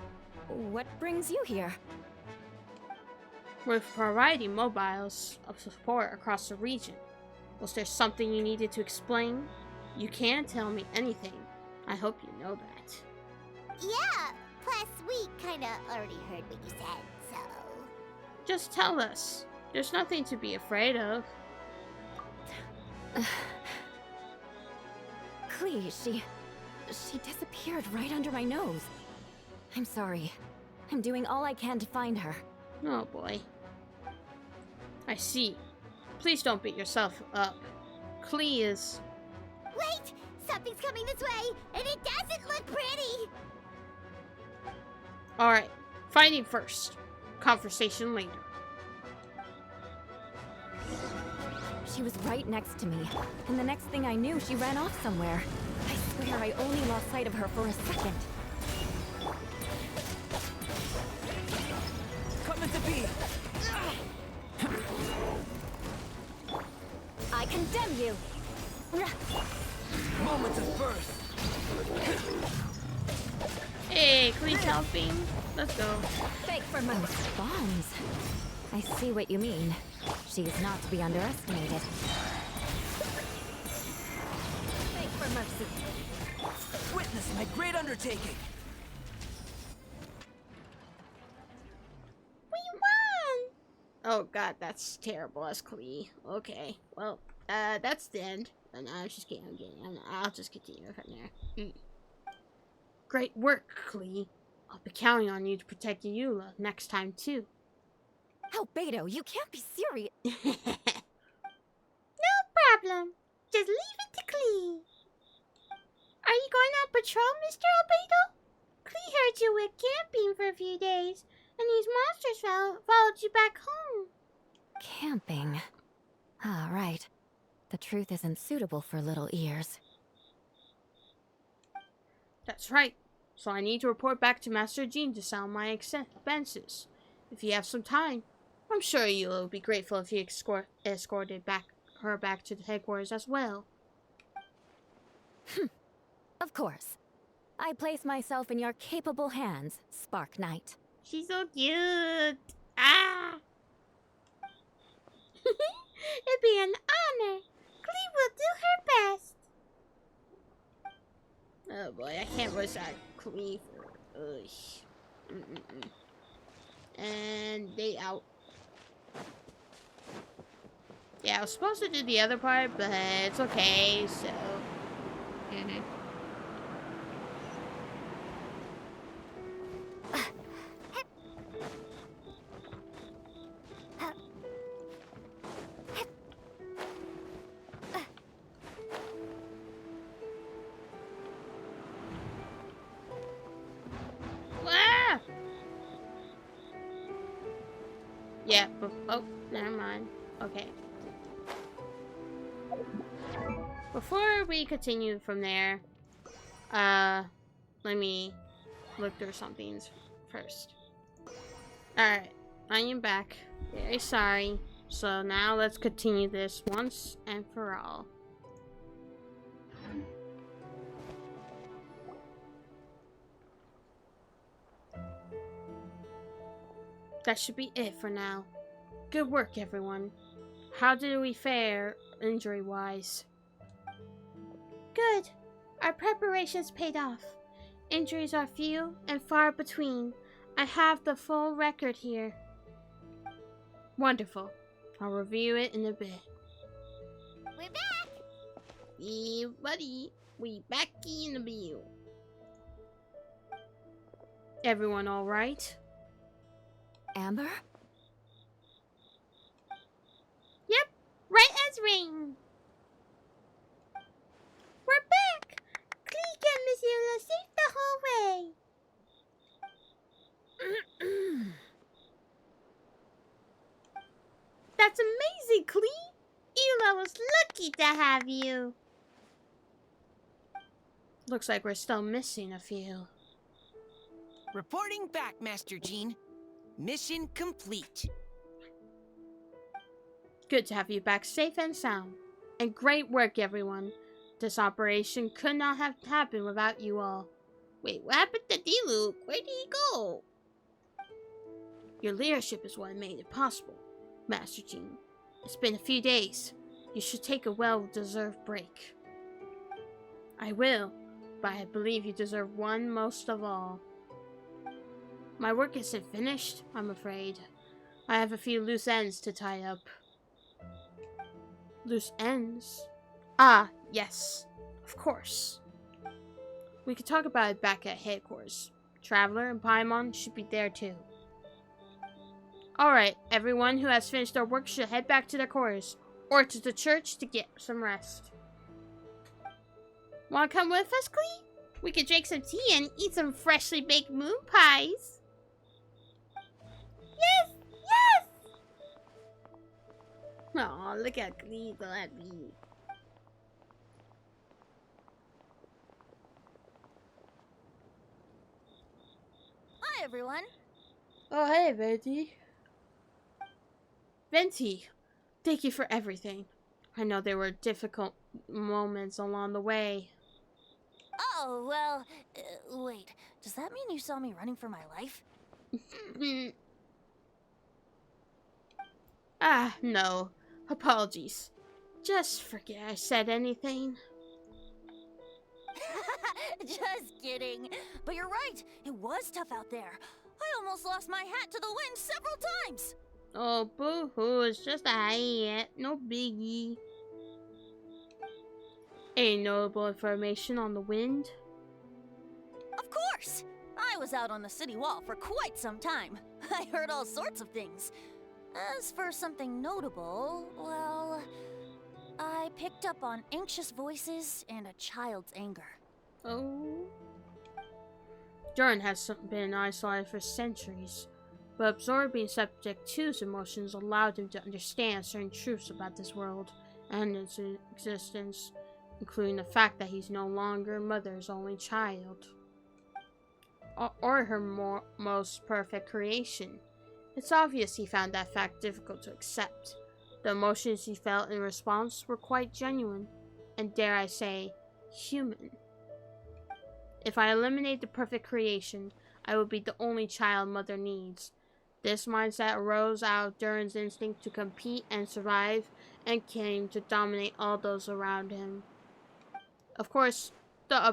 what brings you here? We're providing mobiles of support across the region. Was there something you needed to explain? You can tell me anything. I hope you know that. Yeah, plus we kinda already heard what you said, so... Just tell us. There's nothing to be afraid of. Klee, she disappeared right under my nose. I'm sorry. I'm doing all I can to find her. Oh boy. I see. Please don't beat yourself up. Klee is... Wait! Something's coming this way, and it doesn't look pretty! Alright. Fighting first. Conversation later. She was right next to me, and the next thing I knew, she ran off somewhere. I swear I only lost sight of her for a second. Coming to be! I condemn you! Moment of birth! Hey, Klee's helping. Let's go. Fake for most bombs. I see what you mean. She's not to be underestimated. Fake for mercy. Witness my great undertaking. We won! Oh god, that's terrible as Klee. Okay, well, that's the end. And I'm just kidding, I'll just continue from there. Great work, Klee. I'll be counting on you to protect Eula next time, too. Albedo, you can't be serious. No problem. Just leave it to Klee. Are you going on patrol, Mr. Albedo? Klee heard you were camping for a few days, and these monsters followed you back home. Camping. Ah, right. The truth isn't suitable for little ears. That's right. So I need to report back to Master Jean to settle my expenses. If you have some time, I'm sure you'll be grateful if you escorted her back to the headquarters as well. Of course. I place myself in your capable hands, Spark Knight. She's so cute. Ah! It'd be an honor. Klee will do her best. Oh boy, I can't rush that Klee for... And they out. Yeah, I was supposed to do the other part, but it's okay, so... Yeah, but, oh, never mind. Okay. Before we continue from there, let me look through some things first. Alright, I am back. Very sorry. So now let's continue this once and for all. That should be it for now. Good work, everyone. How did we fare, injury-wise? Good. Our preparations paid off. Injuries are few and far between. I have the full record here. Wonderful. I'll review it in a bit. We're back! Yeah, buddy. We back in the bill. Everyone all right? Amber? Yep, right as rain. We're back! Klee and Miss Eula safe the whole way. That's amazing, Klee! Eula was lucky to have you. Looks like we're still missing a few. Reporting back, Master Jean. Mission complete. Good to have you back safe and sound. And great work, everyone. This operation could not have happened without you all. Wait, what happened to D-Luke? Where did he go? Your leadership is what made it possible, Master Jean. It's been a few days. You should take a well-deserved break. I will, but I believe you deserve one most of all. My work isn't finished, I'm afraid. I have a few loose ends to tie up. Loose ends? Ah, yes. Of course. We could talk about it back at headquarters. Traveler and Paimon should be there too. Alright, everyone who has finished their work should head back to their quarters, or to the church to get some rest. Wanna come with us, Clee? We could drink some tea and eat some freshly baked moon pies. Yes! Yes! Aw, look at Glee, so happy. Hi, everyone. Oh, hey, Venti. Venti, thank you for everything. I know there were difficult moments along the way. Oh, well, wait. Does that mean you saw me running for my life? Ah, no. Apologies. Just forget I said anything. Just kidding. But you're right. It was tough out there. I almost lost my hat to the wind several times. Oh, boo-hoo. It's just a hat. No biggie. Any notable information on the wind? Of course. I was out on the city wall for quite some time. I heard all sorts of things. As for something notable, well, I picked up on anxious voices and a child's anger. Oh. Durin has been isolated for centuries, but absorbing Subject 2's emotions allowed him to understand certain truths about this world and its existence, including the fact that he's no longer Mother's only child, or her most perfect creation. It's obvious he found that fact difficult to accept. The emotions he felt in response were quite genuine, and dare I say, human. If I eliminate the perfect creation, I will be the only child Mother needs. This mindset arose out of Durin's instinct to compete and survive, and came to dominate all those around him. Of course, the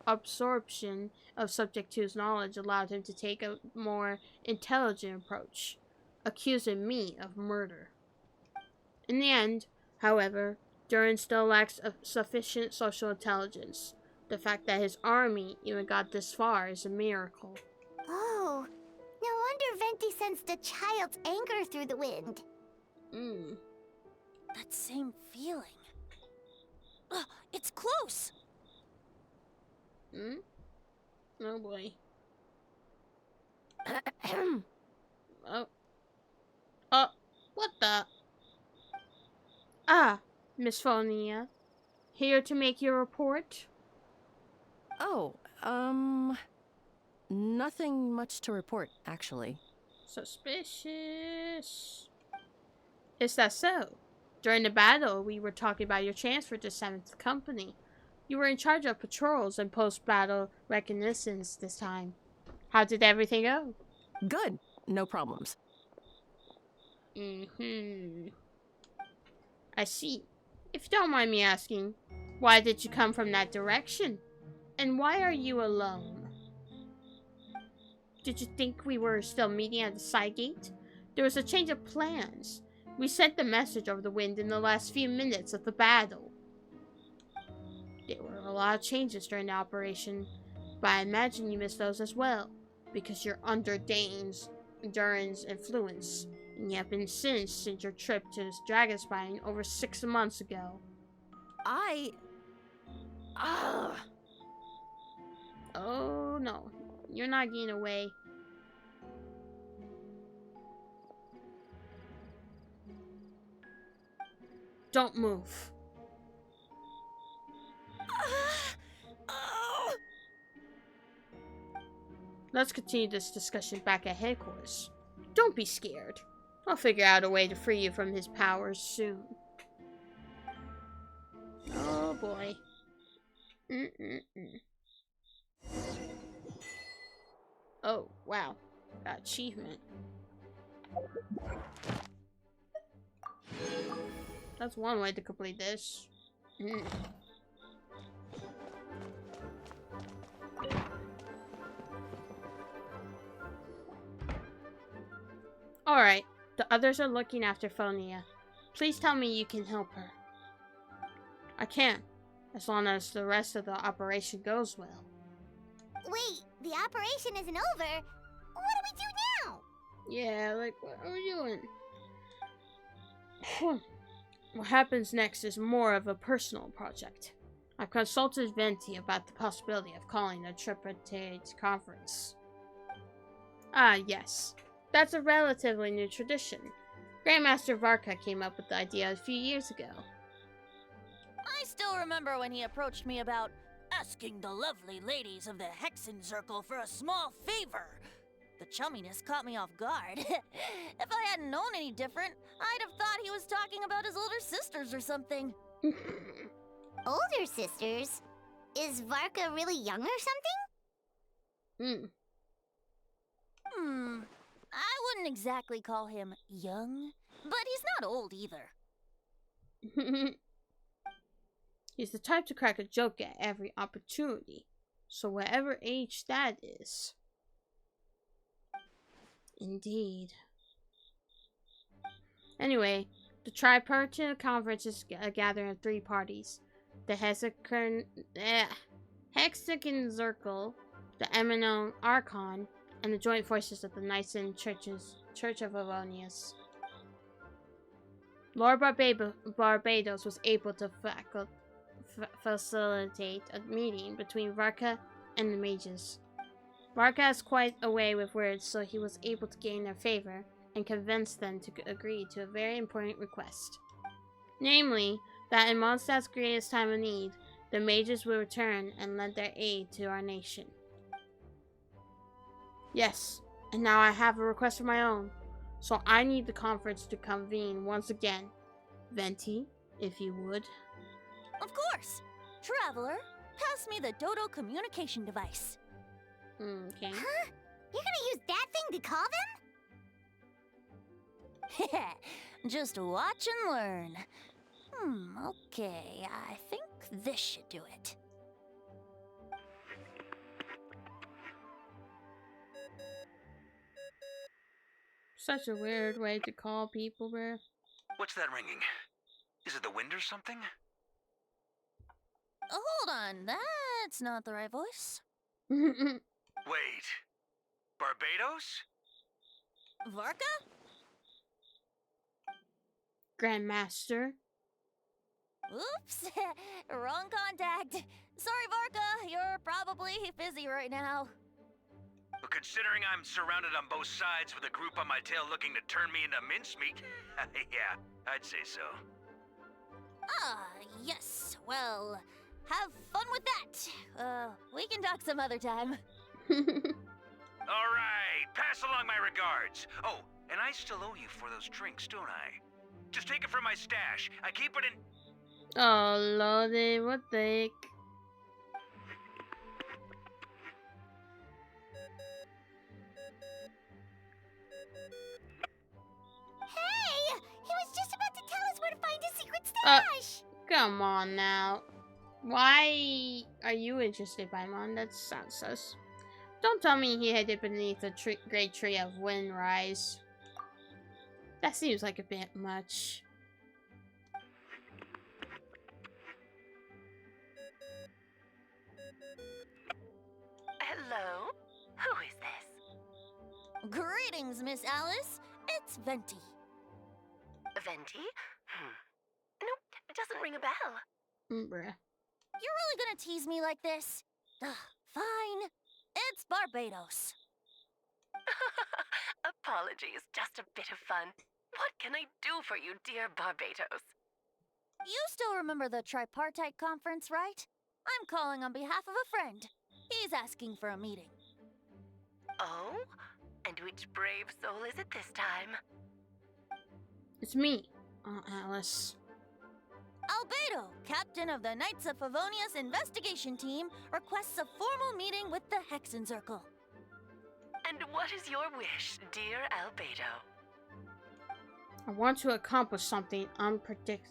absorption of Subject 2's knowledge allowed him to take a more intelligent approach, accusing me of murder. In the end, however, Durin still lacks sufficient social intelligence. The fact that his army even got this far is a miracle. Oh, no wonder Venti sensed a child's anger through the wind. That same feeling. It's close! Oh boy. What the? Ah, Miss Phonia. Here to make your report? Oh, nothing much to report, actually. Suspicious. Is that so? During the battle, we were talking about your transfer to 7th Company. You were in charge of patrols and post-battle reconnaissance this time. How did everything go? Good. No problems. I see. If you don't mind me asking, why did you come from that direction? And why are you alone? Did you think we were still meeting at the side gate? There was a change of plans. We sent the message over the wind in the last few minutes of the battle. There were a lot of changes during the operation, but I imagine you missed those as well, because you're under Durin's influence, and you have been since your trip to Dragonspine over 6 months ago. Oh no, you're not getting away. Don't move. Let's continue this discussion back at headquarters. Don't be scared. I'll figure out a way to free you from his powers soon. Oh boy. Oh, wow. Got achievement. That's one way to complete this. Alright, the others are looking after Phonia. Please tell me you can help her. I can. as long as the rest of the operation goes well. Wait, the operation isn't over. What do we do now? Yeah, like, what are we doing? What happens next is more of a personal project. I've consulted Venti about the possibility of calling a tripartite conference. Ah, yes. That's a relatively new tradition. Grandmaster Varka came up with the idea a few years ago. I still remember when he approached me about asking the lovely ladies of the Hexen Circle for a small favor. The chumminess caught me off guard. If I hadn't known any different, I'd have thought he was talking about his older sisters or something. Older sisters? Is Varka really young or something? I wouldn't exactly call him young, but he's not old either. He's the type to crack a joke at every opportunity, so whatever age that is. Indeed. Anyway, the tripartite conference is a gathering of 3 parties. The Hexagon Circle, the Eminent Archon, and the joint forces of the Knights and Church of Avonius. Lord Barbados was able to facilitate a meeting between Varka and the mages. Varka has quite a way with words, so he was able to gain their favor and convince them to agree to a very important request. Namely, that in Mondstadt's greatest time of need, the mages will return and lend their aid to our nation. Yes, and now I have a request of my own, so I need the conference to convene once again. Venti, if you would. Of course! Traveler, pass me the Dodo communication device. Okay. Huh? You're gonna use that thing to call them? Just watch and learn. Okay, I think this should do it. Such a weird way to call people, bruh. What's that ringing? Is it the wind or something? Hold on, that's not the right voice. Wait. Barbados? Varka? Grandmaster. Oops, wrong contact. Sorry, Varka, you're probably busy right now. But considering I'm surrounded on both sides with a group on my tail looking to turn me into mincemeat, yeah, I'd say so. Ah, yes. Well, have fun with that. We can talk some other time. All right, pass along my regards. Oh, and I still owe you for those drinks, don't I? Just take it from my stash. I keep it in... Oh, lordy, what the heck? Hey! He was just about to tell us where to find his secret stash! Come on now. Why are you interested, Paimon? That sounds sus. Don't tell me he hid it beneath a great tree of windrise. That seems like a bit much. Hello? Who is this? Greetings, Miss Alice. It's Venti. Venti? Nope, it doesn't ring a bell. Bruh. You're really gonna tease me like this? Fine. It's Barbados. Apologies, just a bit of fun. What can I do for you, dear Barbados? You still remember the tripartite conference, right? I'm calling on behalf of a friend. He's asking for a meeting. Oh? And which brave soul is it this time? It's me, Aunt Alice. Albedo, captain of the Knights of Favonius investigation team, requests a formal meeting with the Hexen Circle. And what is your wish, dear Albedo? I want to accomplish something unprecedented.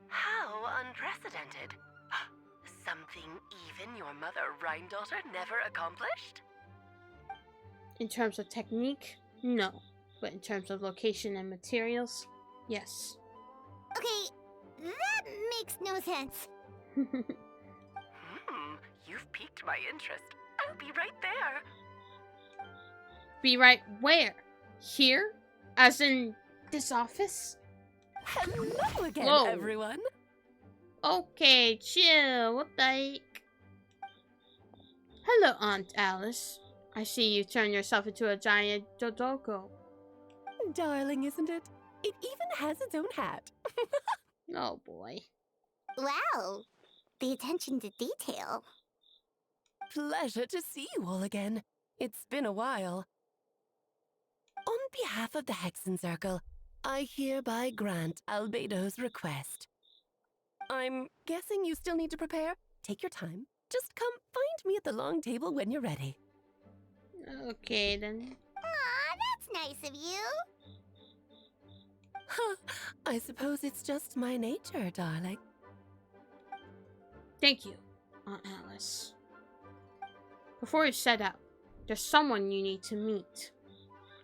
How unprecedented. Something even your mother Rhine-daughter never accomplished? In terms of technique, no. But in terms of location and materials, yes. Okay, that makes no sense. You've piqued my interest. I'll be right there. Be right where? Here? As in this office? Hello again, Whoa. everyone. Okay, chill. What the heck? Hello, Aunt Alice. I see you turn yourself into a giant Dodoko. Darling, isn't it? It even has its own hat. Oh boy. Wow, the attention to detail. Pleasure to see you all again. It's been a while. On behalf of the Hexen Circle, I hereby grant Albedo's request. I'm guessing you still need to prepare? Take your time. Just come find me at the long table when you're ready. Okay, then. Aw, that's nice of you. I suppose it's just my nature, darling. Thank you, Aunt Alice. Before you set out, there's someone you need to meet.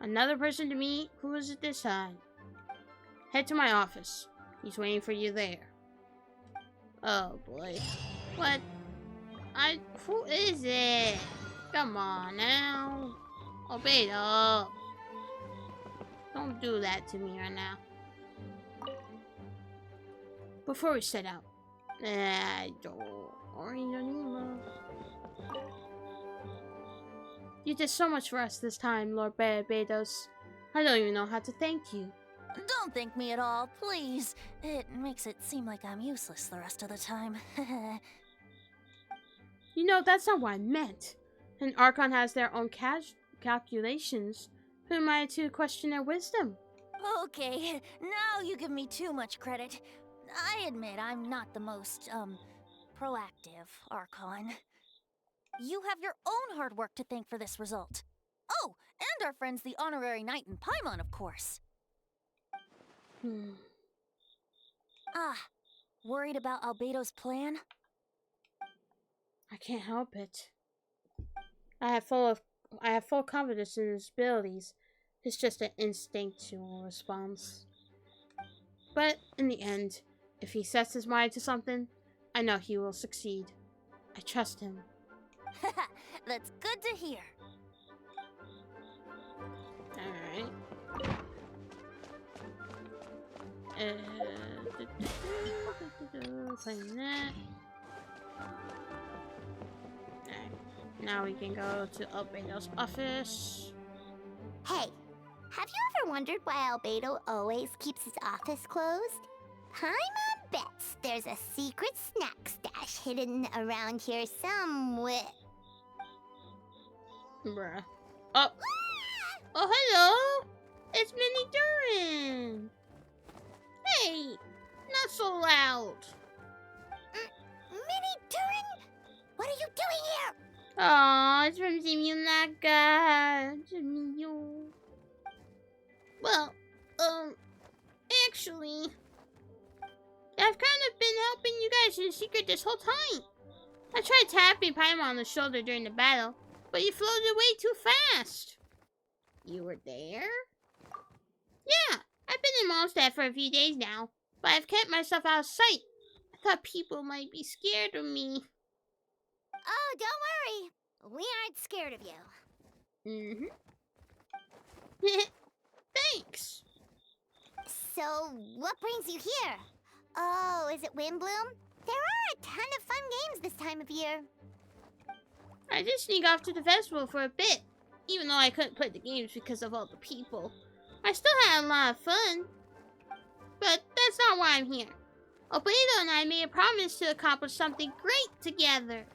Another person to meet. Who is it this time? Head to my office. He's waiting for you there. Oh boy. What? Who is it? Come on now. Obey up. Don't do that to me right now. Before we set out. You did so much for us this time, Lord Barbados. I don't even know how to thank you. Don't thank me at all, please. It makes it seem like I'm useless the rest of the time. You know, that's not what I meant. An Archon has their own calculations. Who am I to question their wisdom? Okay, now you give me too much credit. I admit I'm not the most, proactive Archon. You have your own hard work to thank for this result. Oh, and our friends the Honorary Knight in Paimon, of course. Ah, worried about Albedo's plan? I can't help it. I have full confidence in his abilities. It's just an instinctual response. But in the end, if he sets his mind to something, I know he will succeed. I trust him. That's good to hear. Alright. Playing that. Alright. Now we can go to Albedo's office. Hey, have you ever wondered why Albedo always keeps his office closed? Paimon bets there's a secret snack stash hidden around here somewhere. Bruh. Oh! Oh, hello! It's Minnie Duran! Hey! Not so loud! Minnie Duran? What are you doing here? Aw, it's from Simulaga. Well, actually, I've kind of been helping you guys in secret this whole time. I tried tapping Paimon on the shoulder during the battle, but you floated way too fast. You were there? Yeah, I've been in Mondstadt for a few days now, but I've kept myself out of sight. I thought people might be scared of me. Oh, don't worry. We aren't scared of you. Thanks. So, what brings you here? Oh, is it Windbloom? There are a ton of fun games this time of year. I did sneak off to the festival for a bit, even though I couldn't play the games because of all the people. I still had a lot of fun. But that's not why I'm here. Albedo and I made a promise to accomplish something great together.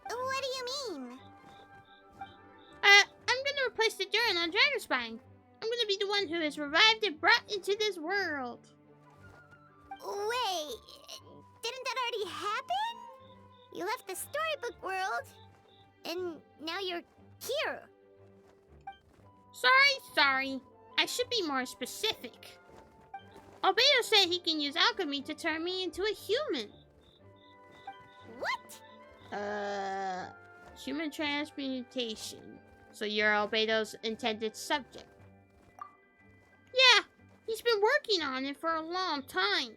What do you mean? I'm gonna replace the Duran on Dragonspine. I'm gonna be the one who is revived and brought into this world. Wait, didn't that already happen? You left the storybook world, and now you're here. Sorry. I should be more specific. Albedo said he can use alchemy to turn me into a human. What? Human transmutation. So you're Albedo's intended subject. Yeah, he He's been working on it for a long time.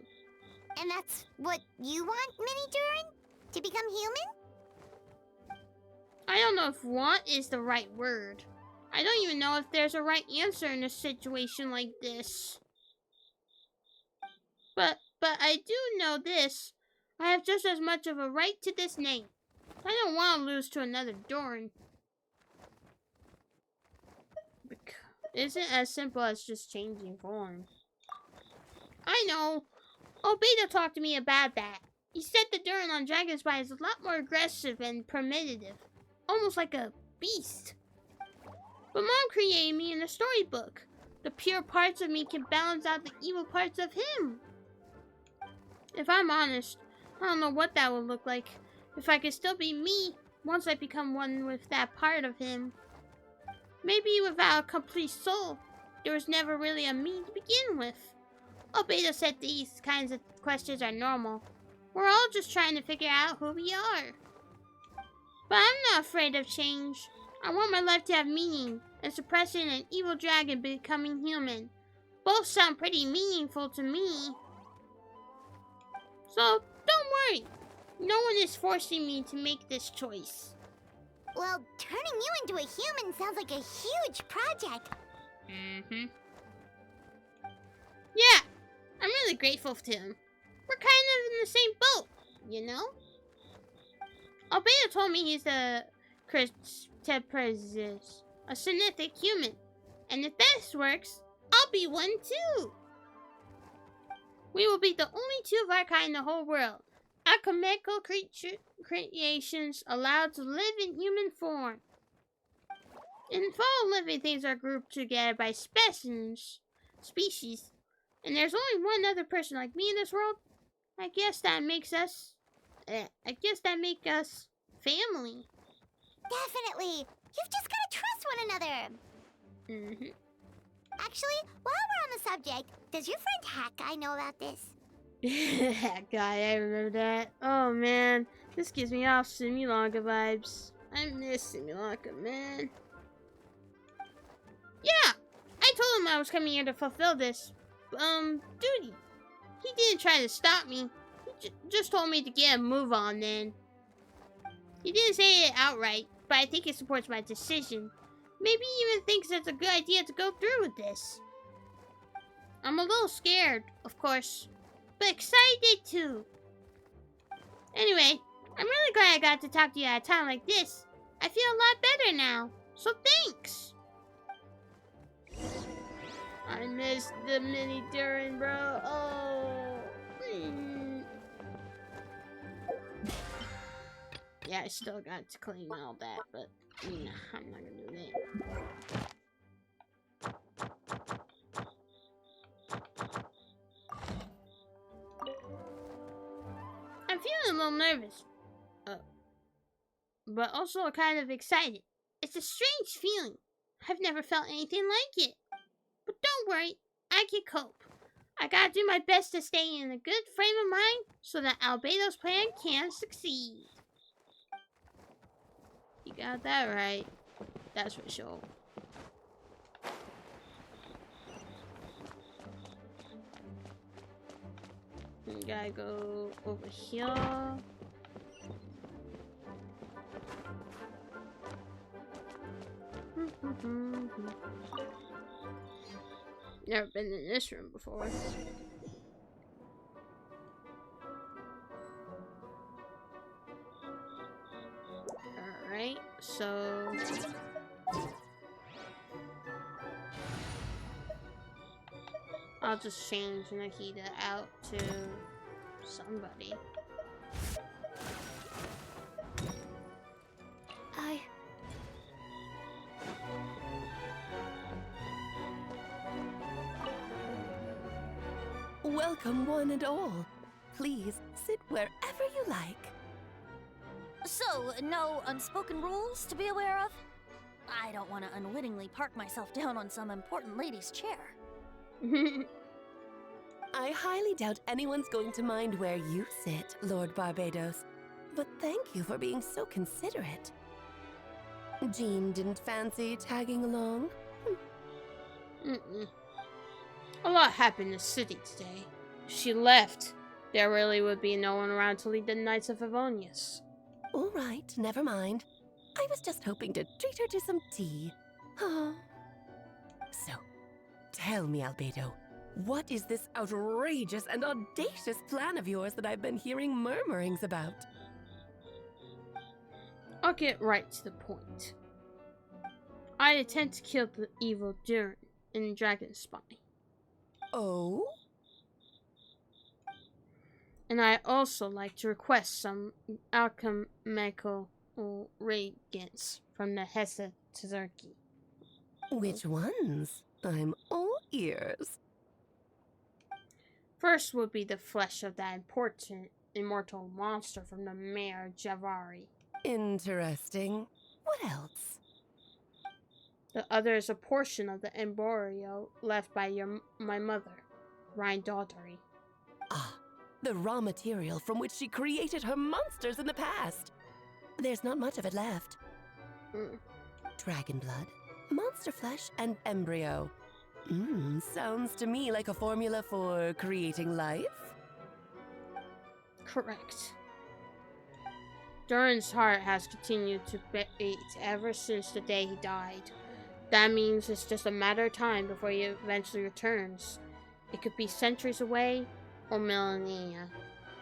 And that's what you want, Mini Durin? To become human? I don't know if want is the right word. I don't even know if there's a right answer in a situation like this. But I do know this. I have just as much of a right to this name. I don't want to lose to another Doran. It isn't as simple as just changing form. I know. Albedo talked to me about that. He said the Duran on Dragon's Spine is a lot more aggressive and primitive. Almost like a beast. But Mom created me in a storybook. The pure parts of me can balance out the evil parts of him. If I'm honest, I don't know what that would look like. If I could still be me once I become one with that part of him. Maybe without a complete soul, there was never really a me to begin with. Albedo said these kinds of questions are normal. We're all just trying to figure out who we are. But I'm not afraid of change. I want my life to have meaning, and suppressing an evil dragon becoming human. Both sound pretty meaningful to me. So, don't worry. No one is forcing me to make this choice. Well, turning you into a human sounds like a huge project. Yeah, I'm really grateful to him. We're kind of in the same boat, you know? Albedo told me he's a Christopher's, a synthetic human. And if this works, I'll be one too. We will be the only two of our kind in the whole world. Alchemical creations allowed to live in human form. And if all living things are grouped together by species, and there's only one other person like me in this world, I guess that makes us family. Definitely. You've just gotta trust one another. Actually, while we're on the subject, does your friend Hat Guy know about this? That guy, I remember that. Oh man, this gives me off Simulonga vibes. I miss Simulonga, man. Yeah, I told him I was coming here to fulfill this, duty. He didn't try to stop me. He just told me to get a move on then. He didn't say it outright, but I think he supports my decision. Maybe he even thinks it's a good idea to go through with this. I'm a little scared, of course, but excited too. Anyway, I'm really glad I got to talk to you at a time like this. I feel a lot better now, so thanks. I missed the mini Durin, bro. Oh. Yeah, I still got to clean all that, but I'm not gonna do that. I'm feeling a little nervous, but also kind of excited. It's a strange feeling. I've never felt anything like it. But don't worry, I can cope. I gotta do my best to stay in a good frame of mind so that Albedo's plan can succeed. You got that right. That's for sure. We gotta go over here. Never been in this room before. Alright, so... I'll just change Nahida out to somebody. Welcome, one and all. Please sit wherever you like. So, no unspoken rules to be aware of? I don't want to unwittingly park myself down on some important lady's chair. I highly doubt anyone's going to mind where you sit, Lord Barbados. But thank you for being so considerate. Jean didn't fancy tagging along? A lot happened in the city today. If she left, there really would be no one around to lead the Knights of Favonius. All right, never mind. I was just hoping to treat her to some tea. So, tell me, Albedo, what is this outrageous and audacious plan of yours that I've been hearing murmurings about? I'll get right to the point. I intend to kill the evil Durin in Dragon's Spine. Oh? And I also like to request some alchemical reagents from the Hesse Tzerki. Which ones? I'm all ears. First would be the flesh of that important immortal monster from the Mare Javari. Interesting. What else? The other is a portion of the embryo left by my mother, Rhine Daughtery. Ah, the raw material from which she created her monsters in the past. There's not much of it left. Dragon blood, monster flesh, and embryo. Sounds to me like a formula for creating life. Correct. Durin's heart has continued to beat ever since the day he died. That means it's just a matter of time before he eventually returns. It could be centuries away or millennia,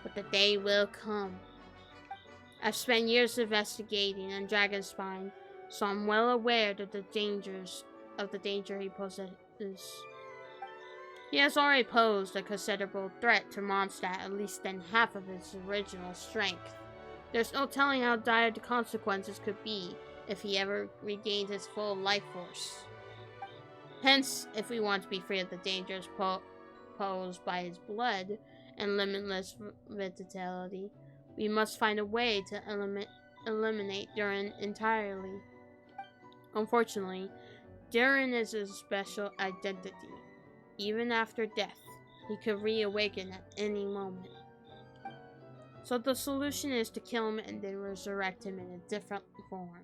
but the day will come. I've spent years investigating on Dragon's Spine, so I'm well aware of the danger he possesses. He has already posed a considerable threat to Mondstadt, at least than half of his original strength. There's no telling how dire the consequences could be if he ever regained his full life force. Hence, if we want to be free of the dangers posed by his blood and limitless vitality, we must find a way to eliminate Durin entirely. Unfortunately, Durin is a special identity. Even after death, he could reawaken at any moment. So the solution is to kill him and then resurrect him in a different form.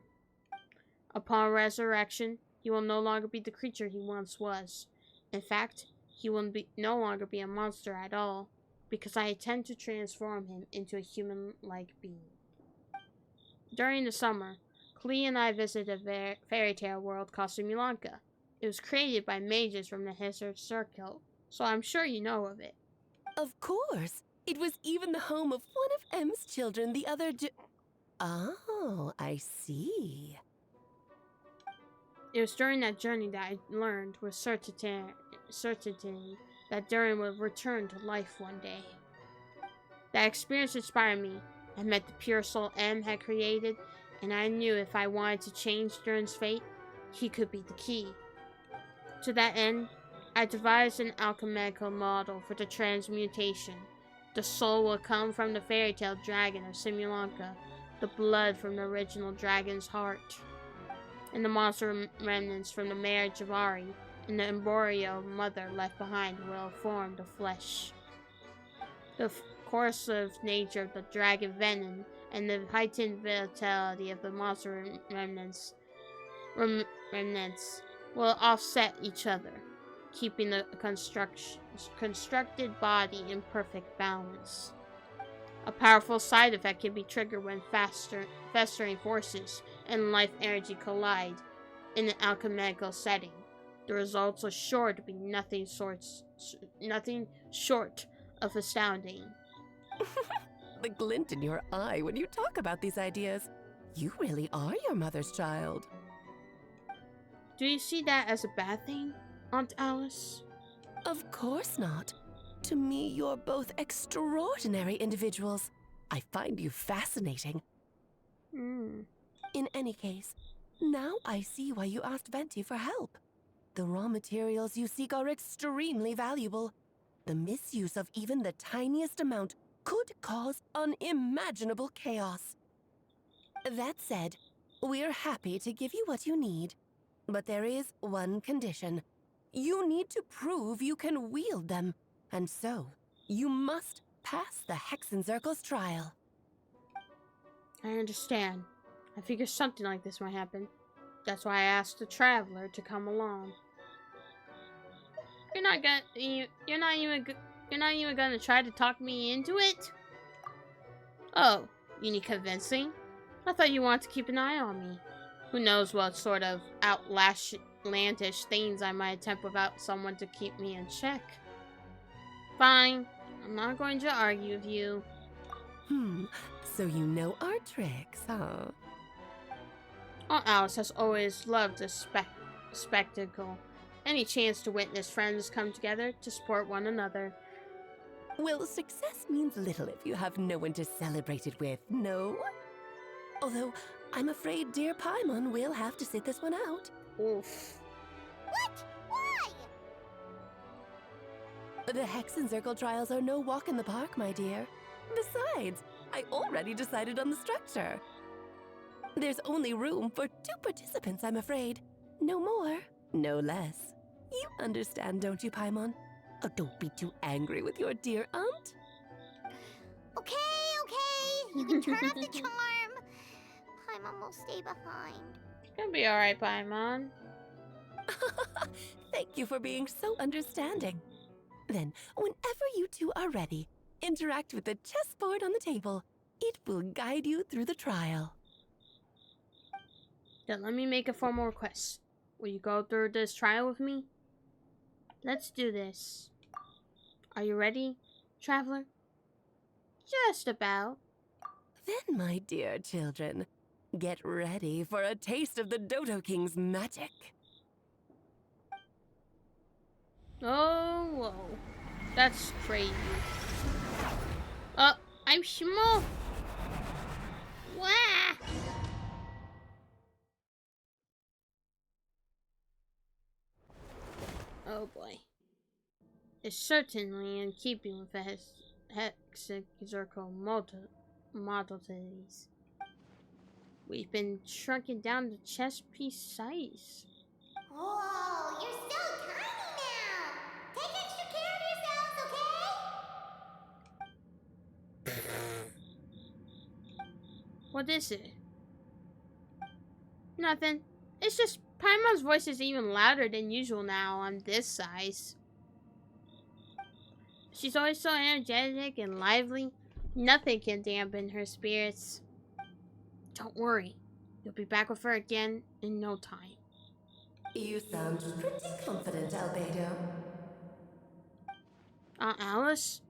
Upon resurrection, he will no longer be the creature he once was. In fact, he will no longer be a monster at all, because I intend to transform him into a human-like being. During the summer, Klee and I visited a fairy tale world called Simulanka. It was created by mages from the Hesse Circle, so I'm sure you know of it. Of course. It was even the home of one of M's children the other day. Oh, I see. It was during that journey that I learned with certainty that Durin would return to life one day. That experience inspired me. I met the pure soul M had created, and I knew if I wanted to change Durin's fate, he could be the key. To that end, I devised an alchemical model for the transmutation. The soul will come from the fairy tale dragon of Simulanka, the blood from the original dragon's heart, and the monster remnants from the Mare Javari, and the embryo mother left behind will form the flesh. The corrosive nature of the dragon venom and the heightened vitality of the monster remnants will offset each other, keeping the constructed body in perfect balance. A powerful side effect can be triggered when festering forces and life energy collide in an alchemical setting. The results are sure to be nothing short of astounding. The glint in your eye when you talk about these ideas. You really are your mother's child. Do you see that as a bad thing, Aunt Alice? Of course not. To me, you're both extraordinary individuals. I find you fascinating. In any case, now I see why you asked Venti for help. The raw materials you seek are extremely valuable. The misuse of even the tiniest amount could cause unimaginable chaos. That said, we're happy to give you what you need. But there is one condition. You need to prove you can wield them. And so, you must pass the Hexenzirkel's trial. I understand. I figured something like this might happen. That's why I asked the Traveler to come along. You're not even gonna try to talk me into it? Oh, you need convincing? I thought you wanted to keep an eye on me. Who knows what sort of outlandish things I might attempt without someone to keep me in check. Fine. I'm not going to argue with you. So you know our tricks, huh? Aunt Alice has always loved this spectacle. Any chance to witness friends come together to support one another. Well, success means little if you have no one to celebrate it with, no? Although, I'm afraid dear Paimon will have to sit this one out. Oof. What? Why? The Hexen Circle trials are no walk in the park, my dear. Besides, I already decided on the structure. There's only room for 2 participants, I'm afraid. No more, no less. You understand, don't you, Paimon? Oh, don't be too angry with your dear aunt. Okay. You can turn off the charm. Paimon will stay behind. It's gonna be alright, Paimon. Thank you for being so understanding. Then, whenever you two are ready, interact with the chessboard on the table. It will guide you through the trial. Then let me make a formal request. Will you go through this trial with me? Let's do this. Are you ready, traveler? Just about. Then, my dear children, get ready for a taste of the Dodo King's magic. Oh, whoa. That's crazy. I'm small. Wah! Oh boy. It's certainly in keeping with the hexagonal modalities. We've been shrunken down to chess piece size. Whoa, you're so tiny now! Take extra care of yourselves, okay? What is it? Nothing. It's just Paimon's voice is even louder than usual now on this size. She's always so energetic and lively. Nothing can dampen her spirits. Don't worry. You'll be back with her again in no time. You sound pretty confident, Albedo. Aunt Alice?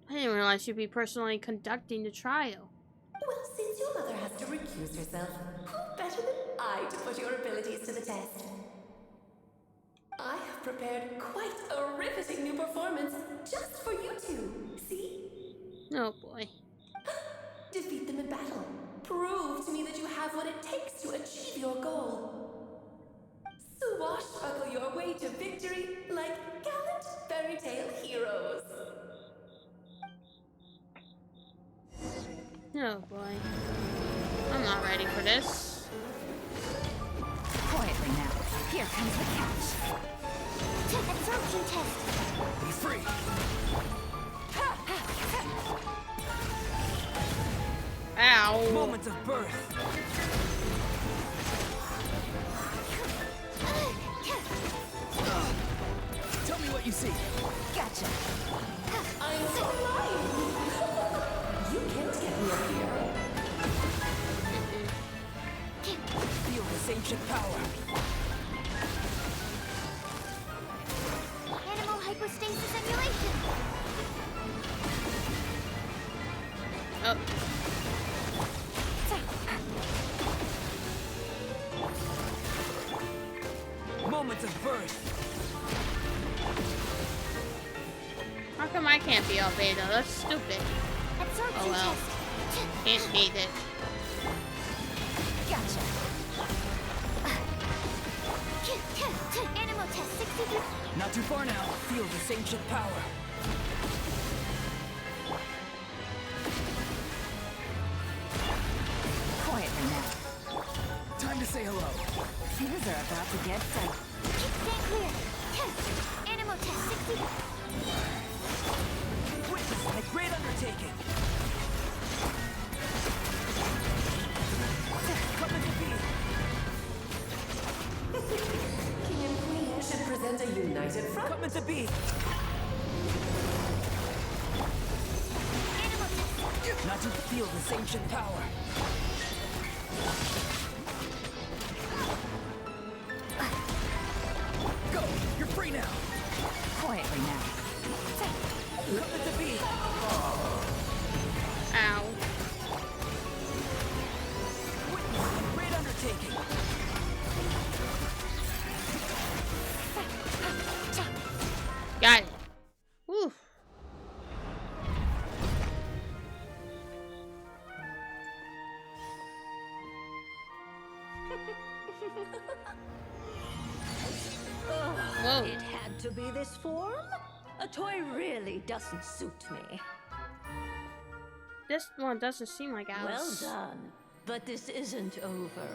I didn't realize you'd be personally conducting the trial. Well, since your mother has to recuse herself, who better than I to put your abilities to the test? I have prepared quite a riveting new performance just for you two. See? Oh boy. Defeat them in battle. Prove to me that you have what it takes to achieve your goal. Swashbuckle your way to victory like gallant fairy tale heroes. Oh boy. I'm not ready for this. Quietly now. Here comes the catch. Absorption test. Be free. Ow. Moments of birth. Tell me what you see. Gotcha. I'm so alive. You can't get me up here. Feel this ancient power. Animal hypostasis emulation. Oh. Moments of birth. How come I can't be Albedo? That's stupid. Absorption Oh well. test. Can't hate it. Gotcha. Animal test 63. Not too far now. Feel this ancient power. Quietly now. Time to say hello. Things are about to get tight. Stand clear. Animal test 60. Witness my great undertaking. Come and defeat. King and Queen should present a united Enemies in front. Coming to be. Not to feel this ancient power. Go! You're free now! Quietly now. Coming to be. Ow. Great undertaking. Got it. Whew. Whoa. It had to be this form? A toy really doesn't suit me. This one doesn't seem like Alice. Well done. But this isn't over.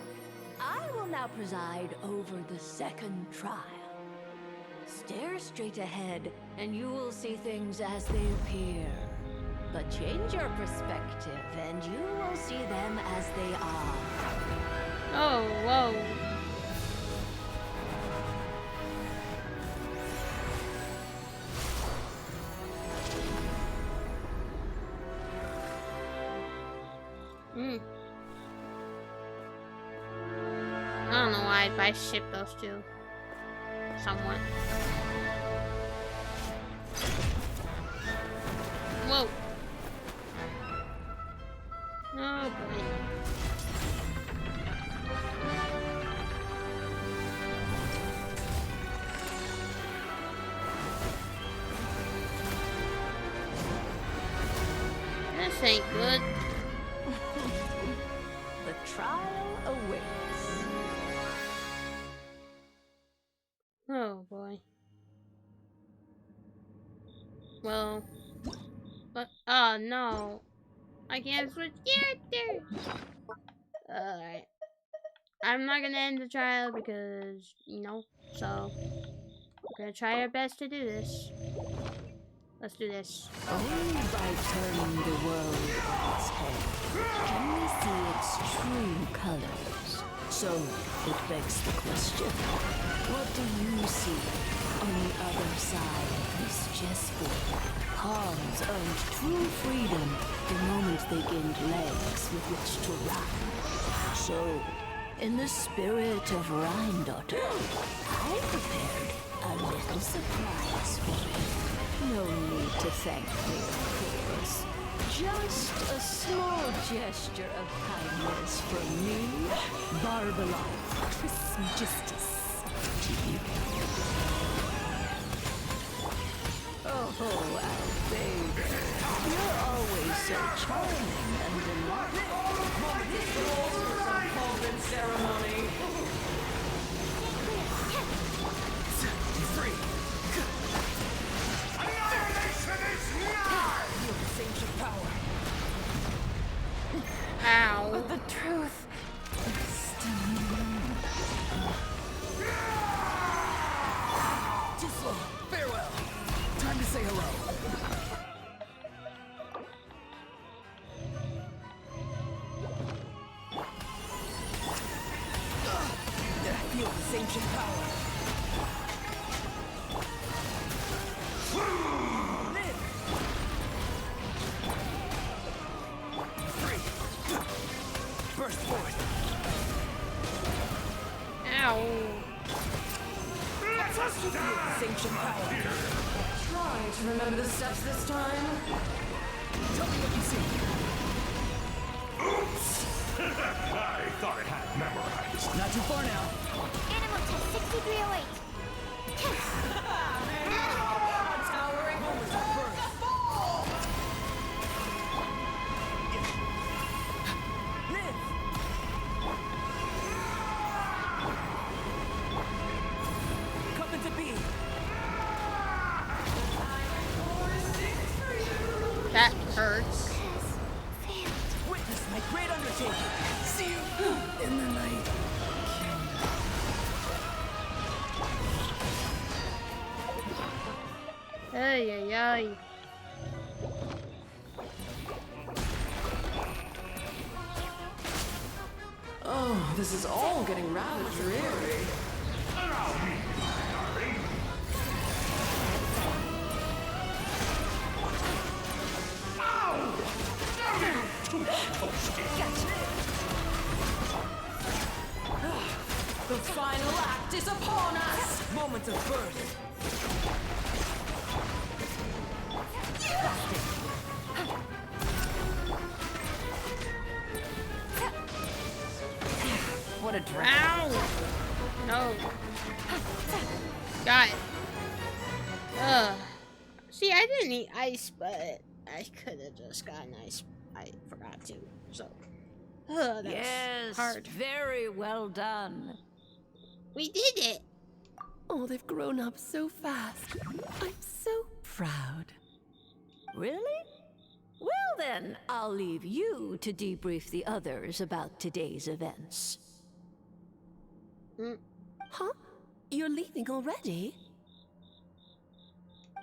I will now preside over the second trial. Stare straight ahead, and you will see things as they appear. But change your perspective, and you will see them as they are. Oh, whoa. I don't know why I ship those two. Somewhat. Whoa. Oh boy. This ain't good. The trial awaits. Oh boy. Well, but oh no, I can't switch characters. Alright, I'm not gonna end the trial because so we're gonna try our best to do this. Let's do this. Only by turning the world on its head can we see its true colors. So, it begs the question, what do you see on the other side of this chessboard? Pawns earned true freedom the moment they gained legs with which to ride. So, in the spirit of Rhine-Daughter, I prepared a little surprise for you. No need to thank me, of course. Just a small gesture of kindness from me, Barbalon Trismegistus, to you. Oh, Albedo, you're always so charming and delightful. This calls for some pomp and ceremony. Free. Annihilation is nigh! Feel this ancient power. Ow. But the truth is still Too slow. Farewell. Time to say hello. Feel this ancient power. Live! Free! Burst forth! Ow. Feel this ancient power. Try to remember the steps this time. Tell me what you see. Oops! I thought it had memorized. Not too far now. Animal test 6308. Towering Moments of birth. Live! Coming to be. That hurts. Witness my great undertaking. See you in the night. Ay, ay, ay. Oh, this is all getting rather dreary. Allow me, my darling. moment of birth. What a drag. Ow! No. Got it. Ugh. See, I didn't eat ice, but I could have just gotten ice. I forgot to. So. Ugh, that's Yes, hard. very well done. We did it! Oh, they've grown up so fast. I'm so proud. Really? Well then, I'll leave you to debrief the others about today's events. Huh? You're leaving already?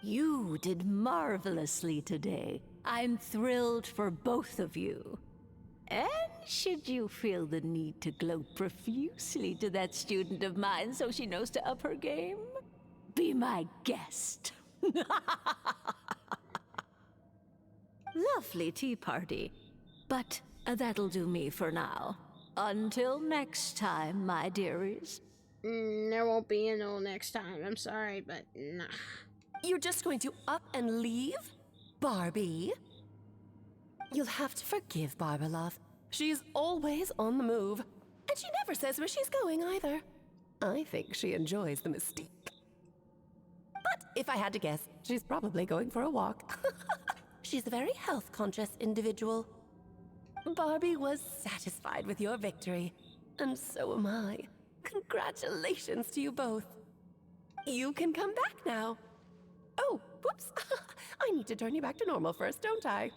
You did marvelously today. I'm thrilled for both of you. And should you feel the need to gloat profusely to that student of mine so she knows to up her game, be my guest. Lovely tea party. But that'll do me for now. Until next time, my dearies. There won't be a no next time. I'm sorry, but nah. You're just going to up and leave? Barbie? You'll have to forgive Barbalov. She's always on the move. And she never says where she's going either. I think she enjoys the mystique. But if I had to guess, she's probably going for a walk. She's a very health-conscious individual. Barbie was satisfied with your victory. And so am I. Congratulations to you both. You can come back now. Oh, whoops. I need to turn you back to normal first, don't I?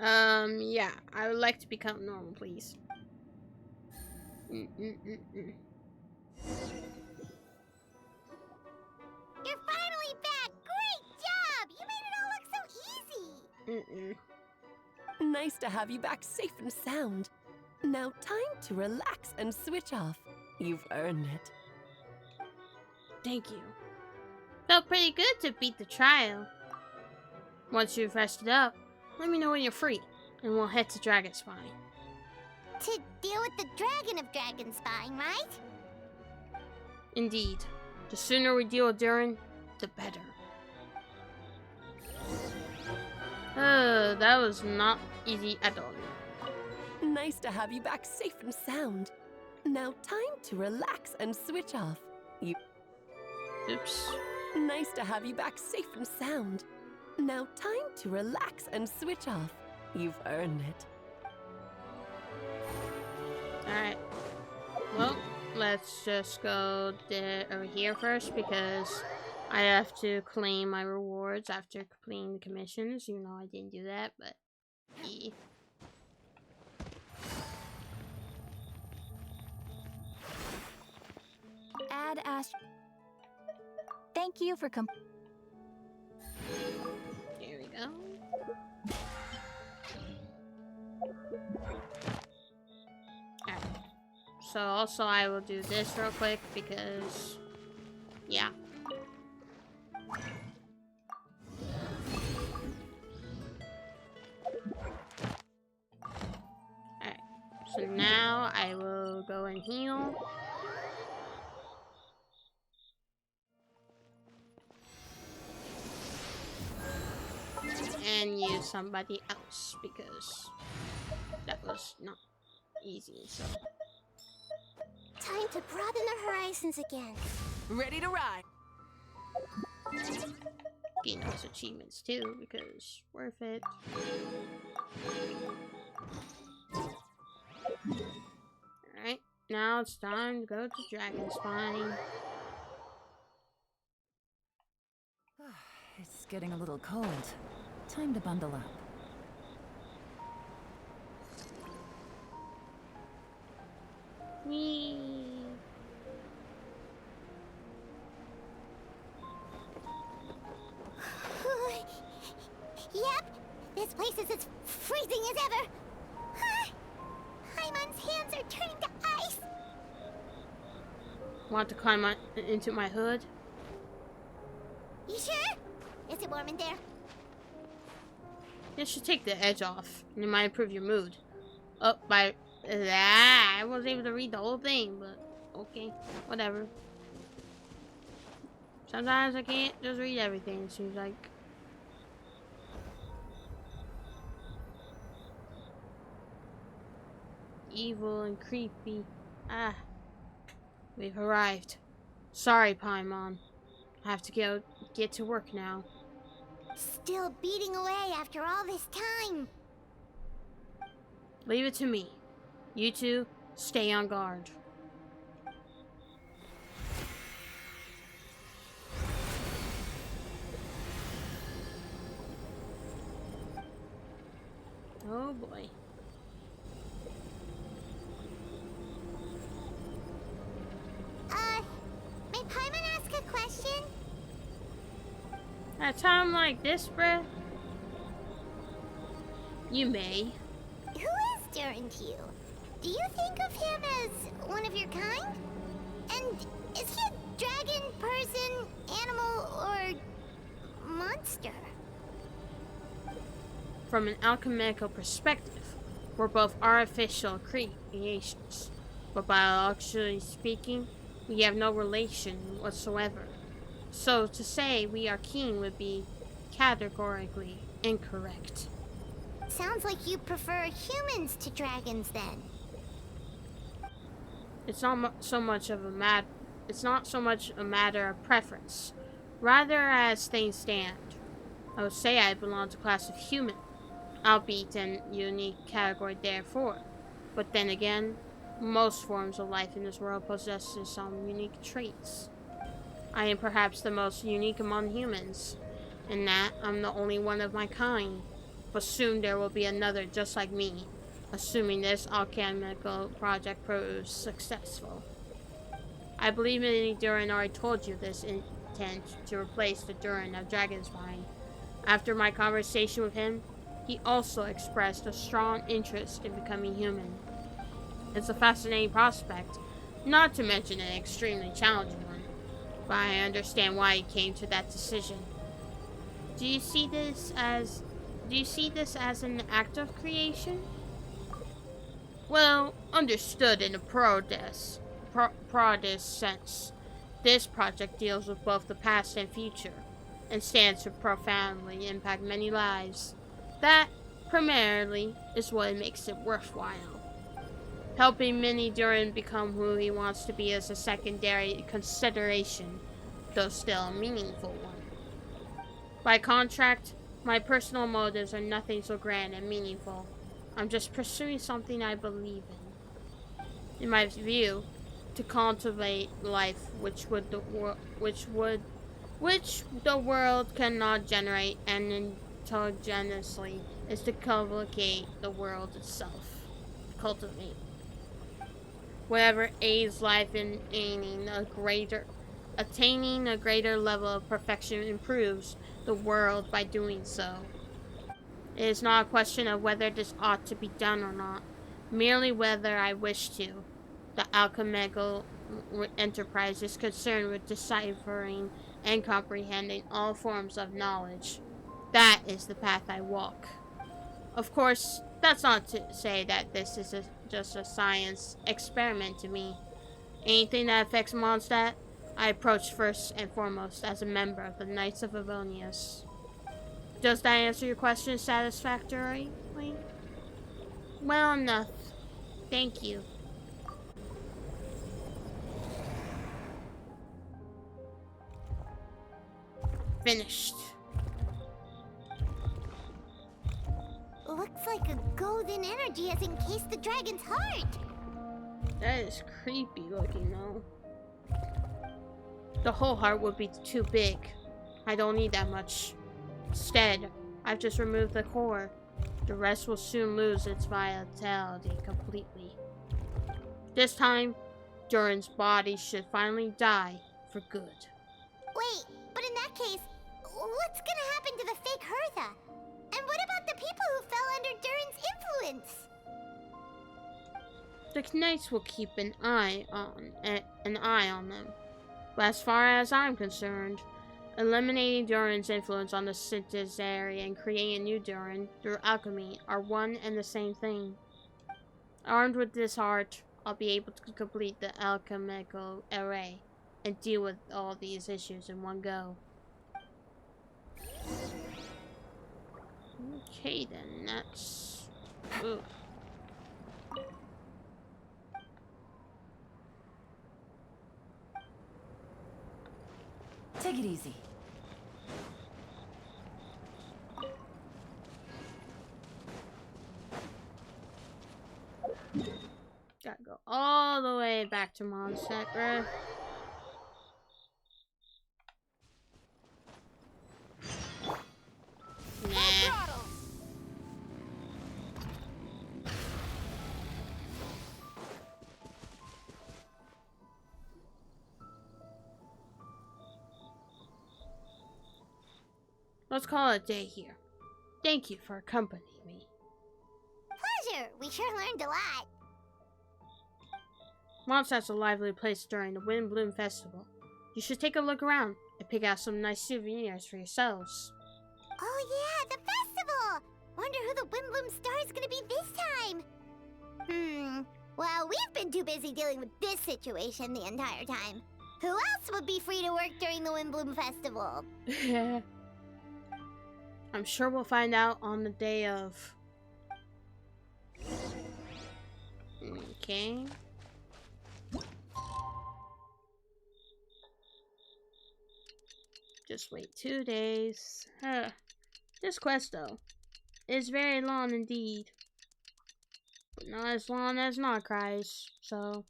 Yeah. I would like to become normal, please. You're finally back! Great job! You made it all look so easy! Nice to have you back safe and sound. Now time to relax and switch off. You've earned it. Thank you. Felt pretty good to beat the trial. Once you've rested up, let me know when you're free, and we'll head to Dragonspine. To deal with the Dragon of Dragonspine, right? Indeed. The sooner we deal with Durin, the better. That was not easy at all. Nice to have you back safe and sound. Now time to relax and switch off. Oops. Nice to have you back safe and sound. Now time to relax and switch off. You've earned it. Alright. Well, let's just go over here first because I have to claim my rewards after completing the commissions. You know I didn't do that, but yeah. Add Ash. Thank you for There we go. Alright. So also I will do this real quick because yeah. Alright. So now I will go and heal. And use somebody else because that was not easy, so. Time to broaden the horizons again. Ready to ride. Gain those achievements too because worth it. Alright, now it's time to go to Dragonspine. It's getting a little cold. Time to bundle up. Whee! Yep, this place is as freezing as ever. Hyman's hands are turning to ice. Want to climb into my hood? You sure? Is it warm in there? It should take the edge off, and it might improve your mood. Oh, I wasn't able to read the whole thing, but okay, whatever. Sometimes I can't just read everything, it seems like. Evil and creepy. Ah, we've arrived. Sorry, Paimon. I have to get to work now. Still beating away after all this time. Leave it to me. You two, stay on guard. Oh boy. May Paimon ask a question? At a time like this, bruh? You may. Who is Durin to you? Do you think of him as one of your kind? And is he a dragon, person, animal, or monster? From an alchemical perspective, we're both artificial creations. But biologically speaking, we have no relation whatsoever. So to say we are kin would be categorically incorrect. Sounds like you prefer humans to dragons then. It's not so much a matter of preference. Rather, as things stand, I would say I belong to a class of human, albeit in unique category therefore. But then again, most forms of life in this world possesses some unique traits. I am perhaps the most unique among humans, in that I'm the only one of my kind. But soon there will be another just like me, assuming this alchemical project proves successful. I believe Mini Durin already told you this intent to replace the Durin of Dragonspine. After my conversation with him, he also expressed a strong interest in becoming human. It's a fascinating prospect, not to mention an extremely challenging one, but I understand why he came to that decision. Do you see this as an act of creation? Well, understood in a Prodis sense. This project deals with both the past and future, and stands to profoundly impact many lives. That, primarily, is what makes it worthwhile. Helping Mini Durin become who he wants to be is a secondary consideration, though still a meaningful one. By contract, my personal motives are nothing so grand and meaningful. I'm just pursuing something I believe in. In my view, to cultivate life which the world cannot generate endogenously is to cultivate the world itself. Cultivate. Whatever aids life in attaining a greater level of perfection improves the world by doing so. It is not a question of whether this ought to be done or not, merely whether I wish to. The alchemical enterprise is concerned with deciphering and comprehending all forms of knowledge. That is the path I walk. Of course, that's not to say that this is just a science experiment to me. Anything that affects Mondstadt, I approach first and foremost as a member of the Knights of Avonius. Does that answer your question satisfactorily? Well enough. Thank you. Finished. Looks like a golden energy has encased the dragon's heart. That is creepy looking though. The whole heart would be too big. I don't need that much. Instead, I've just removed the core. The rest will soon lose its vitality completely. This time, Durin's body should finally die for good. Wait, but in that case, what's gonna happen to the fake Hertha? And what about the people who fell under Durin's influence? The Knights will keep an eye on them. But as far as I'm concerned, eliminating Durin's influence on the Sintis area and creating a new Durin through alchemy are one and the same thing. Armed with this heart, I'll be able to complete the alchemical array. and deal with all these issues in one go. Okay then, that's... Ooh. Take it easy. Gotta go all the way back to Mom's Chakra. Nah. Let's call it a day here. Thank you for accompanying me. Pleasure. We sure learned a lot. Mondstadt's a lively place during the Windbloom Festival. You should take a look around and pick out some nice souvenirs for yourselves. Oh yeah, the festival! Wonder who the Windbloom Star is gonna be this time. Well, we've been too busy dealing with this situation the entire time. Who else would be free to work during the Windbloom Festival? I'm sure we'll find out on the day of. Okay. Just wait 2 days. This quest, though, is very long indeed. But not as long as Nocry's. So,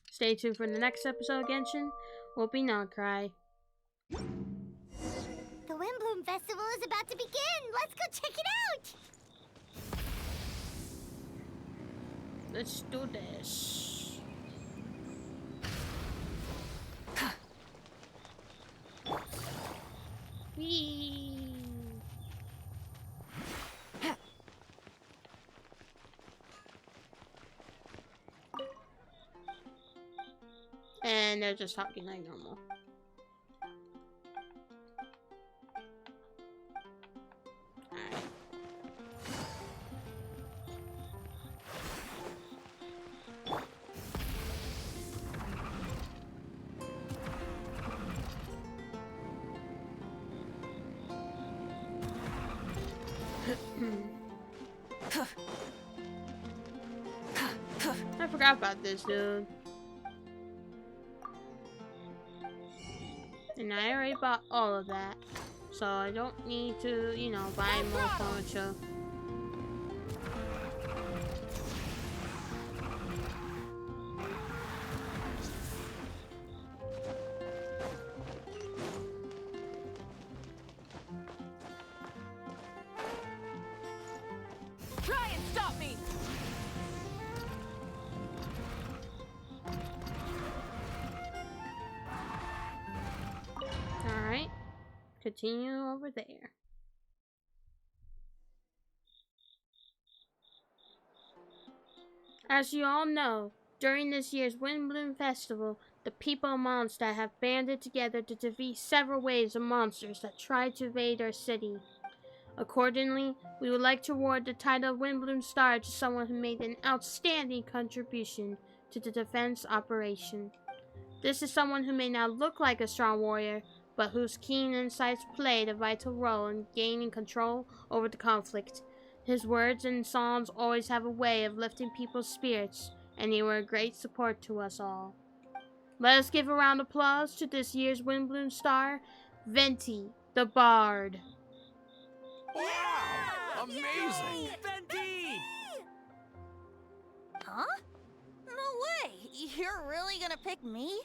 stay tuned for the next episode, Genshin. Will be Nocry. The Windbloom Festival is about to begin! Let's go check it out! Let's do this. Whee! And they're just talking like normal. I forgot about this, dude. And I already bought all of that. So I don't need to, you know, buy more furniture. Try and stop me! Alright. Continue over there. As you all know, during this year's Windbloom Festival, the people of Mondstadt have banded together to defeat several waves of monsters that tried to invade our city. Accordingly, we would like to award the title of Windbloom Star to someone who made an outstanding contribution to the defense operation. This is someone who may not look like a strong warrior, but whose keen insights played a vital role in gaining control over the conflict. His words and songs always have a way of lifting people's spirits, and they were a great support to us all. Let us give a round of applause to this year's Windbloom Star, Venti, the Bard. Wow! Amazing! Venti! Huh? No way! You're really gonna pick me?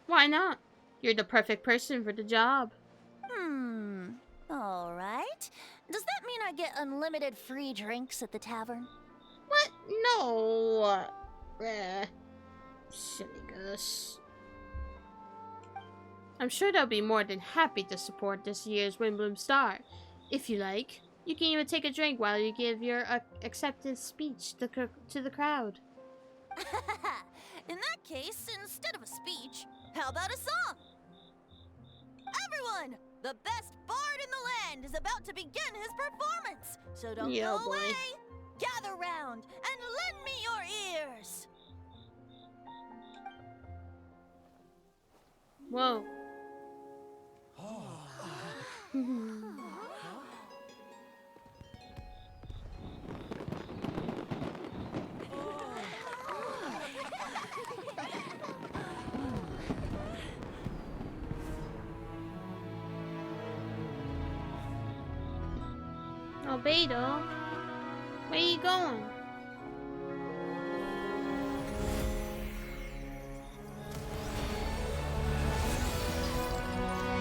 Why not? You're the perfect person for the job. Alright. Does that mean I get unlimited free drinks at the tavern? What? No. Silly Gus. I'm sure they'll be more than happy to support this year's Windbloom Star. If you like, you can even take a drink while you give your acceptance speech to the crowd. In that case, instead of a speech, how about a song? Everyone! The best bard in the land is about to begin his performance! So don't go away! Gather round and lend me your ears! Whoa. Albedo, where you going?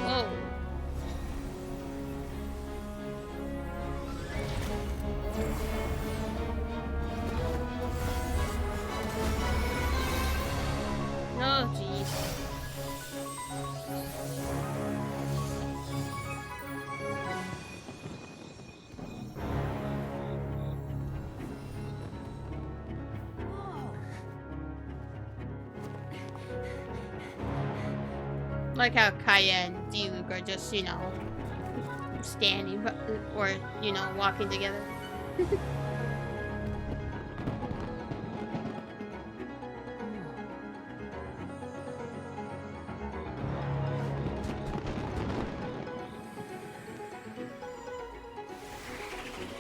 Whoa. Oh, jeez. Like how Kaya and D-Luke are just, you know, standing or, you know, walking together.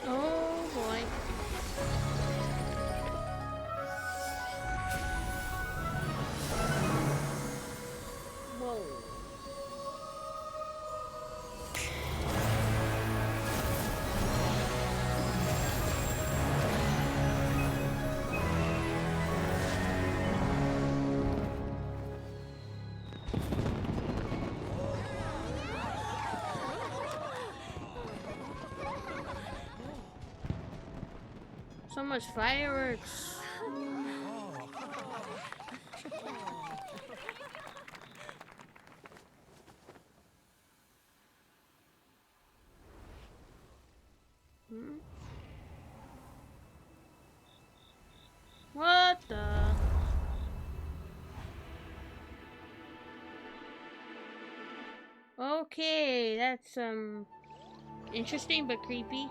Oh boy. Whoa. So much fireworks. Hmm? What the? Okay, that's interesting but creepy.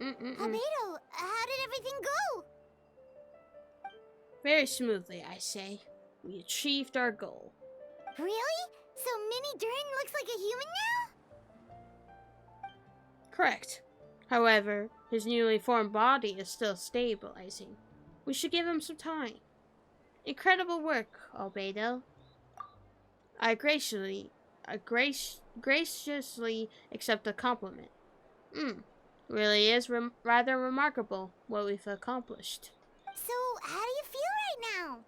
Albedo, how did everything go? Very smoothly, I say. We achieved our goal. Really? So Mini Durin looks like a human now? Correct. However, his newly formed body is still stabilizing. We should give him some time. Incredible work, Albedo. I graciously accept the compliment. Really is rather remarkable what we've accomplished. So, how do you feel right now?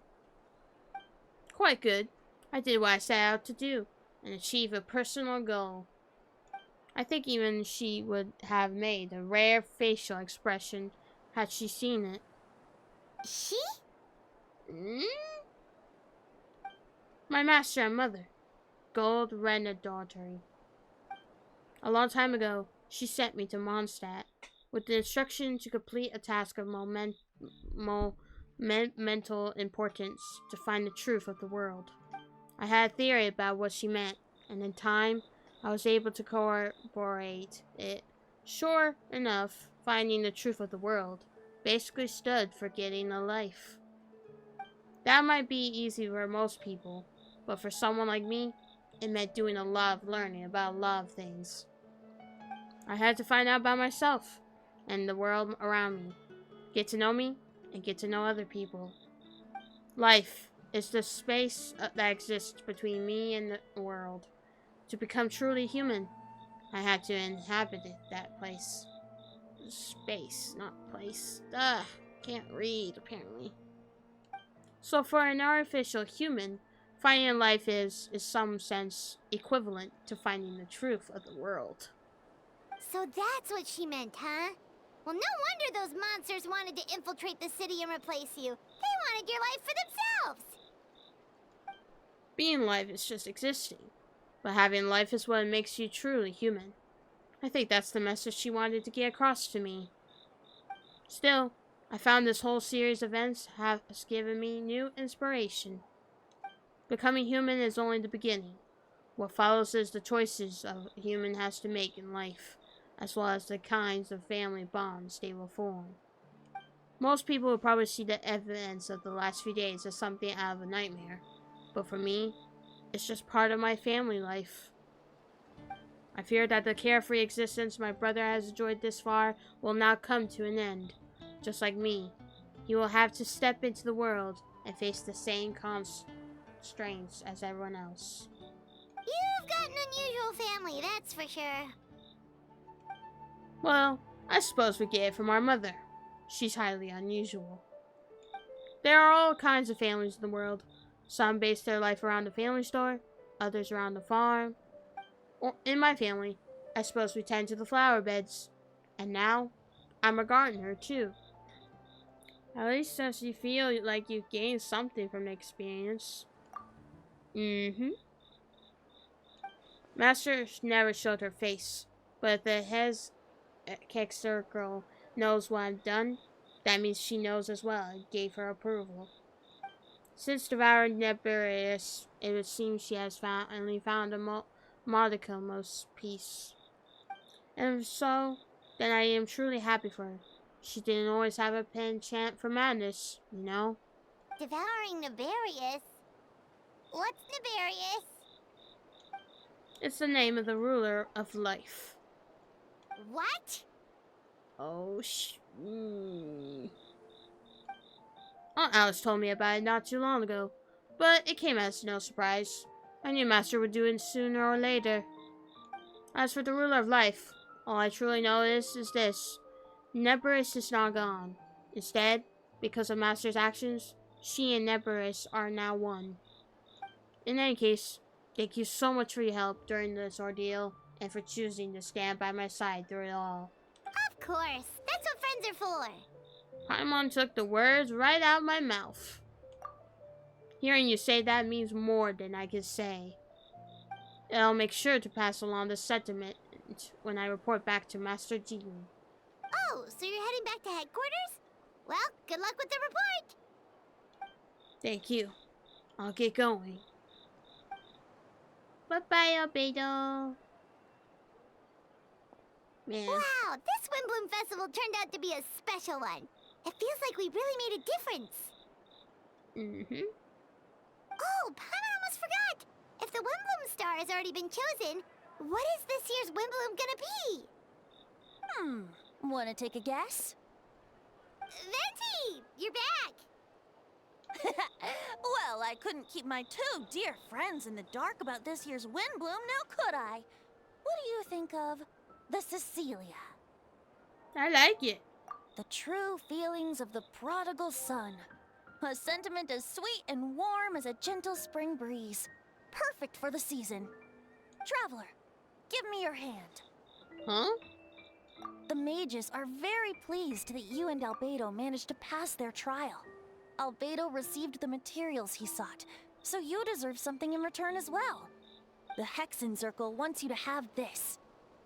Quite good. I did what I set out to do and achieve a personal goal. I think even she would have made a rare facial expression had she seen it. She? My master and mother, Gold Renadaughtary. A long time ago, she sent me to Mondstadt with the instruction to complete a task of mental importance to find the truth of the world. I had a theory about what she meant, and in time, I was able to corroborate it. Sure enough, finding the truth of the world basically stood for getting a life. That might be easy for most people, but for someone like me, it meant doing a lot of learning about a lot of things. I had to find out about myself and the world around me, get to know me, and get to know other people. Life is the space that exists between me and the world. To become truly human, I had to inhabit that place. Space, not place. Can't read, apparently. So for an artificial human, finding life is, in some sense, equivalent to finding the truth of the world. So that's what she meant, huh? Well, no wonder those monsters wanted to infiltrate the city and replace you. They wanted your life for themselves! Being alive is just existing, but having life is what makes you truly human. I think that's the message she wanted to get across to me. Still, I found this whole series of events has given me new inspiration. Becoming human is only the beginning. What follows is the choices a human has to make in life, as well as the kinds of family bonds they will form. Most people would probably see the evidence of the last few days as something out of a nightmare. But for me, it's just part of my family life. I fear that the carefree existence my brother has enjoyed this far will now come to an end. Just like me, he will have to step into the world and face the same constraints as everyone else. You've got an unusual family, that's for sure. Well, I suppose we get it from our mother. She's highly unusual. There are all kinds of families in the world. Some base their life around the family store, others around the farm. Or in my family, I suppose we tend to the flower beds. And now, I'm a gardener too. At least does you feel like you've gained something from the experience. Master never showed her face, but if the Hex Circle knows what I've done, that means she knows as well and gave her approval. Since devouring Nebarius, it would seem she has only found a modicum of peace. And if so, then I am truly happy for her. She didn't always have a penchant for madness, you know? Devouring Nebarius? What's Nebarius? It's the name of the ruler of life. What? Oh, Aunt Alice told me about it not too long ago, but it came as no surprise. I knew Master would do it sooner or later. As for the ruler of life, all I truly know is this. Neberis is not gone. Instead, because of Master's actions, she and Neberis are now one. In any case, thank you so much for your help during this ordeal and for choosing to stand by my side through it all. Of course, that's what friends are for. Paimon took the words right out of my mouth. Hearing you say that means more than I could say. And I'll make sure to pass along the sentiment when I report back to Master Ginny. Oh, so you're heading back to headquarters? Well, good luck with the report. Thank you. I'll get going. Bye-bye, Albedo. Man. Wow, this Windbloom Festival turned out to be a special one. It feels like we really made a difference. Oh, Paimon almost forgot. If the Windbloom star has already been chosen, what is this year's Windbloom gonna be? Wanna take a guess? Venti, you're back. Well, I couldn't keep my two dear friends in the dark about this year's Windbloom, now could I? What do you think of the Cecilia? I like it. The true feelings of the prodigal son. A sentiment as sweet and warm as a gentle spring breeze. Perfect for the season. Traveler, give me your hand. Huh? The mages are very pleased that you and Albedo managed to pass their trial. Albedo received the materials he sought, so you deserve something in return as well. The Hexen Circle wants you to have this.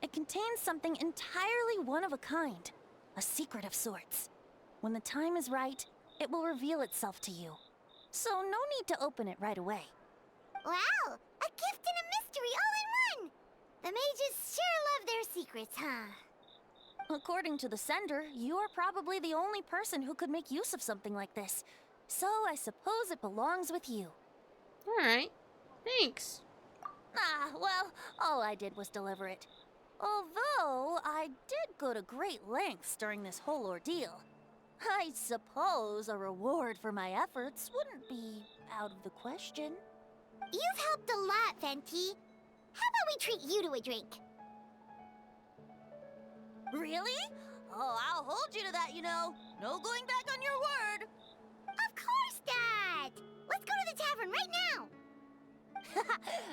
It contains something entirely one of a kind, a secret of sorts. When the time is right, it will reveal itself to you. So no need to open it right away. Wow, a gift and a mystery all in one! The mages sure love their secrets, huh? According to the sender, you are probably the only person who could make use of something like this. So I suppose it belongs with you. Alright, thanks. Well, all I did was deliver it. Although, I did go to great lengths during this whole ordeal. I suppose a reward for my efforts wouldn't be out of the question. You've helped a lot, Venti. How about we treat you to a drink? Really? Oh, I'll hold you to that, you know. No going back on your word. Of course, Dad! Let's go to the tavern right now!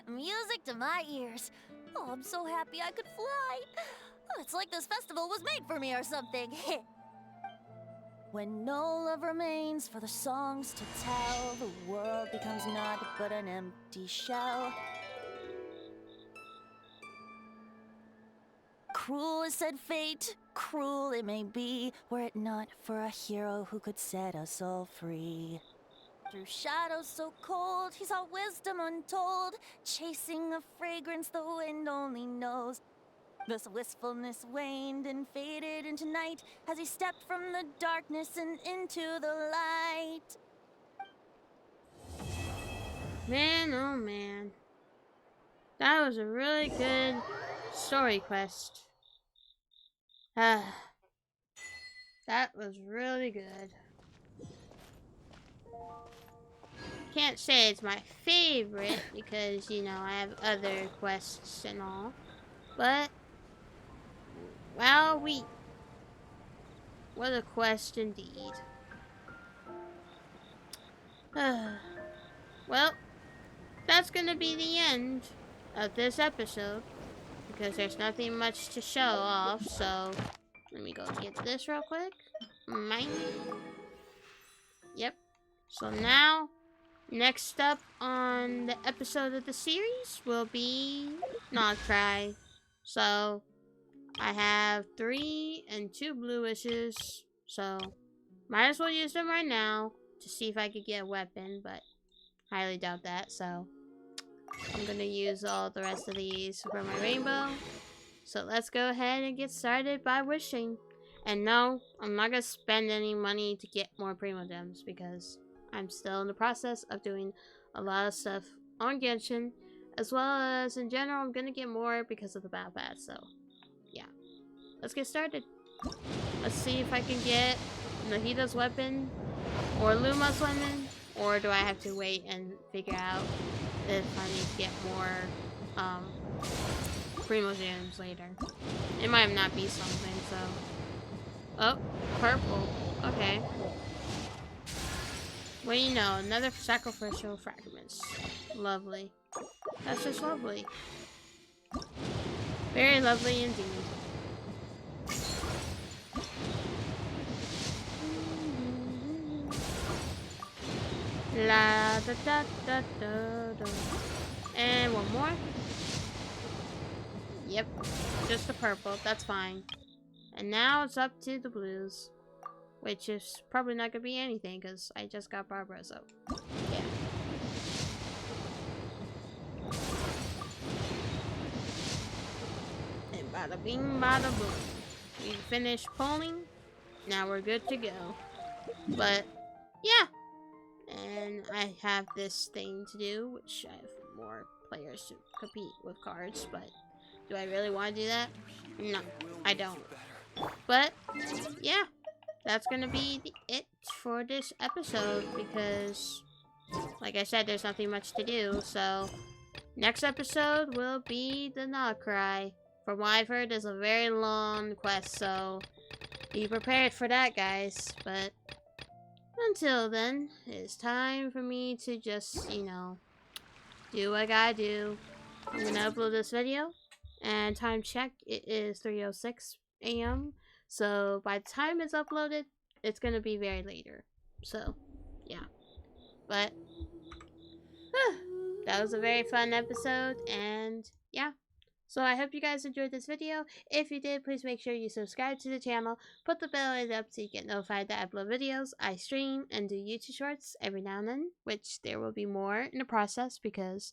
Music to my ears. Oh, I'm so happy I could fly. Oh, it's like this festival was made for me or something. When no love remains for the songs to tell, the world becomes naught but an empty shell. Cruel is said fate, cruel it may be, were it not for a hero who could set us all free. Through shadows so cold, he saw wisdom untold, chasing a fragrance the wind only knows. This wistfulness waned and faded into night as he stepped from the darkness and into the light. Man, oh man. That was a really good story quest. That was really good. Can't say it's my favorite because, you know, I have other quests and all. But, well, what a quest indeed. Well, that's gonna be the end of this episode because there's nothing much to show off, so let me go get this real quick. Mine. Yep. So now, next up on the episode of the series will be Nodcry. So, I have 3 and 2 blue wishes, so might as well use them right now to see if I could get a weapon, but highly doubt that, so I'm gonna use all the rest of these for my rainbow. So let's go ahead and get started by wishing. And no, I'm not gonna spend any money to get more Primo Gems because I'm still in the process of doing a lot of stuff on Genshin, as well as in general I'm gonna get more because of the Battle Pass, so yeah. Let's get started. Let's see if I can get Nahita's weapon or Luma's weapon, or do I have to wait and figure out if I need to get more Primo Gems later. It might not be something, so. Oh, purple. Okay. Well, you know, another sacrificial fragments. Lovely. That's just lovely. Very lovely indeed. La da da da da da. And one more. Yep, just the purple. That's fine. And now it's up to the blues, which is probably not gonna be anything because I just got Barbara. So yeah. And bada bing, bada boom. We finished polling. Now we're good to go. But yeah. And I have this thing to do, which I have more players to compete with cards, but do I really want to do that? No, I don't. But yeah, that's gonna be it for this episode because, like I said, there's nothing much to do. So next episode will be the Nodcry. From what I've heard, is a very long quest, so be prepared for that, guys. But until then, it's time for me to just, you know, do what I gotta do. I'm gonna upload this video, and time check, it is 3:06 a.m. So by the time it's uploaded, it's gonna be very later. So, yeah. But, that was a very fun episode, and yeah. So I hope you guys enjoyed this video. If you did, please make sure you subscribe to the channel. Put the bell icon up so you get notified that I upload videos. I stream and do YouTube shorts every now and then, which there will be more in the process because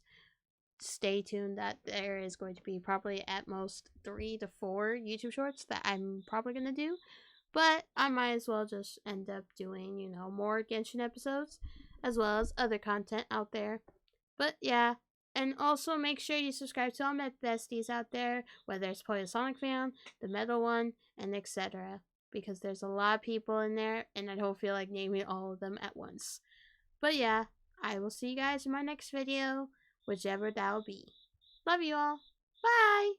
stay tuned that there is going to be probably at most 3 to 4 YouTube shorts that I'm probably going to do. But I might as well just end up doing, you know, more Genshin episodes as well as other content out there. But yeah. And also make sure you subscribe to all my besties out there, whether it's Puyo&SonicFAN, the Metal One, and etc. Because there's a lot of people in there, and I don't feel like naming all of them at once. But yeah, I will see you guys in my next video, whichever that'll be. Love you all. Bye!